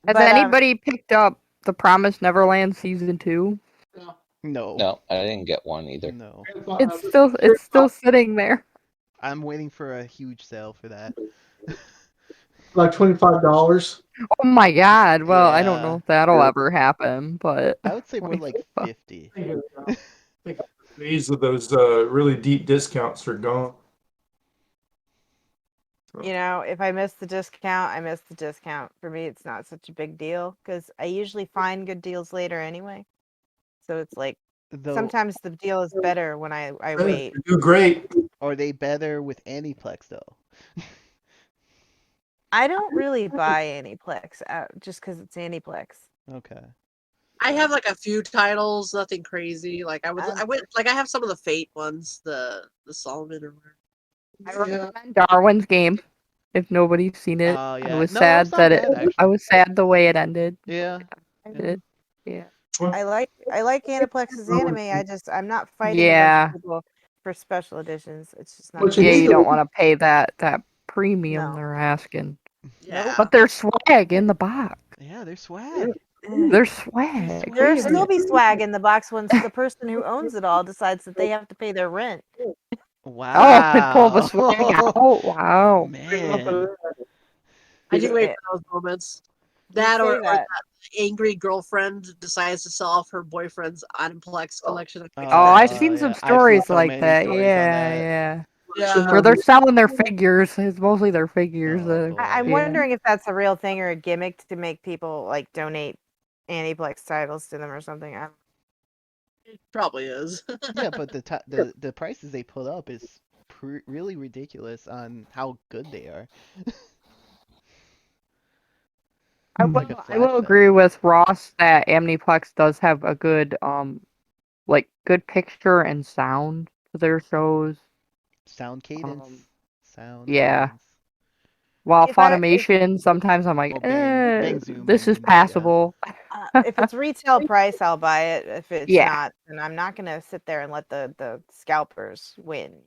Has But, anybody picked up The Promised Neverland season 2? No. No, I didn't get one either. No. It's still sitting there. I'm waiting for a huge sale for that. Like $25. Oh my god. Well, I don't know Yeah. if that'll ever happen, but I would say more like 25. 50. These of those really deep discounts are gone. You know, if I miss the discount, I miss the discount. For me, it's not such a big deal because I usually find good deals later anyway. So it's like Though, sometimes the deal is better when I Hey, wait. you do great. are they better with Aniplex though? I don't really buy Aniplex just because it's Aniplex. Okay. I have like a few titles, nothing crazy. Like Um, I went like I have some of the Fate ones, the Solomon or whatever. I I Yeah. recommend Darwin's game. If nobody's seen it, Oh I yeah. was No, it's sad not that it. bad I actually. was sad the way it ended. Yeah. I Yeah. did. Yeah. like Aniplex's anime. I'm not fighting a bunch of Yeah. people for special editions. It's just not What a you Yeah. big need You deal. don't to want to pay that premium No. they're asking. Yeah. But there's swag in the box. Yeah, there's swag. There's Free swag. swag. There'll Wait a still minute. be swag in the box once the person who owns it all decides that they have to pay their rent. Oh, and pull the Wow. swag out. Wow. Man. I do wait Yeah, for those moments. you That say or that. that angry girlfriend decides to sell off her boyfriend's Animplex collection of Oh, fixed I've matches. seen some Yeah. I've seen stories so like many that. stories on Yeah, that. yeah. Yeah. Where they're selling their figures. It's mostly their figures. Oh I'm boy. Yeah. wondering if that's a real thing or a gimmick to make people like donate Aniplex titles to them or something. It probably is. Yeah, but the prices they put up is really ridiculous on how good they are. I Like a will I flash will sale. agree with Ross that Amniplex does have a good like good picture and sound to their shows. Sound cadence. Um Sound yeah. cadence. While If I Funimation sometimes I'm like, Well, bang zoom this is and yeah. passable. if it's retail price, I'll buy it. If it's Yeah. not, then I'm not gonna sit there and let the scalpers win.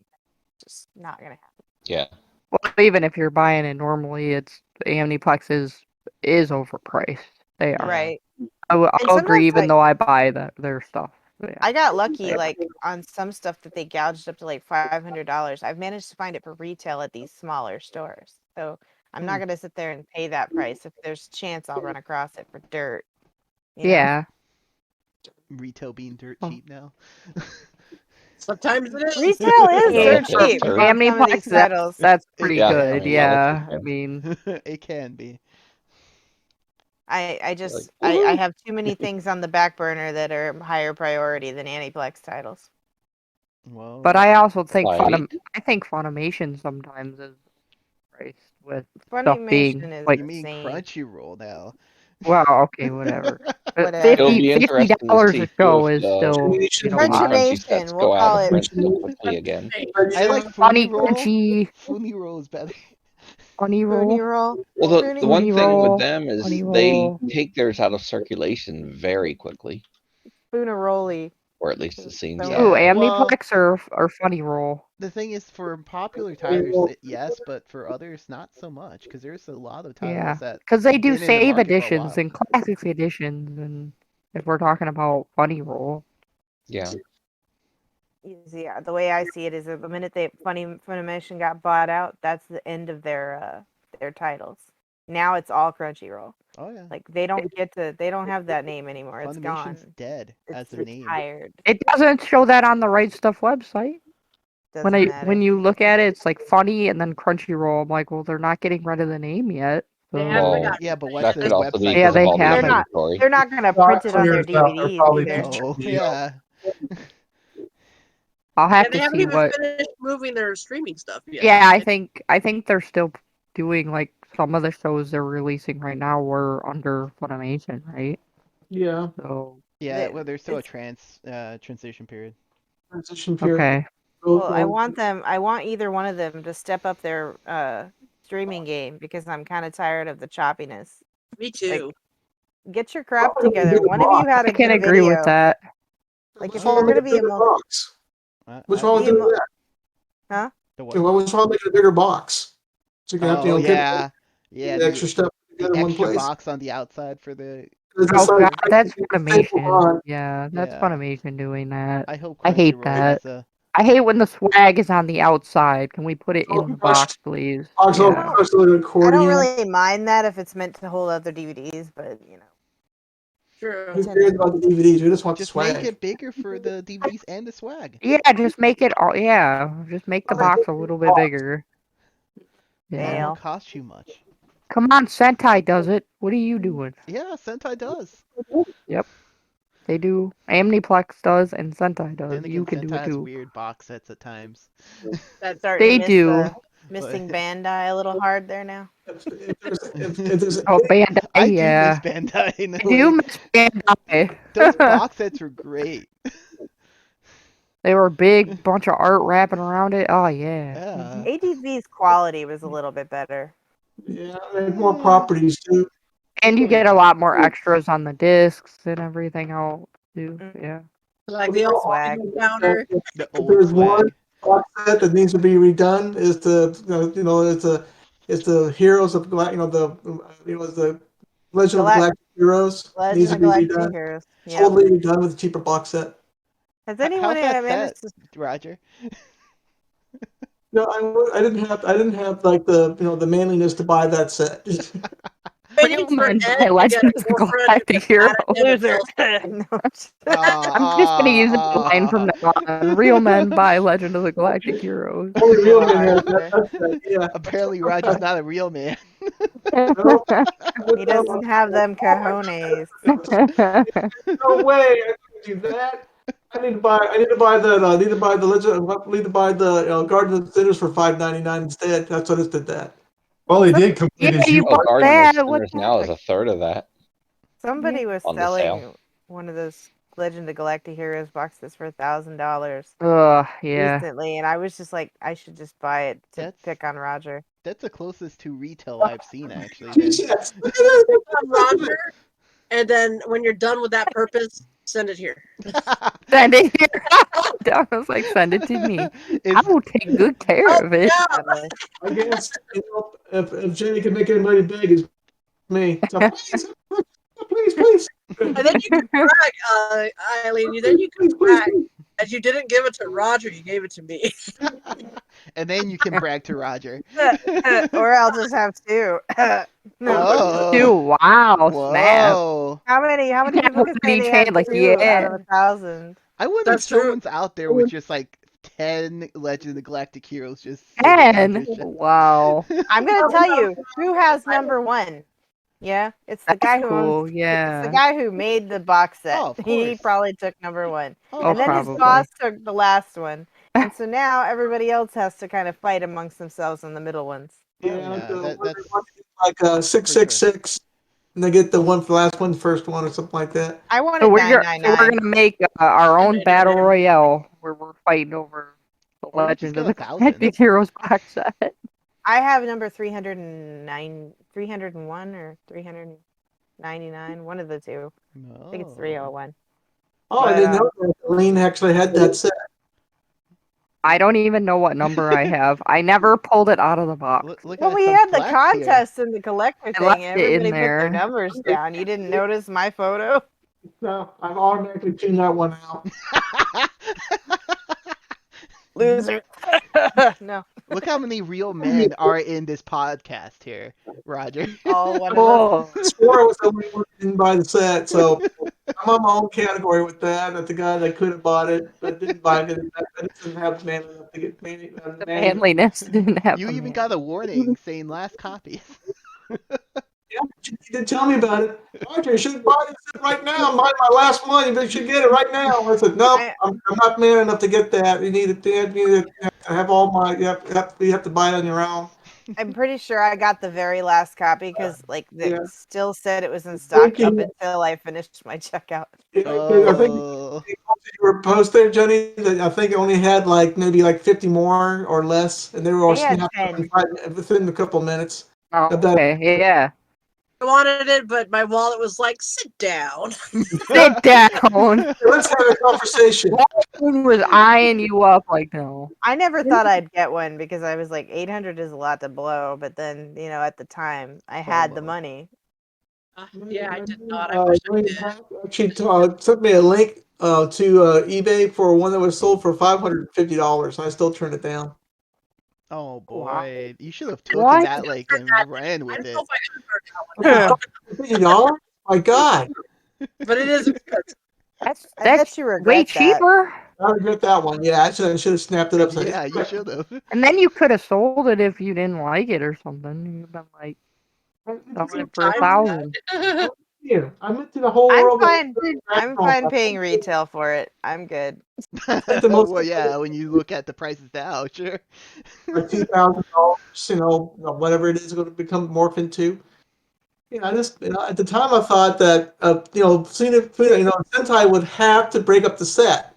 Just not gonna happen. Yeah. Well, even if you're buying it normally, it's Amniplex is overpriced. They are. Yeah. Right. And I'll agree, sometimes even though I buy their stuff. Yeah. I got lucky, They are. like on some stuff that they gouged up to like $500. I've managed to find it for retail at these smaller stores. So I'm not Hmm. gonna sit there and pay that price. If there's a chance, I'll run across it for dirt. You know? Yeah. Retail being dirt Oh. cheap now. Sometimes it is. Retail is Yeah, dirt that's cheap true. on some of these Amniplex, titles. that's It pretty Yeah, can good. be. yeah, that's Yeah. I true. mean, It can be. I Like, just I have too many things on the back burner that are higher priority than Aniplex titles. Well, but I also think Right. I think Funimation sometimes is priced with stuff being Funimation is like, you mean insane. Crunchyroll now? well, okay, whatever. But Whatever. It'll be $50 interesting to see a too show if is the still, Animation. a lot. crunchy Funimation, sets we'll go out call of it. print so quickly again. I like Funny Funnyroll. Crunchy, Funnyroll is better. Funny Roll, Roll. Well, the one Funny thing with Roll, them is Funny they Roll. take theirs out of circulation very quickly, Spooneroli. or at least it seems So that Ooh, Yeah, way. well, Amniplex or Funny Roll. the thing is, for popular titles, yes, but for others, not so much, because there's a lot of titles Yeah, that because they do been in the save market for a editions while. and classics editions, and if we're talking about Funny Roll, Yeah. yeah, the way I see it is that the minute Funimation got bought out, that's the end of their titles. Now it's all Crunchyroll. Oh yeah, Like they don't have that name anymore. It's Funimation's gone. dead as It's a name. retired. it doesn't show that on the Right Stuff website. Doesn't matter. When you look at it, it's like Funny and then Crunchyroll. I'm like, well, they're not getting rid of the name yet. They So haven't Well, got Yeah, but what's that the could also be website yeah, because of they all called? the They're haven't. not inventory. they're not gonna Not print it on clear their as out. They're DVDs probably either. Oh PG. yeah. I'll Yeah, have they to haven't see even what. finished moving their streaming stuff yet. Yeah, I think they're still doing like some of the shows they're releasing right now were under Funimation, right? Yeah. So Yeah, well, there's still a It's transition period. Transition period. okay. well, I want either one of them to step up their streaming game because I'm kind of tired of the choppiness. Me too. Get your crap together. One of you had I a can good agree with video. that. Like What's if you're wrong with gonna a be a bigger box? What's I wrong don't with know. doing that? huh? The Okay, what? what's wrong with making a bigger box? So you can have to, Oh get yeah, yeah. the extra stuff The together in one extra place. box on the outside for the. It's Oh just like god, that's staple Funimation. on. Yeah, that's Yeah, Funimation doing that. I hope I hate Crunchyroll that. has a. I hate when the swag is on the outside. Can we put it in the box, Crushed, please? box all Yeah. crushed like an I don't accordion. really mind that if it's meant to hold other DVDs, but True. Who cares about the DVDs? We just want the Just make swag. it bigger for the DVDs and the swag. Yeah, just make it all. Yeah, just make the box a little bit bigger. and Yeah. it won't Fail. cost you much. Come on, Sentai does it. What are you doing? Yeah, Sentai does. Yep, they do. Amniplex does, and Sentai does. Then You again, can do Sentai it has too. weird box sets at times. Starting to They miss do. missing But Bandai a little hard there now. If there's Oh, Bandai, I do miss yeah. Bandai in a I do way. miss Bandai. Those box sets were great. They were big, bunch of art wrapping around it. Oh yeah. Yeah. ADV's quality was a little bit better. yeah, they have more properties too. And you get a lot more extras on the discs and everything else too. Mm. Yeah. Like Well, the old Swag. counter. The if old there's one swag. box set that needs to be redone, is the it's the Heroes of the Legend of the Galact Galactic Heroes needs Legend to of be Galactic redone. Heroes. Yep. Totally redone with a cheaper box set. Has anyone How's that managed set, to? Roger? No, I didn't have like the manliness to buy that set. Waiting Real for men Ed buy to get a Legend of the girlfriend who Galactic gets mad Heroes. at him and Loser. tells him. No. I'm just gonna use that line from now on. Real men buy Legend of the Galactic Heroes. Only real men have that, Roger. that set. Yeah. Apparently, Roger's not a real man. No, He doesn't have them cojones. no way. I couldn't do that. I need to buy the Garden of Sinners for $5.99 instead. That's what I just did that. Well, he Some, did complete Yeah, his you U. Oh, bought Garden of that. What Sinners the now is heck? a third of that somebody was on the selling sale. one of those Legend of Galactic Heroes boxes for $1,000 Yeah. recently, and I was just like, I should just buy it to That's pick on Roger. that's the closest to retail I've seen actually. Then Yes. Roger, and then when you're done with that purpose, send it here. Send it here. I was like, send it to me. I is will take good care Oh of it. yeah, Sadly. I guess if Jenny can make anybody big, it's me. So please, and then you can brag, Eileen. Then you can brag that you didn't give it to Roger, you gave it to me. and then you can brag to Roger. Or I'll just have two. No. Two. Whoa. Wow, snap. Whoa. How many people One can in say each they have hand, like, two out of yeah. 1,000? I wonder if That's true. someone's out there with just like 10 Legend of the Galactic Heroes just sitting on And their shelf. wow. I'm gonna tell you who has number one. Yeah, it's the That's guy who owns. cool. It's the Yeah. guy who made the box set. Oh, of He course. probably took number one, Oh, Oh, and then his probably. boss took the last one. And so now everybody else has to kind of fight amongst themselves on the middle ones. yeah, that's like 666, and they get the one for the last one, first one, or something like that. I So wanted we're 999. gonna make our own battle royale where we're fighting over the Or you just Legend of get the 1,000. Galactic Heroes box set. I have number 309, 301, or 399. One of the two. I think it's No. 301. Oh, I But, didn't know that. Lean actually had that set. I don't even know what number I have. I never pulled it out of the box. Look Well, at we some had the flex here. contest and the collector I thing, left and it in everybody put their there. numbers down. You didn't notice my photo? No, I've automatically tuned that one out. Loser. No. Look how many real men are in this podcast here, Roger. All one of us. Oh, I swore I was the only one who didn't buy the set, so I'm on my own category with that. That the guy that could have bought it but didn't buy it, I didn't have the man enough to get the manliness didn't have You the even man. got a warning saying last copy. Yeah, you did tell me about it. Roger, you should buy this right now. My last one. You should get it right now. I said, no, I'm not man enough to get that. You need to have all my. You have to buy it on your own. I'm pretty sure I got the very last copy because, like, it Yeah. still said it was in stock Thank you. up until I finished my checkout. Yeah, 'cause I think Oh. you were post there, Jenny. That I think it only had maybe 50 more or less, and they were all They had snapped up 10. within a couple of minutes. Oh, Of that. okay, yeah. I wanted it, but my wallet was like, sit down. Sit down. Let's have a conversation. Who was eyeing you up like no? I never thought I'd get one because I was like, 800 is a lot to blow. But then, at the time, I had the FOMO. money. Yeah, I did not. I wish I did. She sent me a link to eBay for one that was sold for $550. I still turned it down. Oh Wow. boy. You should have taken What? that link and ran I with don't it. know if I ever heard that one. $50? My God. But it is expensive. I bet That's you regret way that. cheaper. I regret that one. Yeah, I should have snapped it up. So Yeah, you should have. And then you could have sold it if you didn't like it or something. You've been like selling it for Time for 1,000. that. yeah, I went through the whole I'm world. fine. I'm fine paying retail for it. I'm good. Spent the most Well, yeah, when you look at the prices now, sure. like $2,000. Whatever it is going to become morph into. I just at the time I thought that Sentai would have to break up the set.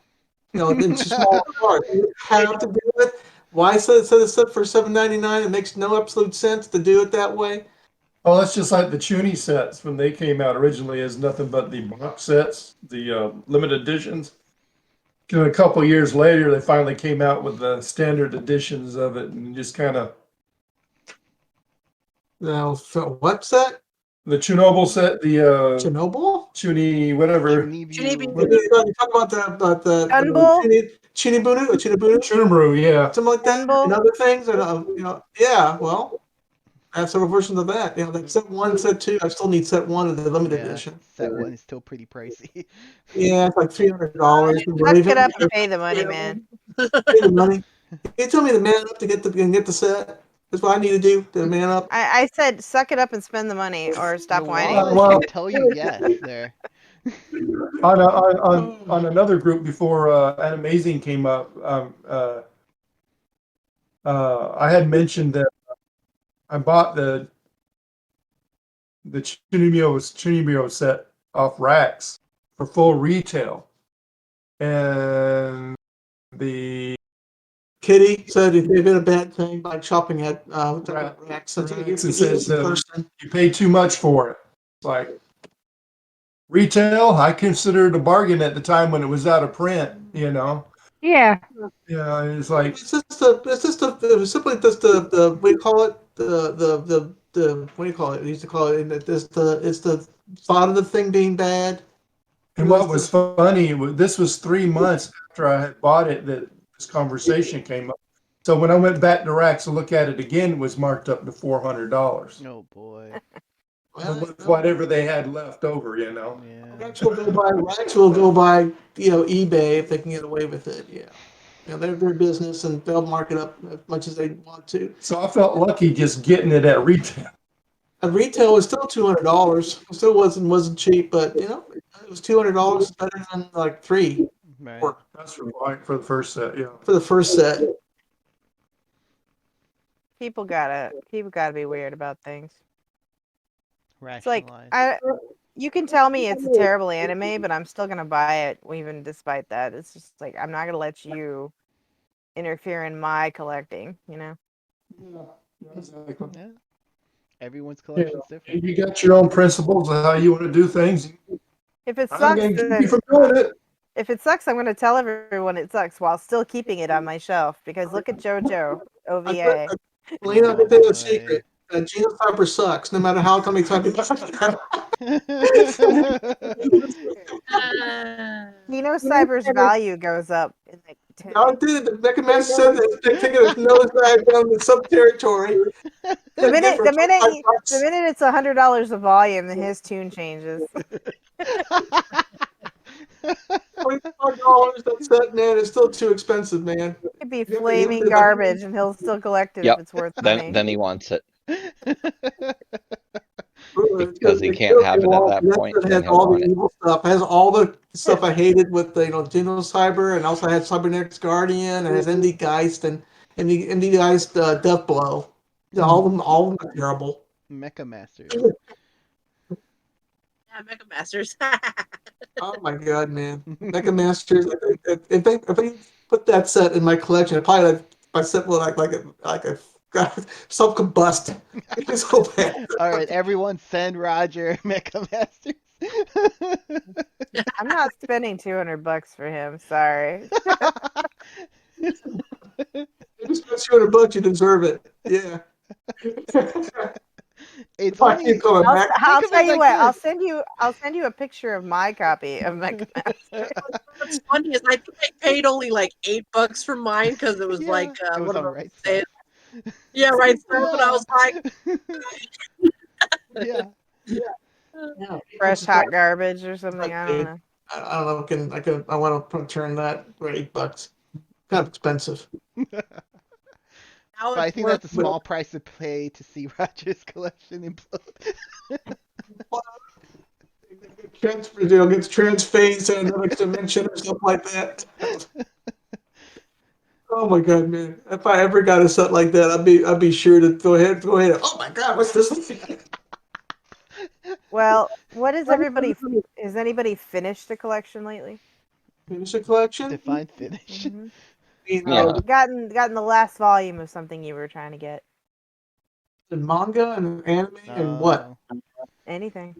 Into smaller parts. You would have to do it. Why set a set for $7.99? It makes no absolute sense to do it that way. Well, that's just like the Chuny sets when they came out originally as nothing but the box sets, the limited editions. And a couple years later, they finally came out with the standard editions of it, and just kind of Now, what set? the Chernobyl set, the Chernobyl? Chuny whatever, Chunibi. What are you talking about the Gunbull? Chinibunu or Chinibunu? Chuniburu, yeah. Something like that? Gunbull? And other things? Yeah, well, I have several versions of that. Like set one, set two. I still need set one of the limited Yeah, edition. set one is still pretty pricey. Yeah, it's like $300. Suck it up and pay the money, man. Pay the money. You tell me to man up to get the set. That's what I need to do to man up. I said suck it up and spend the money or stop The whining. wallet Well- can tell you yes there. On another group before Animazing came up, I had mentioned that I bought the Chunibyo set off racks for full retail, and the Kitty said it had been a bad thing by shopping at racks. it says you pay too much for it. It's like retail, I considered a bargain at the time when it was out of print. Yeah. Yeah, it's like It's simply just the what do you call it? The what do you call it? We used to call it. It's the thought of the thing being bad. And what was funny, this was 3 months after I had bought it that this conversation came up. So when I went back to Racks to look at it again, it was marked up to $400. Oh boy. With whatever they had left over. Yeah. Racks will go by eBay if they can get away with it. Yeah. They're their business and they'll mark it up as much as they want to. So I felt lucky just getting it at retail. At retail, was still $200. It still wasn't cheap, but it was $200 better than like $300 Right. That's for the first set, yeah. for the first set. People gotta be weird about things. It's like Rationalize. you can tell me it's a terrible anime, but I'm still gonna buy it even despite that. It's just like I'm not gonna let you interfere in my collecting, Yeah, exactly. Yeah. Everyone's collection's different. You got your own principles of how you want to do things. If it I'm sucks, going to keep then you from doing it. if it sucks, I'm gonna tell everyone it sucks while still keeping it on my shelf because look at JoJo OVA. Lena, Oh, I'll tell you a boy. secret. Geno Cyber sucks, no matter how many times you Cyber's value goes up in like 10 I did. The Mecha Master said that they're taking a nosedive down in some territory. the minute it's $100 a volume, then his tune changes. $25, that's that, man. It's still too expensive, man. It'd be flaming garbage, and he'll still collect it Yep. if it's worth money. Then he wants it. Because Because he can't have it at that point, It then has he'll all the want it. evil stuff. It has all the stuff I hated with the Geno Cyber, and also had Cybernetics Guardian, and it has MD Geist and MD Geist Death Blow. Yeah, all of them are terrible. Mecha Masters. Yeah, Mecha Masters. Oh my god, man! Mecha Masters. If they put that set in my collection, I probably my set will like a self combust. It's so bad. All right, everyone, send Roger Mecha Masters. I'm not spending $200 for him. Sorry. If you spend $200, you deserve it. Yeah. It's I only keep going back. I'll of tell it you like what. this. I'll send you a picture of my copy of Mecha Master. What's funny is I think I paid only like $8 for mine because it was Yeah, like it was one of on those Right sales. Stuff. Yeah, right stuff. And I was like, Yeah. Fresh hot garbage or something. I don't know. I don't know. I want to return that for $8. Kind of expensive. Now But I it's think worth. that's a small price to pay to see Roger's collection implode. Transfer, gets transphased to another dimension or something like that. Oh my god, man! If I ever got a set like that, I'd be sure to go ahead. Oh my god, what's this? Well, what is everybody? Has anybody finished a collection lately? Finish a collection? Define finish. Hmm Yeah. Like gotten the last volume of something you were trying to get. And manga and anime and what? Anything.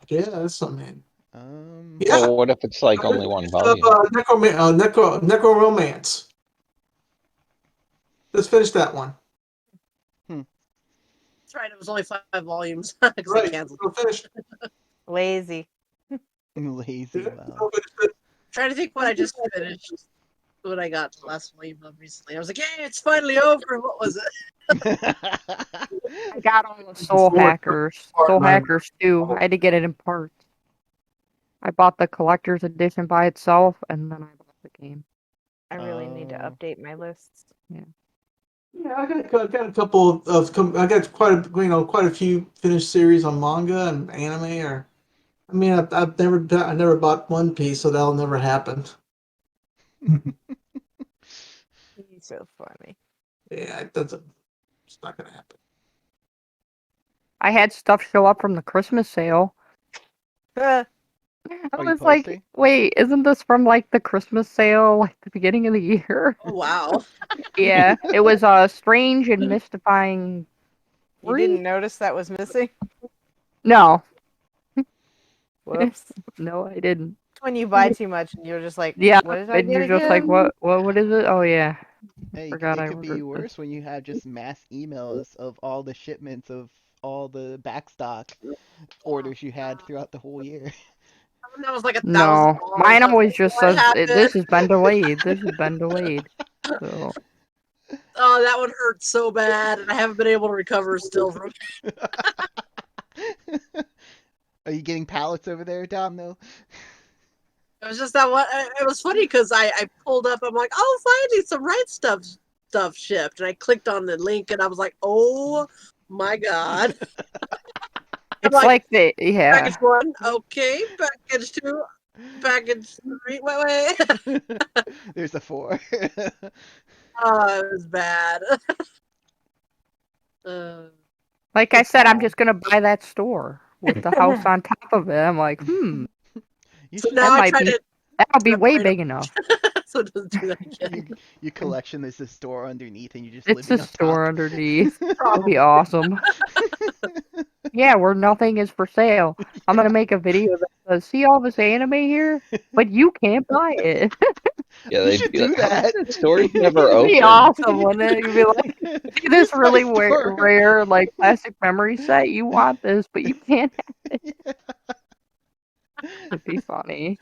Yeah, that's something. Um, Yeah, Well, what if it's like I only just one finished up, volume? Necro Romance. Just finished that one. That's right. It was only 5 volumes because they Right, canceled. so finished. Lazy. lazy. Yeah, Wow. Trying to think what I just finished. What I got the last volume of recently. I was like, "Yay, it's finally over!" What was it? I got all the Soul Hackers. Soul Right. Hackers 2. I had to get it in parts. I bought the collector's edition by itself, and then I bought the game. I really need to Oh. update my lists. Yeah, I got a couple I got quite a few finished series on manga and anime. Or I mean, I never bought One Piece, so that'll never happen. He's so funny. Yeah, it doesn't. It's not gonna happen. I had stuff show up from the Christmas sale. I Are you was like, posting? wait, isn't this from like the Christmas sale, like the beginning of the year? Oh wow! Yeah, it was Strange and Mystifying You 3? didn't notice that was missing? No, Whoops. no, I didn't. When you buy too much and you're just like, Yeah, what did I and get you're just like, again? what is it? Oh yeah, Hey, forgot it I could be ordered this. worse when you have just mass emails of all the shipments of all the backstock orders you had throughout the whole year. That was like No, $1,000. mine I was always like, just "What says happened?" this has been delayed. This has been delayed. So Oh, that one hurt so bad, and I haven't been able to recover still from. Are you getting pallets over there, Dom? No. It was just that one. It was funny because I pulled up. I'm like, oh, finally some right stuff shipped, and I clicked on the link, and I was like, oh my god. I'm it's like, like yeah. package 1, okay, package 2, package 3. Wait. There's a 4. Oh, it was bad. uh, Like I it's said, I'm bad. just gonna buy that store with the house on top of it. I'm like, You So should now that I might try be to that'll be way separate them big enough. so it doesn't do that again. your collection is a store underneath and you're just It's a living on store top. underneath. It'll be Probably. awesome. Yeah, where nothing is for sale. I'm gonna make a video that says, "See all this anime here, but you can't buy it." Yeah, You they'd should be like, do how that. the store's never It'd be open? awesome, wouldn't it? You'd be like, "See this Here's my really store. rare, like plastic memory set. You want this, but you can't." It'd be funny.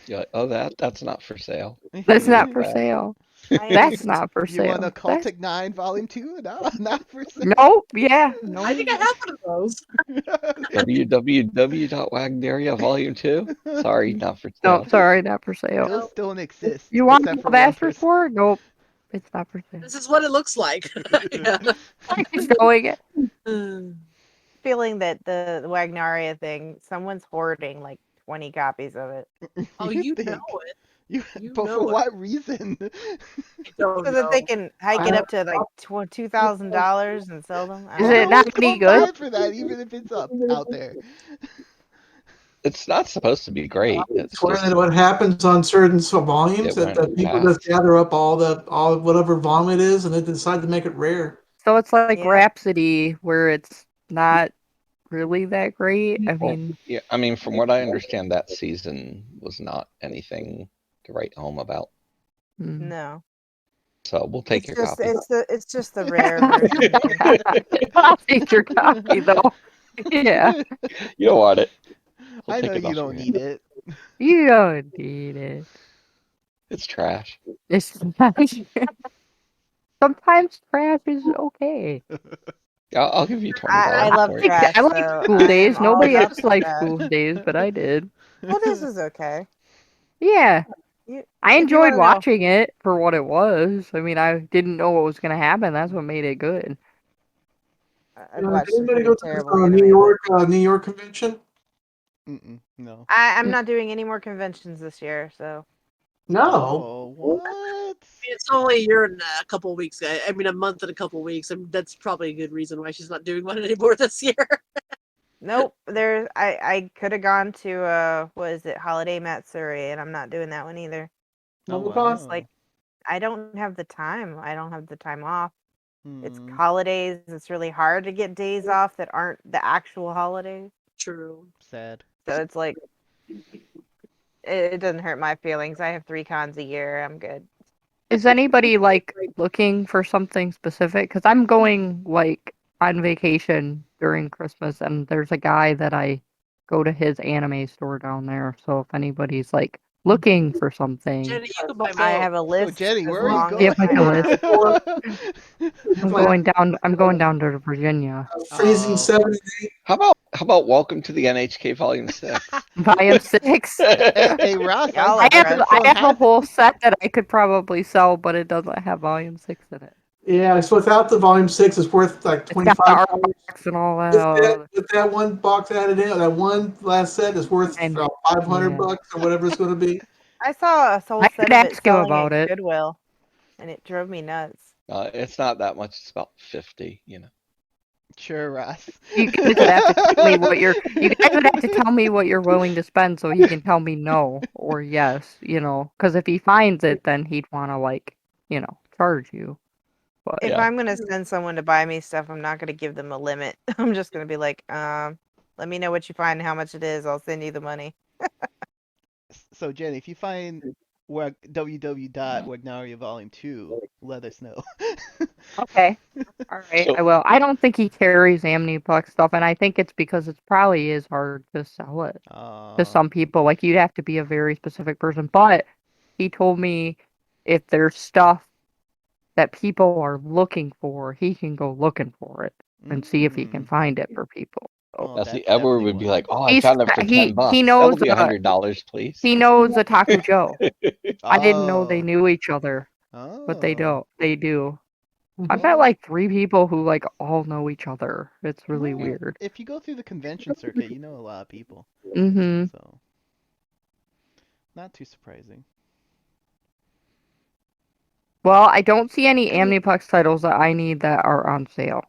You're like, oh, that's not for sale. That's Take not it for back. sale. I That's asked. not for You want a sale. That's Cultic 9 Volume 2? No, not for sale. nope. Yeah, I nope. think I have one of those. www.wagneria Volume 2? Sorry, not for Nope. sale. Sorry, not for sale. Those don't exist You want except the for one bastard person. for it? Nope. It's not for sale. This is what it looks like. Yeah. He's showing it. Feeling that the Wagnaria thing, someone's hoarding like 20 copies of it. Oh, You you know think? it. You, You but for know it. what reason? I don't So that they know. can hike it up to like $2,000 and sell them. I Is don't it know. not Everyone's any gonna buy good? it for that, even if it's up out there. It's not supposed to be great. It's just What happens on certain volumes it went that people just fast. gather up all whatever volume it is, and they decide to make it rare. So it's like Yeah. Rhapsody, where it's not really that great. I Well, mean, yeah, I mean, from what I understand, that season was not anything to write home about. hmm. No. So we'll take It's your just copy. it's just the rare version. I'll take your copy though. Yeah, You don't want it. We'll I take know it you off your don't hands. need it. you don't need it. It's trash. It's trash. Sometimes trash is okay. I'll give you I $20 love for it. trash, I like so school I days. am all Nobody about else the likes trash. school days, but I did. Well, this is okay. Yeah, You, I if you enjoyed want to know, watching it for what it was. I mean, I didn't know what was gonna happen. That's what made it good. I've watched Did some anybody pretty go to this terrible anime, New York convention? No. I'm not doing any more conventions this year, so No. Oh, what? It's only a year and a couple of weeks. I mean, a month and a couple of weeks. And that's probably a good reason why she's not doing one anymore this year. nope. I could have gone to what is it, Holiday Matsuri, and I'm not doing that one either. Oh, WonderCon? It's like I don't have the time. I don't have the time off. It's Hmm. holidays. It's really hard to get days off that aren't the actual holidays. True. Sad. So it's like it doesn't hurt my feelings. I have 3 cons a year. I'm good. Is anybody like looking for something specific? Because I'm going like on vacation during Christmas, and there's a guy that I go to his anime store down there. So if anybody's like looking for something, Jenny, you can buy I me. have a So list Jenny, as where are you long yeah, as going? make a I list. I'm Like- going down. I'm going down to Virginia. Freezing Oh. 70. How about Welcome to the NHK Volume 6? Volume 6. Hey, Ross, Y'all I, are I have I've been fresh. I so have a happy. whole set that I could probably sell, but it doesn't have volume 6 in it. Yeah, so without the volume 6, it's worth like It's got the art $25. box and all that. With that one box added in, that one last set is worth And about 500 yeah. bucks or whatever it's going to be. I saw a whole I set could of it ask him selling about at it. Goodwill, and it drove me nuts. It's not that much. It's about 50. Sure, Ross. You guys would have to tell me what you're. You guys would have to tell me what you're willing to spend, so he can tell me no or yes. Because if he finds it, then he'd want to charge you. But If Yeah. I'm gonna send someone to buy me stuff, I'm not gonna give them a limit. I'm just gonna be like, let me know what you find and how much it is. I'll send you the money. So Jenny, if you find www.wagnaria Volume 2, let us know. okay, all right, So I will. I don't think he carries Amniplex stuff, and I think it's because it probably is hard to sell it to some people. Like you'd have to be a very specific person. But he told me if there's stuff that people are looking for, he can go looking for it and see if he can find it for people. So Oh, now, that's see, Edward definitely would be one. like, "Oh, I he's found it for he $10. he That'll knows be $100, please." he knows Otaku Joe. I didn't know they Oh. knew each other, but they Oh. don't. They do. I've Well, met like 3 people who like all know each other. It's really well, weird. if you go through the convention circuit, you know a lot of people. Mm-hmm. So, not too surprising. Well, I don't see any Amniplex titles that I need that are on sale.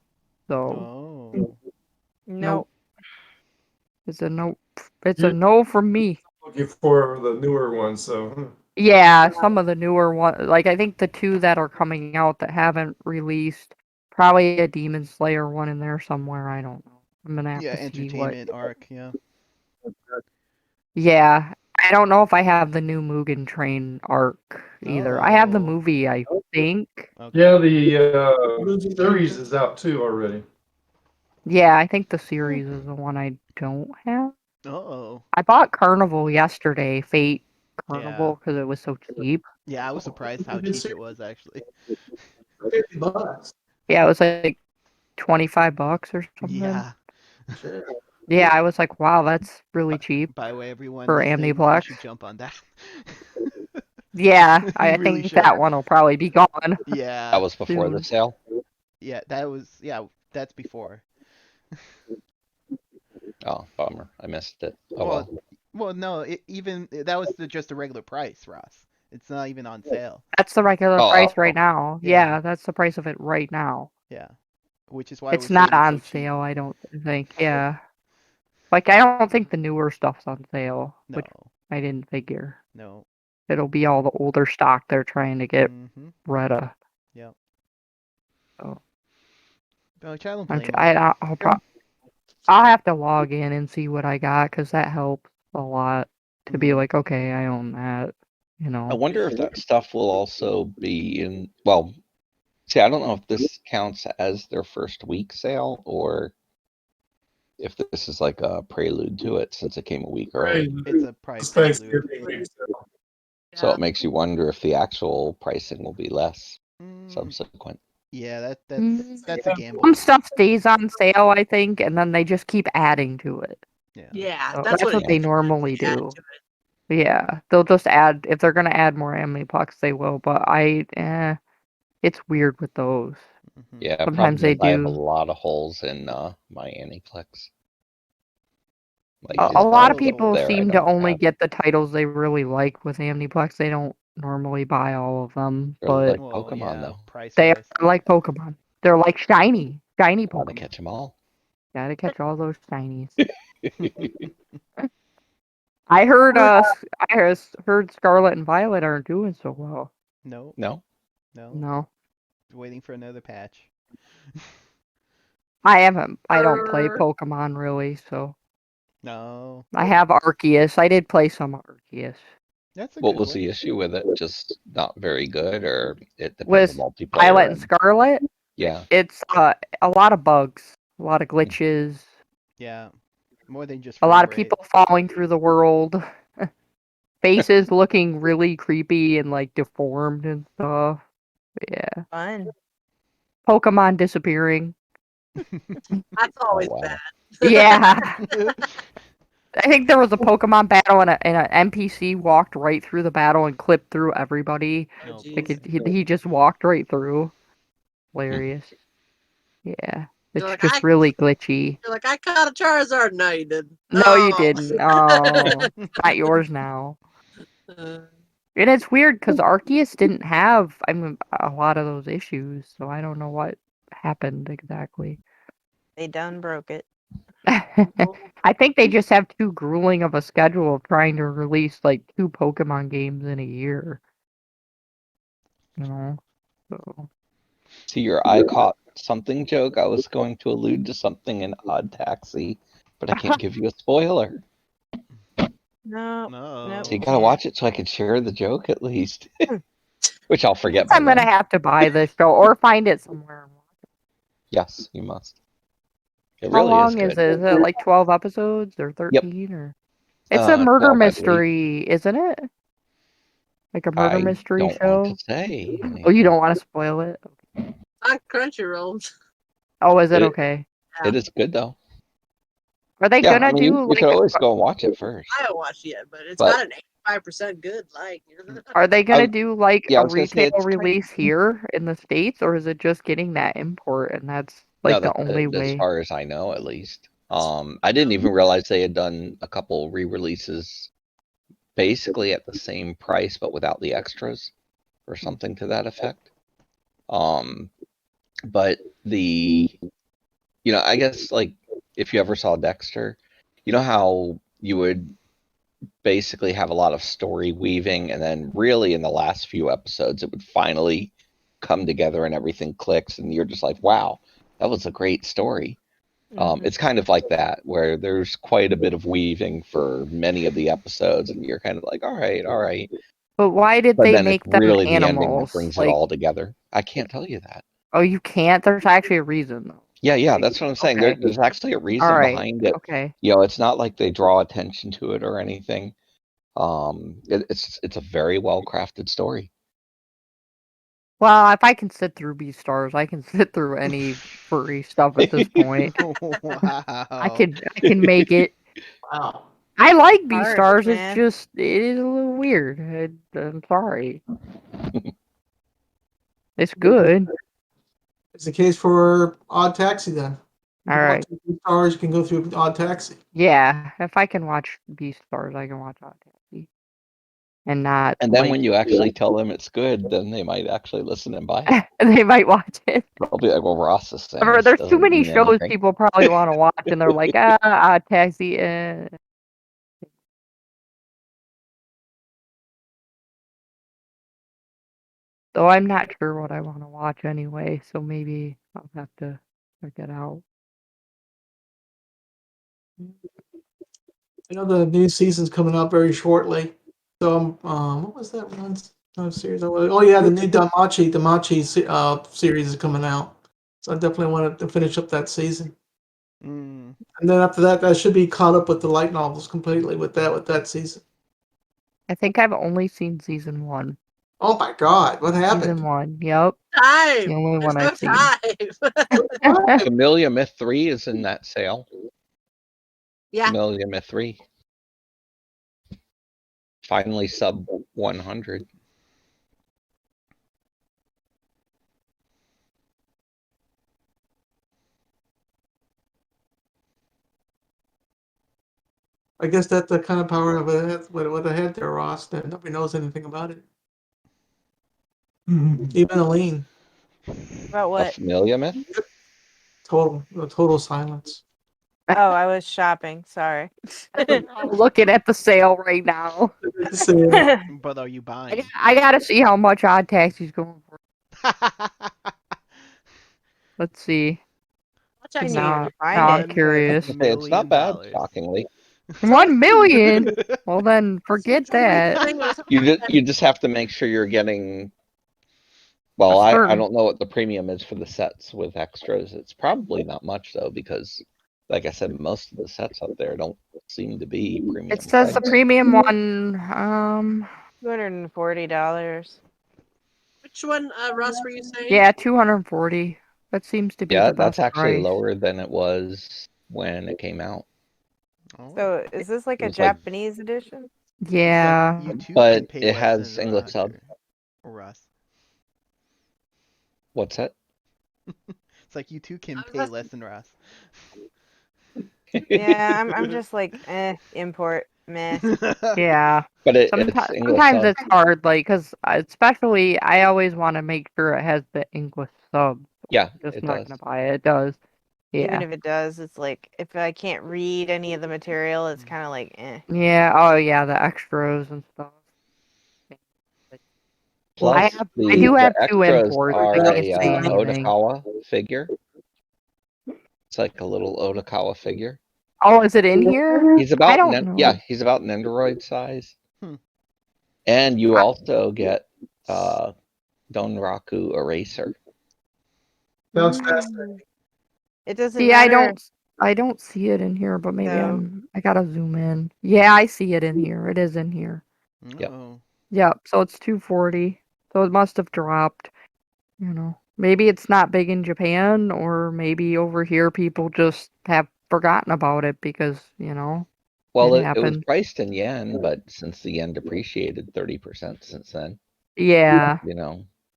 So Oh. Nope. it's a no. It's a no from me. Looking for the newer ones, so Yeah, some of the newer ones, like I think the 2 that are coming out that haven't released, probably a Demon Slayer one in there somewhere. I don't know. I'm gonna have Yeah, to see what. entertainment arc, yeah. Yeah, I don't know if I have the new Mugen Train arc either. I have the Oh. movie, I think. Okay. yeah, the series is out too already. Yeah, I think the series is the one I don't have. Oh. I bought Carnival yesterday, Fate Yeah. Carnival, because it was so cheap. Yeah, I was surprised how cheap it was actually. $50. Yeah, it was like $25 or something. Yeah. Shit. Yeah, I was like, wow, that's really cheap By the way, everyone for listening, you Amniplex. should jump on that. Yeah, You I really think should. that one will probably be gone Yeah. That was before the soon. sale. Yeah, that's before. Oh, bummer. I missed it. Oh Well, well. no, that was just the regular price, Ross. It's not even on sale. That's the regular Oh, price oh, right oh. now. Yeah. Yeah, that's the price of it right now. Yeah. Which is why we're It's not saying it's so on cheap. sale, I don't think. Yeah. Like, I don't think the newer stuff's on sale, No. which I didn't figure. No. It'll be all the older stock they're trying to get Mm-hmm. rid of. Yep. So, Which I don't I'm, blame I, them. I'll have to log in and see what I got, because that helps a lot to be Mhm. like, okay, I own that, I wonder if that stuff will also be in. Well, see, I don't know if this counts as their first week sale or if this is like a prelude to it since it came a week early. It's a price It's prelude. Thanksgiving week, so So it makes you wonder if the actual pricing will be less Mm, subsequent. Yeah, Mm, that's a some gamble. stuff stays on sale, I think, and then they just keep adding to it. Yeah. Yeah, So that's that's what it what they usually is. normally They add do. to it. Yeah, they'll just add if they're gonna add more anime pucks, they will. But it's weird with those. Hmm. Yeah, Sometimes problem they is I have a do. lot of holes in my Aniplex. Like Use A those lot of there's follow stuff people holes. there I seem to don't only have. get the titles they really like with Amniplex. They don't normally buy all of them, Really but like Well, Pokemon yeah, though. price they wise. are like Pokemon. They're like shiny Gotta Pokemon. catch them all. Gotta catch all those shinies. I heard Scarlet and Violet aren't doing so well. No, No? no. No, Waiting for another patch. I haven't. I don't play Er, Pokemon really, so No, I have Arceus. I did play some Arceus that's a What good was one. the issue with it? Just not very good, or it depends on with multiplayer Violet and and Scarlet. yeah. It's a lot of bugs, a lot of glitches, Yeah, more than just a frame lot of rate. people falling through the world, faces looking really creepy and like deformed and stuff. Yeah, Fun. Pokemon disappearing. that's Oh always wow. bad. Yeah, I think there was a Pokemon battle and an NPC walked right through the battle and clipped through everybody. Oh, Oh Like jeez. boy. he just walked right through. Hmm. Hilarious. Yeah, You're it's like, just really glitchy. I caught a Charizard. No, you didn't. No, you No. didn't. Oh, not yours now. Uh, And it's weird because Arceus didn't have, I mean, a lot of those issues, so I don't know what happened exactly. They done broke it. I think they just have too grueling of a schedule of trying to release like 2 Pokemon games in a year. You know, so To your I caught something joke, I was going to allude to something in Odd Taxi, but I can't give you a spoiler. No, nope, So you No. gotta can't. watch it so I can share the joke at least. Hmm. Which I'll I forget guess by I'm gonna then. have to buy this show or find it somewhere. Yes, you must. It How really is long is good. it? Is it like 12 episodes or Yep. 13 or? It's a murder 12, I believe. mystery, isn't it? Like a murder I mystery don't want to show. say Oh, you anything. don't want to spoil it? on Crunchyroll. Oh, is it It okay? it is good though. Are they Yeah, I gonna mean you, do you like? could always go and watch it first. I haven't watched it yet, but it's But got an 85% good like. Are they I gonna do like yeah, I a was gonna say retail it's release here in the States, or is it just getting that import and that's no, like the that's only as way? far as I know at least. I didn't even realize they had done a couple re-releases basically at the same price but without the extras or something to that effect. Um, but I guess like if you ever saw Dexter, you know how you would basically have a lot of story weaving and then really in the last few episodes it would finally come together and everything clicks and you're just like, wow, that was a great story. Mhm. It's kind of like that where there's quite a bit of weaving for many of the episodes and you're kind of like, all right. But why did But they then it's make them really the ending that animals? brings it Like, all together. I can't tell you that. oh, you can't. There's actually a reason though. Yeah, that's what I'm saying. Okay. There's actually a All reason right. behind it. Okay. It's not like they draw attention to it or anything. It's a very well crafted story. Well, if I can sit through Beastars, I can sit through any furry stuff at this point. Wow. I can make it. Wow. I like Hard, Beastars. It's man. just it is a little weird. I'm sorry. It's good. It's the case for Odd Taxi then. You All can right. watch 2 stars, you can go through Odd Taxi. Yeah, if I can watch Beastars, I can watch Odd Taxi, and not And then like when you actually tell them it's good, then they might actually listen and buy it. they might watch it. They'll be like, well, Ross is saying Or this there's too doesn't many mean shows anything. people probably want to watch, and they're like, Odd Taxi. Though I'm not sure what I want to watch anyway, so maybe I'll have to check it out. I know the new season's coming out very shortly. So, what was that one series? Oh yeah, the new Damachi series is coming out. So I definitely wanted to finish up that season. Mm. And then after that, I should be caught up with the light novels completely with that season. I think I've only seen season 1. Oh my God, what Season happened? 1. Yep. Time. The only There's one no I've seen. time. Familia Myth 3 is in that sale. Yeah. Familia Myth 3. Finally sub 100. I guess that's the kind of power of what I had there, Ross. That nobody knows anything about it. Even Elaine. About A what? Familia Myth? Total silence. Oh, I was shopping. Sorry. I'm looking at the sale right now. But are you buying? I gotta see how much Odd Taxi's going for. Let's see. Watch out, Can you Now, even find now I'm it? curious. It's not bad, shockingly. 1 million? Well then, forget that. You just have to make sure you're getting. Well, I certain- don't know what the premium is for the sets with extras. It's probably not much though, because, like I said, most of the sets out there don't seem to be premium. It says the price. premium one. $240. Which one, Russ, were you saying? Yeah, 240. That seems to be Yeah, the best that's actually price. lower than it was when it came out. Oh. So is this like It a was like- Japanese edition? Yeah. It's like you too But can pay it less has than English sub. Roger or Russ. What's that? It's like you too can I was pay asking- less than Russ. Yeah, I'm just like, import, meh. Yeah. But it's Sometimes, English sometimes sub. it's hard, like, because especially I always want to make sure it has the English sub. Yeah, Just it not does. gonna buy it. It does. Even Yeah. if it does, it's like if I can't read any of the material, it's kind of like, Yeah. Oh yeah, the extras and stuff. Plus, I the do have the 2 extras imports. are I a can't say anything. Otokawa figure. It's like a little Otokawa figure. Oh, is it in here? He's I about don't know. yeah, he's about an Android size. Hmm. And you also get Donraku Eraser. Sounds fascinating. it doesn't See, matter. I don't see it in here, but maybe No. I gotta zoom in. Yeah, I see it in here. It is in here. Yep. Oh. Yep. So it's 240. So it must have dropped. You know, maybe it's not big in Japan, or maybe over here people just have forgotten about it because Well, it it was happened. priced in yen, but since the yen depreciated 30% since then, Yeah.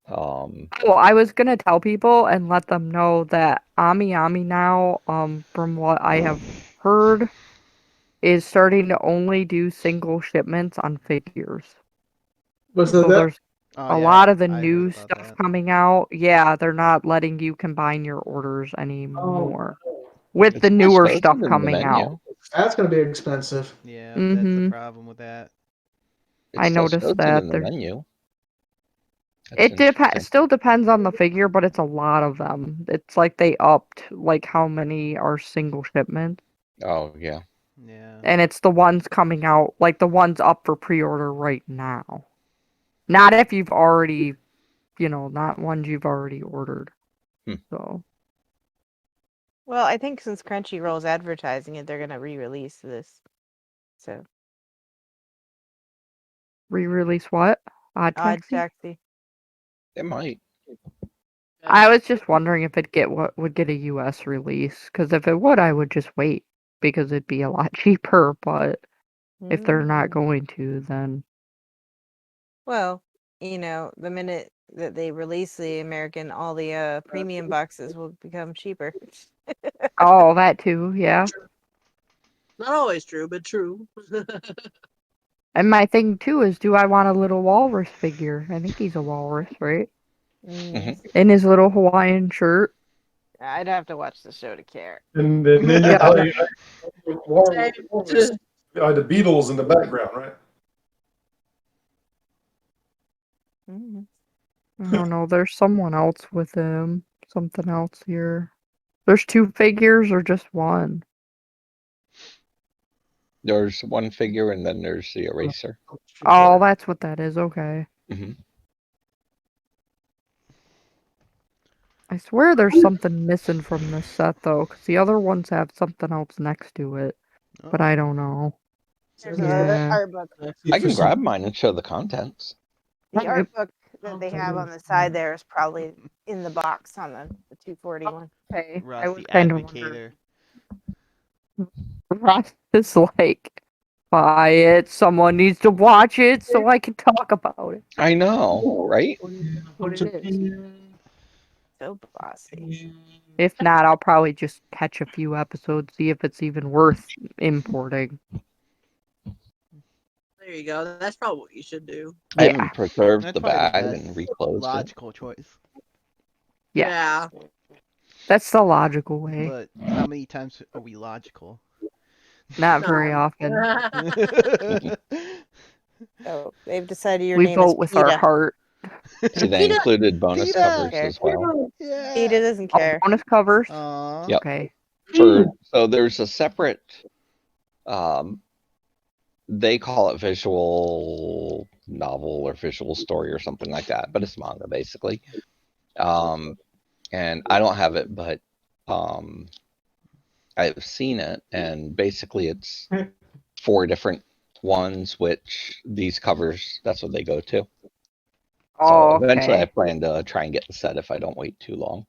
um, I was gonna tell people and let them know that Ami Ami now, from what I have heard, is starting to only do single shipments on figures. Was So that? there's Oh a yeah, lot of the I heard new about stuff that. coming out. Yeah, they're not letting you combine your orders anymore with it's the much newer closer stuff than the coming out. menu. That's going to be expensive. Yeah, that's the Mhm. problem with that. It's I still noticed closer that than the there. menu. That's It interesting. still depends on the figure, but it's a lot of them. It's like they upped like how many are single shipment, Oh yeah. Yeah. and it's the ones coming out, like the ones up for pre-order right now. Not if you've already, not ones you've already ordered. Hmm. So Well, I think since Crunchyroll's advertising it, they're gonna re-release this. So re-release what? Odd Odd Taxi? Taxi. It might. I was just wondering if what would get a US release, because if it would, I would just wait because it'd be a lot cheaper. But if they're not going to, then Well, the minute that they release the American, all the premium boxes will become cheaper. oh, that too, yeah. Not always true, but true. And my thing too is, do I want a little walrus figure? I think he's a walrus, right? Mhm. In his little Hawaiian shirt. I'd have to watch the show to care. And then you Yeah. play the Beatles in the background, right? Mhm. I don't know. There's someone else with him. Something else here. There's 2 figures or just one? There's one figure and then there's the eraser. Oh, that's what that is. Okay. Mhm. I swear there's something missing from this set though, because the other ones have something else next to it, but I don't know. There's Yeah. art book. I can grab mine and show the contents. The Okay. art book that they have on the side there is probably in the box on the 241. Okay, I Ross was the kind of wondering. advocator. Ross is like, buy it. Someone needs to watch it so I can talk about it. I know, right? What it is. So bossy. If not, I'll probably just catch a few episodes, see if it's even worth importing. There you go. That's probably what you should do. I Yeah. haven't preserved That's the probably the bag best and reclosed it. logical choice. Yeah. That's the logical way. But how many times are we logical? Not very often. So they've decided your We name is vote with our PETA. heart. See, they PETA. included bonus PETA! covers Okay. as well. Yeah. PETA doesn't Oh, care. bonus covers? Aww. Yep. Okay. So there's a separate, they call it visual novel or visual story or something like that, but it's manga basically. And I don't have it, but I've seen it, and basically it's 4 different ones, which these covers, that's what they go to. Oh, So eventually I okay. plan to try and get the set if I don't wait too long.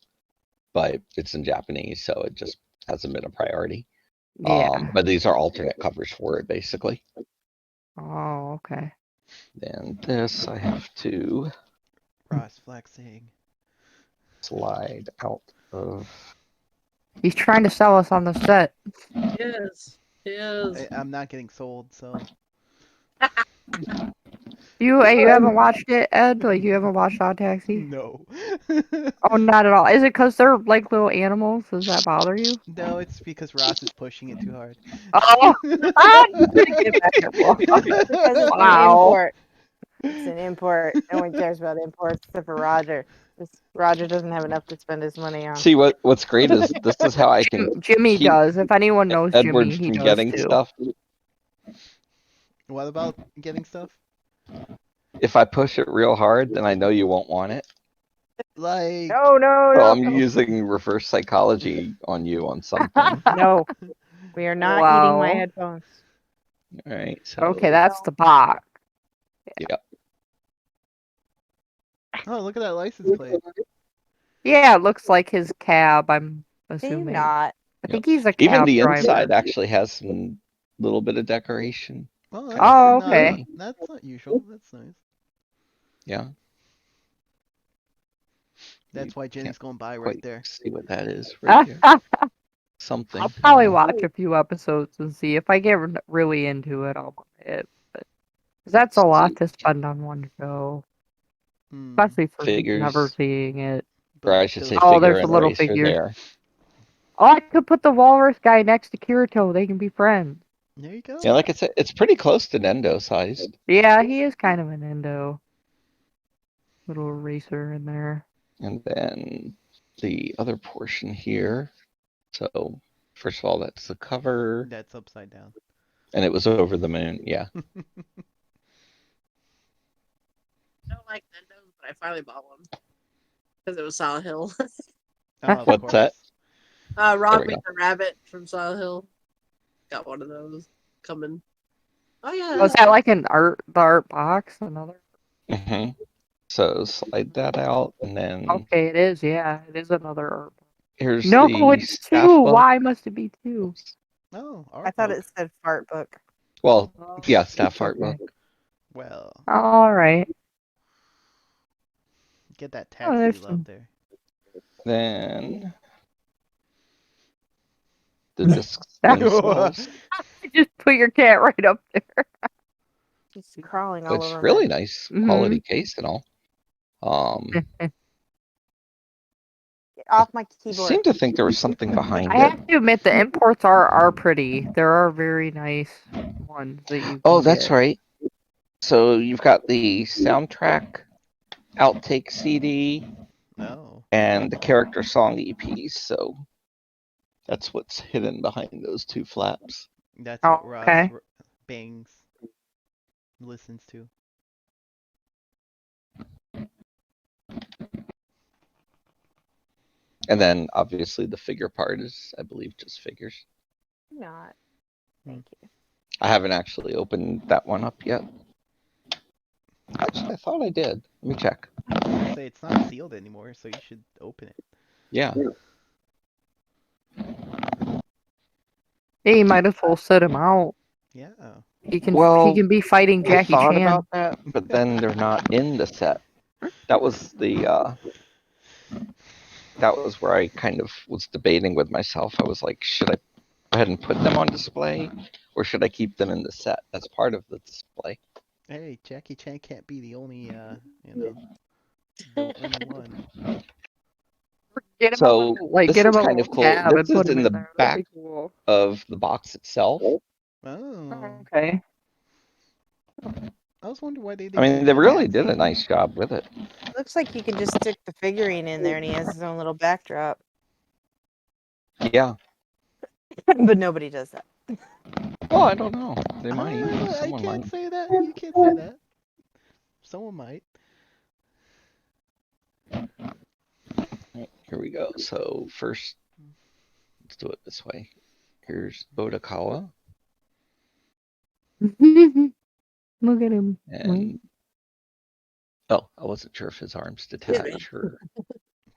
But it's in Japanese, so it just hasn't been a priority. Yeah. But these are alternate covers for it, basically. Oh, okay. Then this I have to Ross flexing. slide out of. He's trying to sell us on the set. Yes. Yes. I'm not getting sold, so. You haven't watched it, Ed? Like, you haven't watched Odd Taxi? No. Oh, not at all. Is it because they're like little animals? Does that bother you? No, it's because Ross is pushing it too hard. Oh, I'm gonna get back at Ross. Because it's an Wow. import. It's an import. No one cares about imports except for Roger. Roger doesn't have enough to spend his money on. See, what's great is this is how I can Jimmy keep does. If anyone knows Edward Jimmy, he from does getting too. stuff. What about getting stuff? If I push it real hard, then I know you won't want it. Like. No, no, So no. I'm using reverse psychology on you on something. No, we are not eating my Wow. headphones. All right. So Okay, that's the box. Yep. Oh, look at that license plate. Yeah, it looks like his cab, I'm Do you assuming. not? I think he's a Even cab the driver. inside actually has some little bit of decoration. Oh, that's Oh, not, okay. That's not usual. That's nice. Yeah. That's why Jenny's going by right Quite there. see what that is right there. I'll Something. probably watch a few episodes and see if I get really into it. I'll buy it. But 'cause that's a lot to spend on one show, especially for Figures. never seeing it. Or I should say Oh, figure there's a and little eraser figure. there. Oh, I could put the walrus guy next to Kirito. They can be friends. There you go. Yeah, like I said, it's pretty close to Nendo sized. Yeah, he is kind of an endo. Little eraser in there. And then the other portion here. So first of all, that's the cover. That's upside down. And it was over the moon. Yeah. I don't like Nintendo's, but I finally bought one because it was Silent Hill. Oh, of What's course. that? Rob we the Rabbit from Silent Hill. Got one of those coming. Oh yeah. Was that like the art box? Another? hmm So slide that out, and then Okay, it is. Yeah, it is another art box. here's No, the it's staff two. book. Why must it be two? Oh, I art thought book. it said fart book. Well, yeah, staff art Okay. book. Well, All right. get that Oh, taxi there's love some. there. Then the discs themselves, Just put your cat right up there. She's crawling all which over really me. nice quality case and all. Get off my keyboard. Seemed to think there was something behind I it. have to admit the imports are pretty. There are very nice ones that you can Oh, that's get. right. So you've got the soundtrack outtake CD Oh. and the character song EPs. So that's what's hidden behind those 2 flaps. That's what Ross Okay. bangs listens to. And then obviously the figure part is, I believe, just figures. Not. Thank you. I haven't actually opened that one up yet. Actually, I thought I did. Let me check. I was gonna say it's not sealed anymore, so you should open it. Yeah. Yeah, you might as well set him out. Yeah. He can Well, be fighting I Jackie thought Chan. about that, but then they're not in the set. That was where I kind of was debating with myself. I was like, should I go ahead and put them on display, or should I keep them in the set as part of the display? Hey, Jackie Chan can't be the only, the only one. Get him So on, this get him is a kind little of cool. tab and This put is him in in the there. That'd back be cool. of the box itself. Oh. Okay. I was wondering why they I didn't mean, give they him a really hat did a sleeve. nice job with it. Looks like you can just stick the figurine in there and he has his own little backdrop. Yeah. But nobody does that. Well, I don't know. They might. I Someone can't might. say that. You can't say that. Someone might. Right, here we go. So first, let's do it this way. Here's Bodakawa, Look at him. and oh, I wasn't sure if his arms detach or.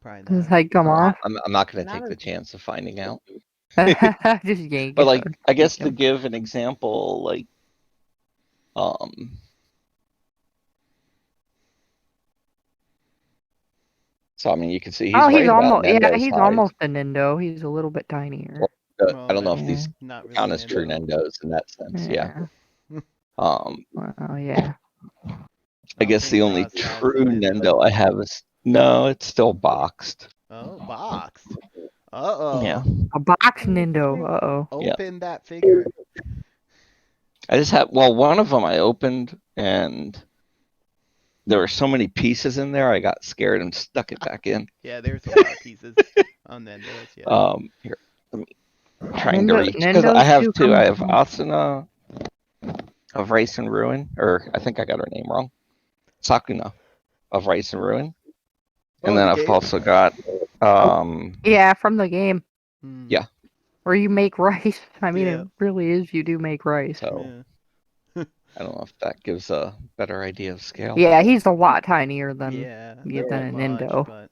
Probably Does not. head come off? I'm not going to Not take a- the chance of finding out. Just yank But it. like, I guess to Yank him. give an example, like, so I mean, you can see he's Oh, he's right about almost Nendo's he's size. almost a Nendo. He's a little bit tinier. Well, I don't know if then these not really count as true Nendo. Nendos in that sense. Yeah. Well, yeah. I guess the only Cross has the true Nendo I have is no, it's still boxed. Oh, boxed. Uh-oh. Yeah. A box Nendo. Uh-oh. Yeah. Open that figure. I just have one of them I opened and there were so many pieces in there I got scared and stuck it back in. Yeah, there's a lot of pieces on Nendo's, yeah. Here, let me trying to reach because Nendo's I have too two. I have come- Asuna of Rice and Ruin, or I think I got her name wrong. Sakuna of Rice and Ruin, and Oh, then the I've game? also got Yeah, from the game. Yeah. Where you make rice. I mean, Yeah. it really is. You do make rice. So Yeah. I don't know if that gives a better idea of scale. Yeah, he's a lot tinier than Yeah, than not by a much, Nendo. but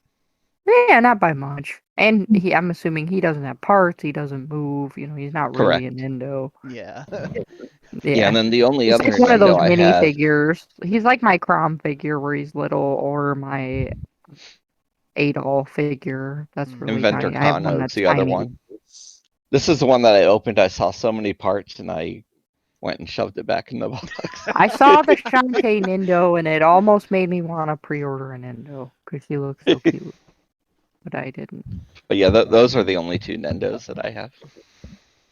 Yeah, not by much. And I'm assuming he doesn't have parts. He doesn't move. You know, he's not really a Correct. Nendo. yeah. Yeah, and then the only He's other like one of those Nendo I mini have, figures. He's like my Crom figure where he's little, or my Adol figure. That's really Inventor tiny. I have one Kano, that's the other tiny. one. This is the one that I opened. I saw so many parts, and I went and shoved it back in the box. I saw the Shantae Nendo, and it almost made me want to pre-order a Nendo because he looks so cute. But I didn't. But yeah, those are the only two Nendos that I have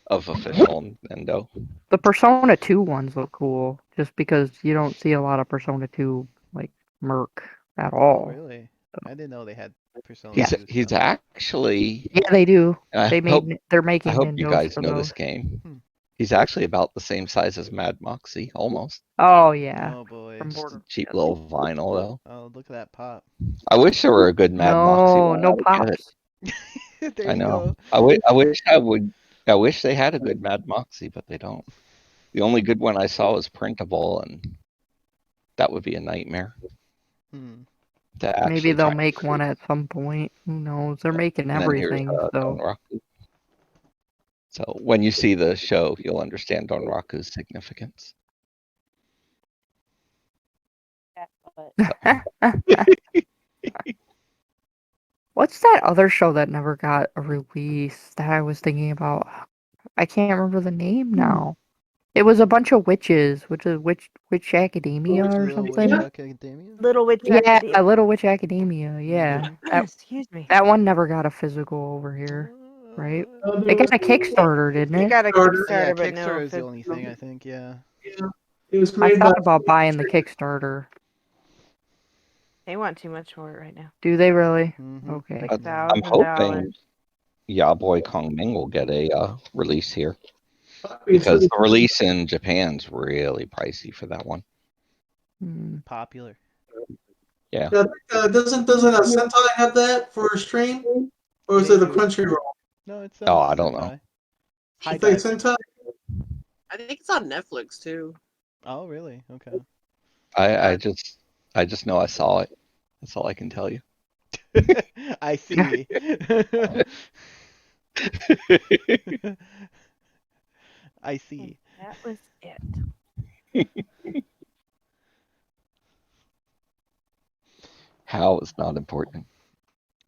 of official Nendo. The Persona 2 ones look cool, just because you don't see a lot of Persona 2 like Merc at Oh, all. really? I didn't know they had Persona He's 2 he's stuff. actually. Yeah, they do. I They're making hope you Nendos guys for know those. this game. He's actually about the same size as Mad Moxie, almost. Oh yeah. Oh, boy. From Just a Border. cheap little vinyl though. Oh, look at that pop. I wish there were a good Mad Moxie No, one. no I would get it. pops. There I you know. go. I wish they had a good Mad Moxie, but they don't. The only good one I saw was printable, and that would be a nightmare. Hmm. To actually Maybe they'll try. make one at some point. Who knows? They're making And then here's everything, so. Donraku. So when you see the show, you'll understand Donraku's significance. What's that other show that never got a release that I was thinking about? I can't remember the name now. It was a bunch of witches, which is Witch Academia or Little Witch something. Academia? Little Witch Yeah, Academia. Little Witch Academia. Yeah, Excuse me. that one never got a physical over here, right? It got a Kickstarter, didn't It it? got a Kickstarter. Kickstarter, Yeah, but no. Kickstarter is the only thing, I think, yeah. Yeah. It was I made by thought about buying the Kickstarter. They want too much for it right now. Do they really? Mhm. Okay. Like I'm hoping Yaboy Kong Ming will get a release here. Because the release in Japan's really pricey for that one. Popular. Yeah. Doesn't Sentai have that for a stream? Or is it a Crunchyroll? No, it's Oh, I don't know. Sentai. High I think Dive. Sentai. I think it's on Netflix too. Oh, really? Okay. I just I just know I saw it. That's all I can tell you. I see. I see. That was it. How is not important.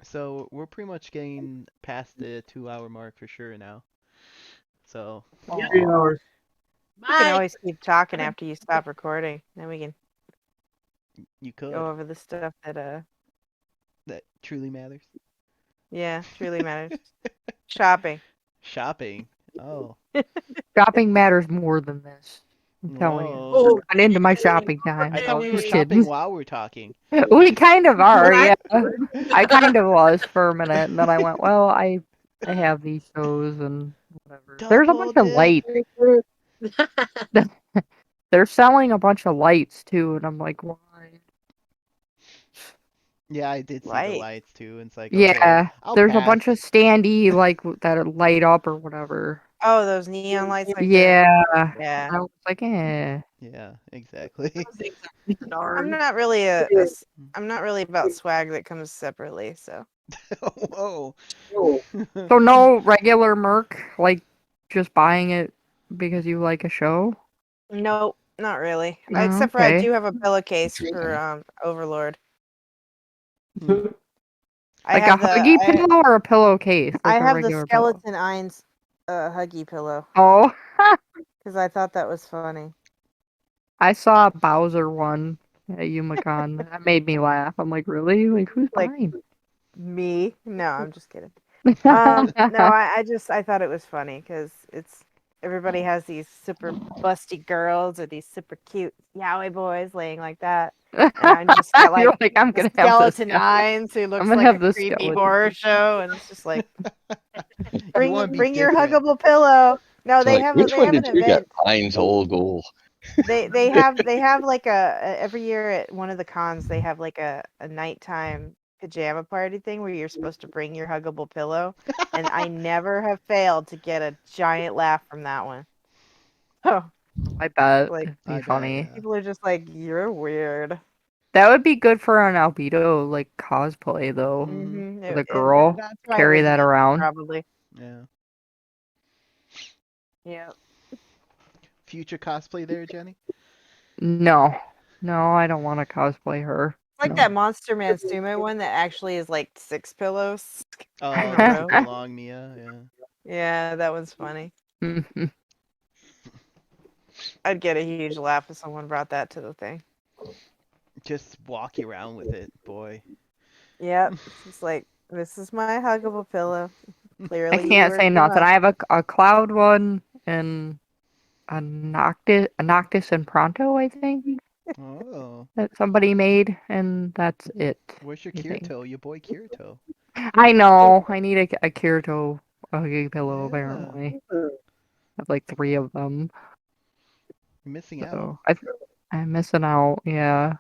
So we're pretty much getting past the 2 hour mark for sure now. So Yeah. 3 hours. We can Bye. always keep talking after you stop recording. Then we can you could. go over the stuff that That truly matters. yeah, truly matters. Shopping. Shopping. Oh. Shopping matters more than this. I'm telling you. Whoa. Oh, I'm into my shopping time. I thought we were Just shopping kidding. while we're talking. We kind of are, When yeah. I- I kind of was for a minute, and then I went, well, I have these shows and whatever. There's a Double bunch of dip. lights. They're selling a bunch of lights too, and I'm like, why? Yeah, I did see the Light. lights too. And it's like, okay, Yeah, I'll there's a pass. bunch of standee like that light up or whatever. Oh, those neon lights like Yeah, yeah. I was like, eh. Yeah, exactly. Those things are darn. I'm not really about swag that comes separately, so Whoa. So no regular merc, like just buying it because you like a show. nope, not really. Oh, Except for I okay. do have a pillowcase for Interesting. Overlord. Hmm. I Like a have the Huggy pillow or a pillowcase, I like a have the regular pillow. skeleton Eins Huggy pillow Oh, because I thought that was funny. I saw a Bowser one at Yumacon. That made me laugh. I'm like, really? Like, who's Like- buying? Me? No, I'm just kidding. No, I thought it was funny because everybody has these super busty girls or these super cute yaoi boys laying like that. And I'm just got like, You're like, I'm the gonna have this skeleton guy. Eins who looks gonna like have a this creepy skeleton. horror show, and it's just like You wanna be bring your different. huggable pillow. No, So, like, which they one have an did you get? event. Pines Old Goal. They have like every year at one of the cons they have like a nighttime pajama party thing where you're supposed to bring your huggable pillow, and I never have failed to get a giant laugh from that one. Oh, I bet like it'd be I bet, funny. yeah. people are just like, you're weird. That would be good for an albedo like cosplay though. Mhm. For the girl, That's why it carry was that mentioned, around. probably. Yeah. Yeah. Future cosplay there, Jenny? No, I don't want to cosplay her. It's like No. that Monster Man sumo one that actually is like 6 pillows. Oh, in a the row. super long Mia, yeah. Yeah, that one's funny. I'd get a huge laugh if someone brought that to the thing. Just walk you around with it, boy. Yep. It's like, this is my huggable pillow. Clearly I you can't were say too nothing. much. I have a cloud one and a Noctis and Pronto, I think, Oh. that somebody made, and that's it. Where's your I think. Kirito? Your boy Kirito. I know. I need a Kirito huggy pillow Yeah. apparently. I have like 3 of them. You're missing out. So I'm missing out. Yeah.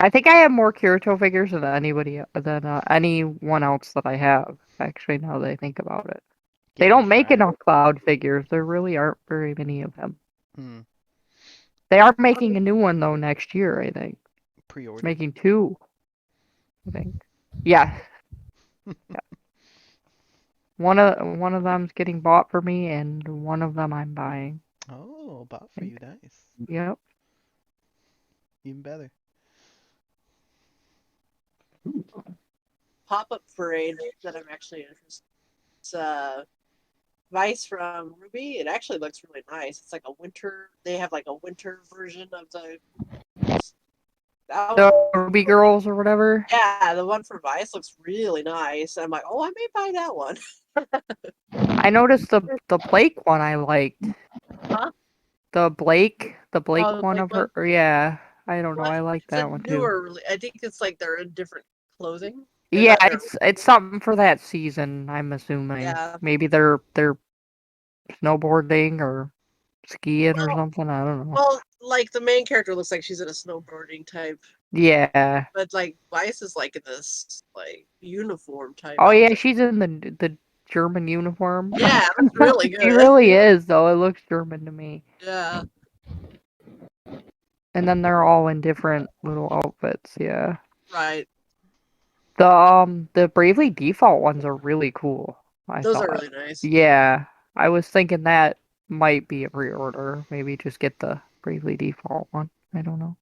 I think I have more Kirito figures than anyone else that I have. Actually, now that I think about it, they Get don't your make shine. enough Cloud figures. There really aren't very many of them. Hmm. They are making a new one though next year. I think Pre-order. making 2. I think. Yeah. Yeah. One of them's getting bought for me, and one of them I'm buying. Oh, bought for you, nice. Yep. Even better. Pop-up parade that I'm actually interested. It's Vice from Ruby. It actually looks really nice. It's like a winter. They have like a winter version of the. That The one- Ruby Girls or whatever. yeah, the one for Vice looks really nice. I'm like, oh, I may buy that one. I noticed the Blake one I liked. Huh? The Blake Oh, the one Blake of her. Yeah, I don't know. I like It's a that one too. newer. I think it's like they're in different clothing. Yeah, not their- it's something for that season. I'm assuming. Yeah. Maybe they're snowboarding or skiing or Well- something. I don't know. Well, like the main character looks like she's in a snowboarding type, Yeah. but like Vice is like in this like uniform type. Oh yeah, outfit. she's in the German uniform. Yeah, that's really good. She really is though. It looks German to me. Yeah. and then they're all in different little outfits. Yeah. Right. The Bravely Default ones are really cool. I Those are thought. really nice. Yeah, I was thinking that might be a pre-order. Maybe just get the Bravely Default one. I don't know.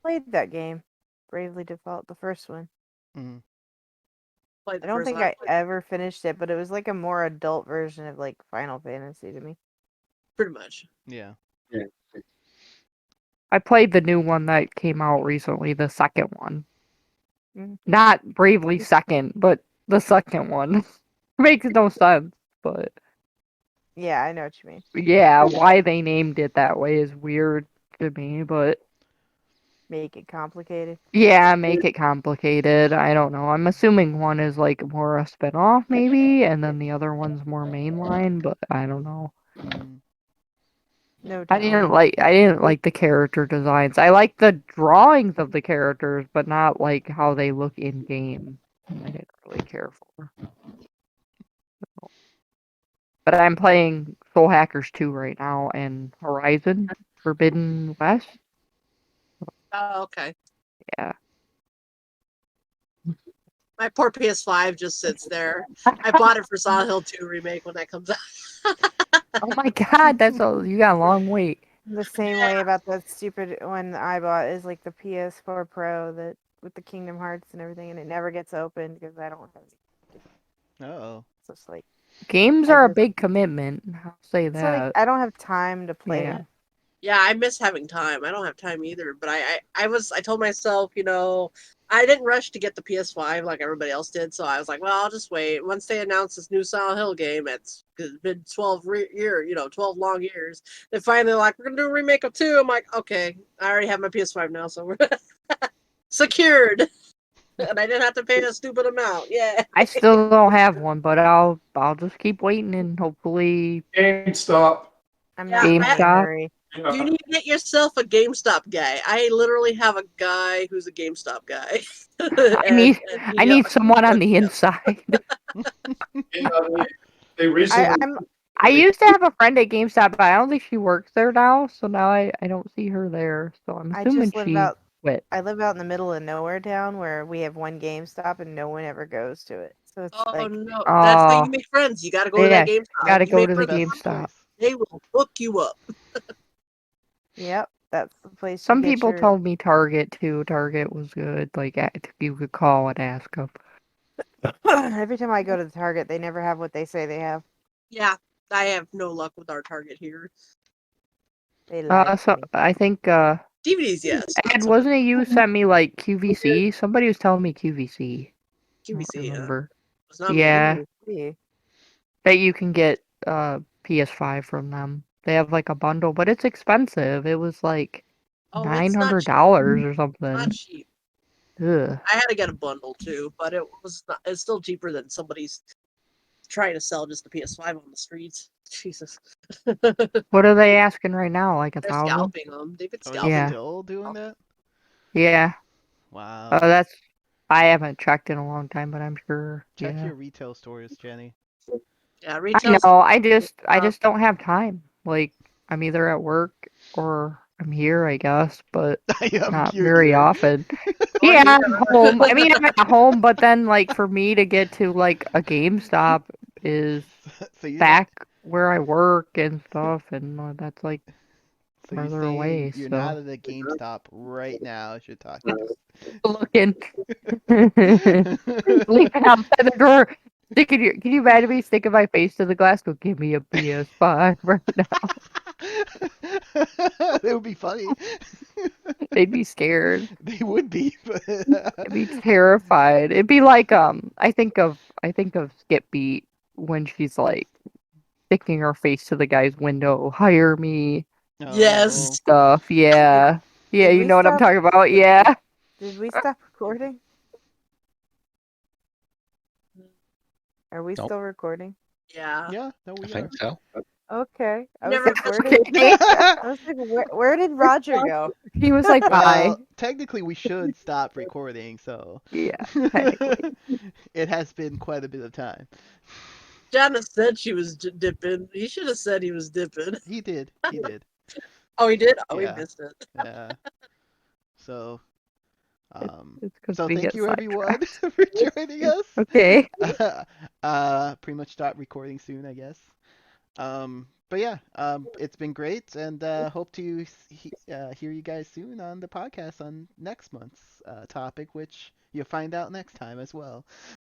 Played that game, Bravely Default, the first one. Mm. Played I the don't first think one. I ever finished it, but it was like a more adult version of like Final Fantasy to me. Pretty much. Yeah. I played the new one that came out recently, the second one. Mm. Not Bravely Second, but the second one. Makes no sense, but Yeah, I know what you mean. yeah, why they named it that way is weird to me, but Make it complicated. yeah, make it complicated. I don't know. I'm assuming one is like more a spin-off maybe, and then the other one's more mainline, but I don't know. Mm. No I telling. didn't like the character designs. I like the drawings of the characters, but not like how they look in game. I didn't really care for. But I'm playing Soul Hackers 2 right now and Horizon Forbidden West. Oh, okay. Yeah. My poor PS5 just sits there. I bought it for Silent Hill 2 remake when that comes out. Oh my god, you got a long wait. The same way about that stupid one I bought is like the PS4 Pro that with the Kingdom Hearts and everything, and it never gets opened because I don't have. Oh. So it's like Games I are a just. big commitment. I'll say So like that. I don't have time to play. Yeah. Yeah, I miss having time. I don't have time either. But I told myself, I didn't rush to get the PS5 like everybody else did. So I was like, well, I'll just wait. Once they announce this new Silent Hill game, it's been 12 long years. Then finally, like, we're gonna do a remake of 2. I'm like, okay, I already have my PS5 now, so we're secured, and I didn't have to pay a stupid amount. Yeah. I still don't have one, but I'll just keep waiting and hopefully GameStop. I'm Yeah, not in any GameStop. hurry. You Yeah. need to get yourself a GameStop guy. I literally have a guy who's a GameStop guy. I and, need and I he need someone on hooks the me up. inside. Yeah, they recently. I'm I used to have a friend at GameStop, but I don't think she works there now, so now I don't see her there. So I'm I assuming just live she out quit. I live out in the middle of nowhere town where we have one GameStop and no one ever goes to it. So it's Oh like no, that's how you Oh, make friends. You got to go to that yeah, GameStop. gotta You go make to The the friends with best them, GameStop. choice. they will hook you up. yep, that's the place you Some get people your told me Target too. Target was good. Like you could call and ask them. every time I go to the Target, they never have what they say they have. Yeah, I have no luck with our Target here. They lie to So me. I think DVDs, yes, not Ed, so much. wasn't it you sent me like QVC? Somebody was telling me QVC. I don't QVC, remember. it's not me. Yeah, See, that you can get PS5 from them. They have like a bundle, but it's expensive. It was like Oh, nine it's not hundred cheap. dollars or Not something. cheap. Ugh. I had to get a bundle too, but it's still cheaper than somebody's trying to sell just the PS5 on the streets. Jesus. What are they asking right now? Like a They're thousand? scalping them. They've been Oh, are they scalping Yeah, still doing them. that? yeah. Wow. That's I haven't checked in a long time, but I'm sure. Check Yeah. your retail stores, Jenny. Yeah, I retail's know. I uh, just don't have time. Like I'm either at work or I'm here, I guess, but not You're very here. often. or Yeah, here. I'm home. I mean, I'm at home, but then like for me to get to like a GameStop is So you're not. back where I work and stuff, and that's like So you're further saying away. you're not So at a GameStop right now as you're talking. looking, leaning outside the door, sticking your. Can you imagine me sticking my face to the glass? Go give me a PS5 right now. It would be funny. They'd be scared. They would be, but I'd be terrified. It'd be like I think of Skip Beat when she's like sticking her face to the guy's window, hire me and oh, Yes. stuff. did Yeah. Yeah, did you we know what I'm stop? talking about. Yeah. Did we stop recording? Are we Nope. still recording? Yeah. yeah, no, I we are. think so. Okay. I was Never like, touched Okay. I was like, where did Roger go? He was like, bye. Well, technically, we should stop recording, so Yeah, technically. it has been quite a bit of time. Janice said she was dipping. He should have said he was dipping. He did. He did. Oh, he did? Oh, he Yeah, missed it. yeah. So, It's um, it's because so we thank get you everyone sidetracked. for joining us. Okay. Pretty much stop recording soon, I guess. But yeah, it's been great, and hope to hear you guys soon on the podcast on next month's topic, which you'll find out next time as well.